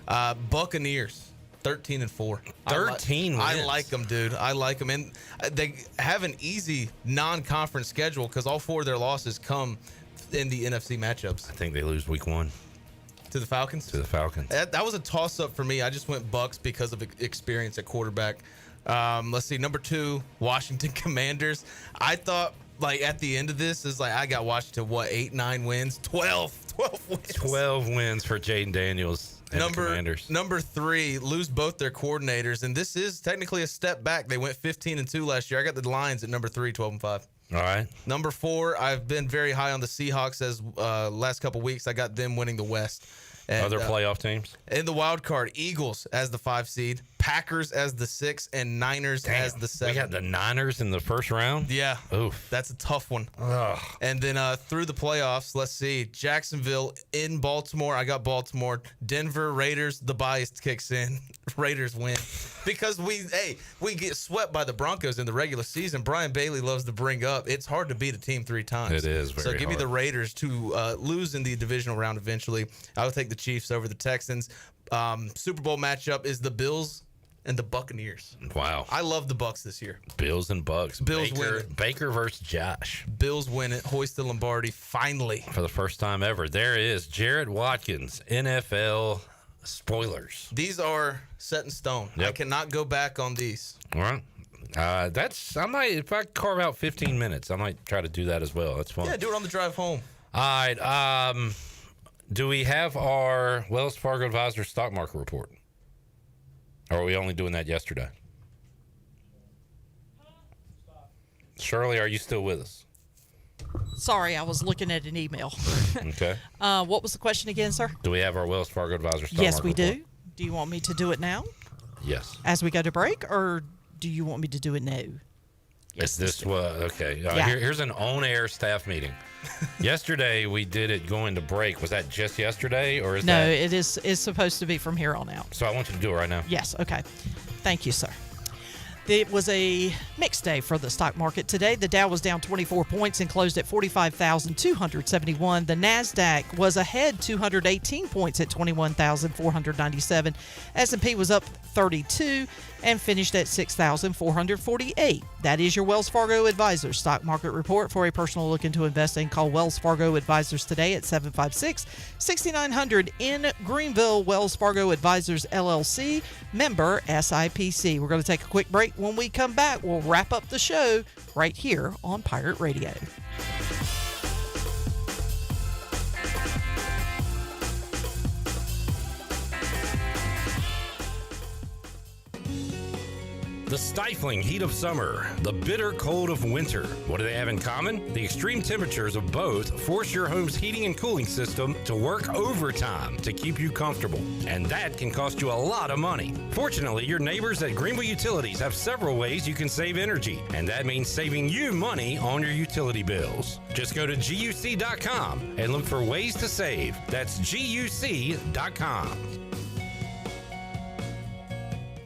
Speaker 3: Buccaneers 13-4.
Speaker 21: 13 wins.
Speaker 3: I like them, dude. I like them, and they have an easy non-conference schedule because all 4 of their losses come in the NFC matchups.
Speaker 21: I think they lose week 1.
Speaker 3: To the Falcons?
Speaker 21: To the Falcons.
Speaker 3: That was a toss-up for me. I just went Bucks because of experience at quarterback. Let's see. Number 2, Washington Commanders. I thought, like, at the end of this, is like, I got Washington, 8-9 wins? 12 wins.
Speaker 21: 12 wins for Jaden Daniels.
Speaker 3: Number 3, lose both their coordinators, and this is technically a step back. They went 15-2 last year. I got the Lions at number 3, 12-5.
Speaker 21: All right.
Speaker 3: Number 4, I've been very high on the Seahawks as last couple weeks. I got them winning the West. And,
Speaker 21: other playoff teams?
Speaker 3: In the wild card, Eagles as the 5 seed, Packers as the 6, and Niners as the 7.
Speaker 21: We got the Niners in the first round?
Speaker 3: Yeah.
Speaker 21: Oof.
Speaker 3: That's a tough one.
Speaker 21: Ugh.
Speaker 3: And then through the playoffs, let's see. Jacksonville in Baltimore. I got Baltimore. Denver, Raiders. The bias kicks in. Raiders win. Because we get swept by the Broncos in the regular season. Brian Bailey loves to bring up, it's hard to beat a team 3 times.
Speaker 21: It is very
Speaker 3: So give me
Speaker 21: hard.
Speaker 3: the Raiders to lose in the divisional round eventually. I would take the Chiefs over the Texans. Super Bowl matchup is the Bills and the Buccaneers.
Speaker 21: Wow.
Speaker 3: I love the Bucs this year.
Speaker 21: Bills and Bucks.
Speaker 3: Bills win it.
Speaker 21: Baker versus Josh.
Speaker 3: Bills win it. Hoist the Lombardi finally.
Speaker 21: For the first time ever. There is Jared Watkins, NFL spoilers.
Speaker 3: These are set in stone.
Speaker 21: Yep.
Speaker 3: I cannot go back on these.
Speaker 21: All right. If I carve out 15 minutes, I might try to do that as well. That's fun.
Speaker 3: Yeah, do it on the drive home.
Speaker 21: All right. Do we have our Wells Fargo Advisor stock market report? Or are we only doing that yesterday? Shirley, are you still with us?
Speaker 26: Sorry, I was looking at an email.
Speaker 21: Okay.
Speaker 26: What was the question again, sir?
Speaker 21: Do we have our Wells Fargo Advisor stock
Speaker 26: Yes,
Speaker 21: market
Speaker 26: we
Speaker 21: report?
Speaker 26: do. Do you want me to do it now
Speaker 21: Yes.
Speaker 26: as we go to break, or do you want me to do it now?
Speaker 21: Is this what? Okay.
Speaker 26: Yeah.
Speaker 21: Here's an on-air staff meeting. Yesterday we did it going to break. Was that just yesterday, or is
Speaker 26: No,
Speaker 21: that?
Speaker 26: it is supposed to be from here on out.
Speaker 21: So I want you to do it right now.
Speaker 26: Yes, okay. Thank you, sir. It was a mixed day for the stock market today. The Dow was down 24 points and closed at 45,271. The NASDAQ was ahead 218 points at 21,497. S&P was up 32 and finished at 6,448. That is your Wells Fargo Advisors stock market report. For a personal look into investing, call Wells Fargo Advisors today at 756-6900 in Greenville. Wells Fargo Advisors, LLC, member SIPC. We're going to take a quick break. When we come back, we'll wrap up the show right here on Pirate Radio.
Speaker 21: The stifling heat of summer, the bitter cold of winter. What do they have in common? The extreme temperatures of both force your home's heating and cooling system to work overtime to keep you comfortable. And that can cost you a lot of money. Fortunately, your neighbors at Greenville Utilities have several ways you can save energy. And that means saving you money on your utility bills. Just go to GUC.com and look for ways to save. That's GUC.com.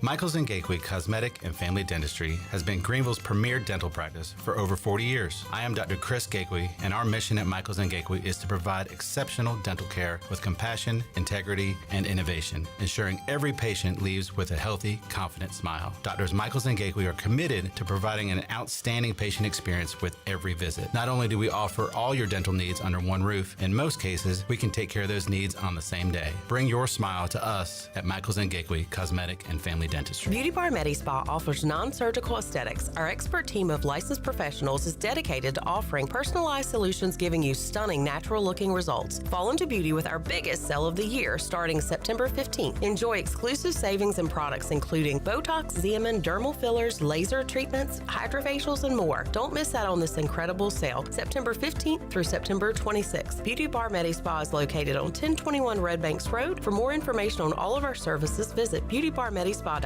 Speaker 4: Michaels & Gateway Cosmetic and Family Dentistry has been Greenville's premier dental practice for over 40 years. I am Dr. Chris Gateway, and our mission at Michaels & Gateway is to provide exceptional dental care with compassion, integrity, and innovation, ensuring every patient leaves with a healthy, confident smile. Doctors Michaels & Gateway are committed to providing an outstanding patient experience with every visit. Not only do we offer all your dental needs under one roof, in most cases, we can take care of those needs on the same day. Bring your smile to us at Michaels & Gateway Cosmetic and Family Dentistry.
Speaker 6: Beauty Bar Medi Spa offers non-surgical aesthetics. Our expert team of licensed professionals is dedicated to offering personalized solutions, giving you stunning, natural-looking results. Fall into beauty with our biggest sale of the year, starting September 15th. Enjoy exclusive savings and products including Botox, Xeomin, dermal fillers, laser treatments, hydrofacials, and more. Don't miss out on this incredible sale, September 15th through September 26th. Beauty Bar Medi Spa is located on 1021 Red Banks Road. For more information on all of our services, visit beautybarmedispa.com.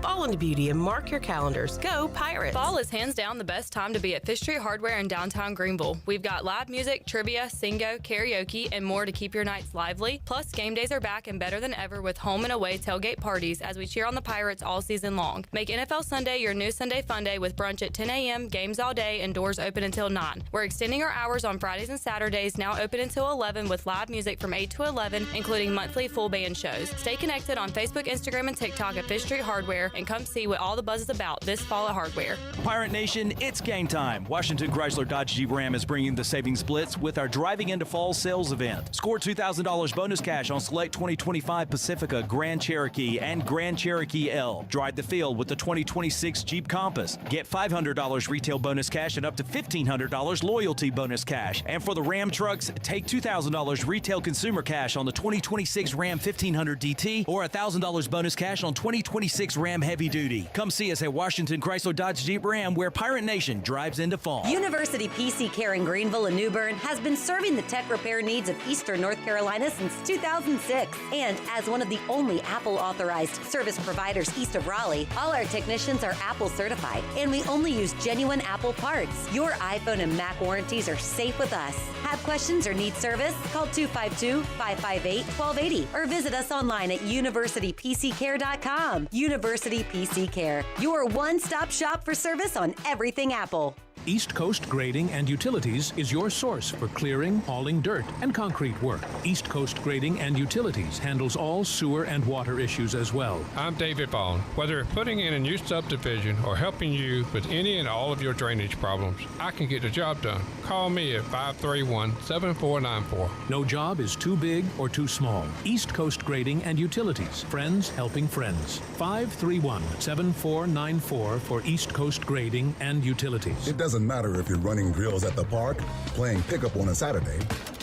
Speaker 6: Fall into beauty and mark your calendars. Go Pirates!
Speaker 7: Fall is hands down the best time to be at Fish Street Hardware in downtown Greenville. We've got live music, trivia, singo, karaoke, and more to keep your nights lively. Plus, game days are back and better than ever with home and away tailgate parties as we cheer on the Pirates all season long. Make NFL Sunday your new Sunday fun day with brunch at 10 a.m., games all day, and doors open until 9. We're extending our hours on Fridays and Saturdays, now open until 11 with live music from 8 to 11, including monthly full band shows. Stay connected on Facebook, Instagram, and TikTok at Fish Street Street Hardware and come see what all the buzz is about this fall at Hardware.
Speaker 5: Pirate Nation, it's game time. Washington Chrysler Dodge Jeep Ram is bringing the savings blitz with our Driving into Fall sales event. Score $2,000 bonus cash on select 2025 Pacifica, Grand Cherokee, and Grand Cherokee L. Drive the field with the 2026 Jeep Compass. Get $500 retail bonus cash and up to $1,500 loyalty bonus cash. And for the Ram trucks, take $2,000 retail consumer cash on the 2026 Ram 1500 DT or $1,000 bonus cash on 2026 Ram Heavy Duty. Come see us at Washington Chrysler Dodge Jeep Ram, where Pirate Nation drives into fall.
Speaker 8: University PC Care in Greenville and New Bern has been serving the tech repair needs of Eastern North Carolina since 2006. And as one of the only Apple authorized service providers east of Raleigh, all our technicians are Apple certified, and we only use genuine Apple parts. Your iPhone and Mac warranties are safe with us. Have questions or need service? Call 252-558-1280 or visit us online at universitypccare.com. University PC Care, your one-stop shop for service on everything Apple.
Speaker 15: East Coast Grading and Utilities is your source for clearing, hauling dirt, and concrete work. East Coast Grading and Utilities handles all sewer and water issues as well.
Speaker 16: I'm David Bond. Whether putting in a new subdivision or helping you with any and all of your drainage problems, I can get the job done. Call me at 531-7494.
Speaker 15: No job is too big or too small. East Coast Grading and Utilities. Friends helping friends. 531-7494 for East Coast Grading and Utilities.
Speaker 17: It doesn't matter if you're running drills at the park, playing pickup on a Saturday,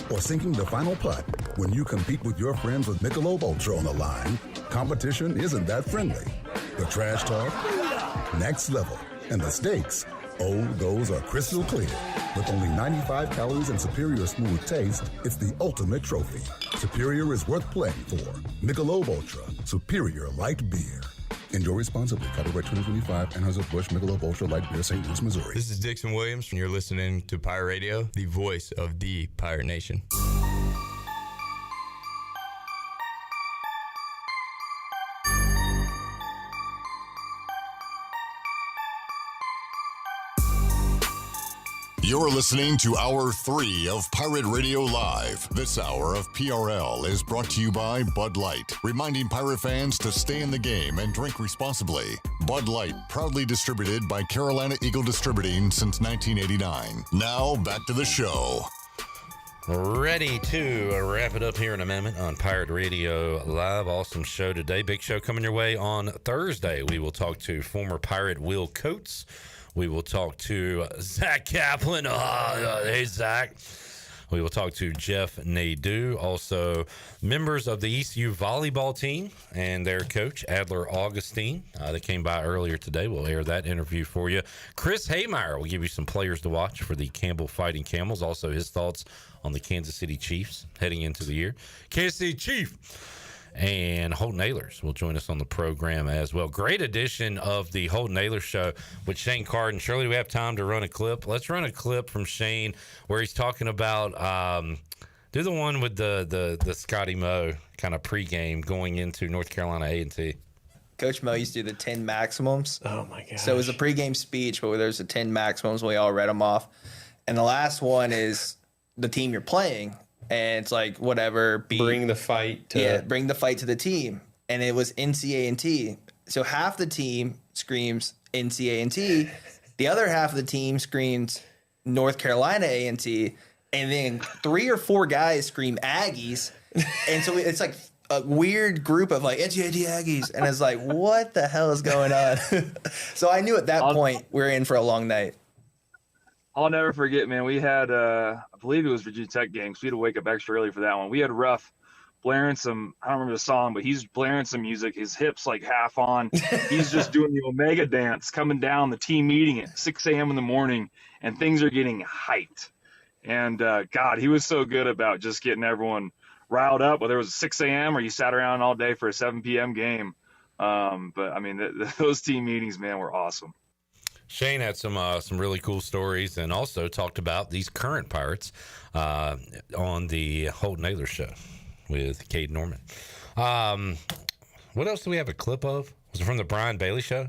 Speaker 17: or sinking the final putt. When you compete with your friends with Michelob Ultra on the line, competition isn't that friendly. The trash talk, next level, and the stakes, oh, those are crystal clear. With only 95 calories and superior smooth taste, it's the ultimate trophy. Superior is worth playing for. Michelob Ultra, superior light beer. Enjoy responsibly. Copyright 2025, Anheuser-Busch Michelob Ultra Light Beer, St. Louis, Missouri.
Speaker 24: This is Dixon Williams, and you're listening to Pirate Radio, the voice of the Pirate Nation.
Speaker 18: You're listening to Hour 3 of Pirate Radio Live. This hour of PRL is brought to you by Bud Light, reminding Pirate fans to stay in the game and drink responsibly. Bud Light, proudly distributed by Carolina Eagle Distributing since 1989. Now, back to the show.
Speaker 21: Ready to wrap it up here in a moment on Pirate Radio Live. Awesome show today. Big show coming your way on Thursday. We will talk to former Pirate Will Coates. We will talk to Zach Kaplan. Hey, Zach. We will talk to Jeff Nadeau. Also, members of the ECU volleyball team and their coach, Adler Augustine. They came by earlier today. We'll air that interview for you. Chris Haymeyer will give you some players to watch for the Campbell Fighting Camels. Also, his thoughts on the Kansas City Chiefs heading into the year. Kansas City Chief. And Holton Ahlers will join us on the program as well. Great edition of the Holton Ahlers Show with Shane Carden. Surely do we have time to run a clip? Let's run a clip from Shane where he's talking about do the one with the Scotty Moe kind of pregame going into North Carolina A&T.
Speaker 27: Coach Moe used to do the 10 maximums.
Speaker 28: Oh, my gosh.
Speaker 27: So it was a pregame speech, but there's the 10 maximums. We all read them off. And the last one is the team you're playing. And it's like, whatever.
Speaker 28: Bring the fight to
Speaker 27: bring the fight to the team. And it was NCA&T. So half the team screams NCA&T. The other half of the team screams North Carolina A&T. And then 3 or 4 guys scream Aggies. And so it's like a weird group of like NCA&T Aggies. And it's like, what the hell is going on? So I knew at that point we were in for a long night.
Speaker 29: I'll never forget, man. We had, I believe it was Virginia Tech games. We had to wake up extra early for that one. We had Ruff blaring some, I don't remember the song, but he's blaring some music. His hips like half on. He's just doing the Omega dance coming down the team meeting at 6 a.m. in the morning, and things are getting hyped. And, God, he was so good about just getting everyone riled up, whether it was 6 a.m. or you sat around all day for a 7 p.m. game. But, I mean, those team meetings, man, were awesome.
Speaker 21: Shane had some really cool stories and also talked about these current Pirates on the Holton Ahlers Show with Cade Norman. What else do we have a clip of? Was it from the Brian Bailey Show?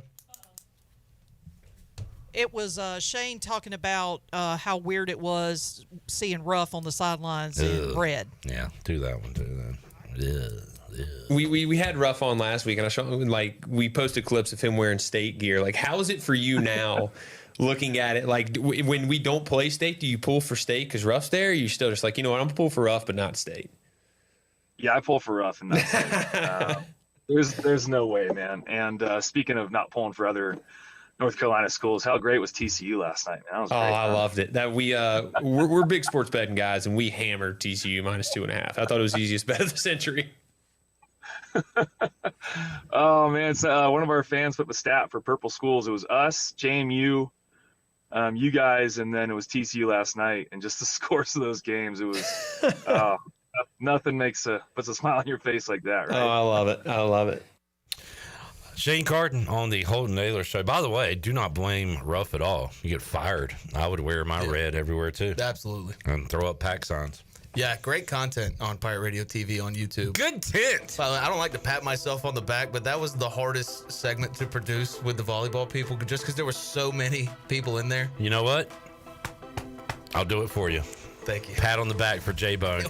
Speaker 26: It was Shane talking about how weird it was seeing Ruff on the sidelines in red.
Speaker 21: Yeah, do that one too then.
Speaker 9: We had Ruff on last week, and I showed we posted clips of him wearing State gear. Like, how is it for you now, looking at it? Like, when we don't play State, do you pull for State because Ruff's there? Or you still just like, you know what, I'm gonna pull for Ruff, but not State.
Speaker 29: Yeah, I pull for Ruff, and not State. There's no way, man. And speaking of not pulling for other North Carolina schools, how great was TCU last night, man? That was great.
Speaker 9: I loved it. That we're big sports betting guys, and we hammered TCU -2.5. I thought it was the easiest bet of the century.
Speaker 29: Oh man, it's, one of our fans put the stat for Purple Schools. It was us, JMU, you guys, and then it was TCU last night. And just the scores of those games, it was nothing puts a smile on your face like that, right?
Speaker 9: Oh, I love it. I love it.
Speaker 21: Shane Carton on the Holden Naylor Show. By the way, do not blame Ruff at all. You get fired. I would wear my red everywhere too.
Speaker 3: Absolutely.
Speaker 21: And throw up pack signs.
Speaker 3: Yeah, great content on Pirate Radio TV on YouTube.
Speaker 21: Good tent.
Speaker 3: By the way, I don't like to pat myself on the back, but that was the hardest segment to produce with the volleyball people, just because there were so many people in there.
Speaker 21: You know what? I'll do it for you.
Speaker 3: Thank you.
Speaker 21: Pat on the back for J-Bone.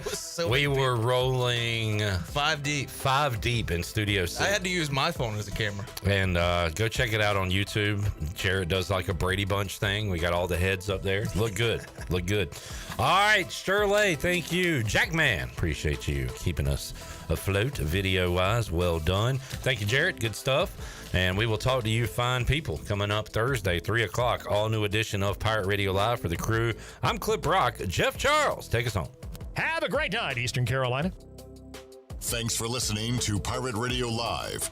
Speaker 21: We were rolling
Speaker 3: 5 deep.
Speaker 21: 5 deep in Studio C.
Speaker 3: I had to use my phone as a camera.
Speaker 21: And go check it out on YouTube. Jared does like a Brady Bunch thing. We got all the heads up there. Look good. Look good. All right, Shirley, thank you. Jackman, appreciate you keeping us afloat video-wise. Well done. Thank you, Jared. Good stuff. And we will talk to you fine people coming up Thursday, 3 o'clock. All new edition of Pirate Radio Live for the crew. I'm Clip Rock. Jeff Charles, take us home.
Speaker 10: Have a great night, Eastern Carolina.
Speaker 18: Thanks for listening to Pirate Radio Live.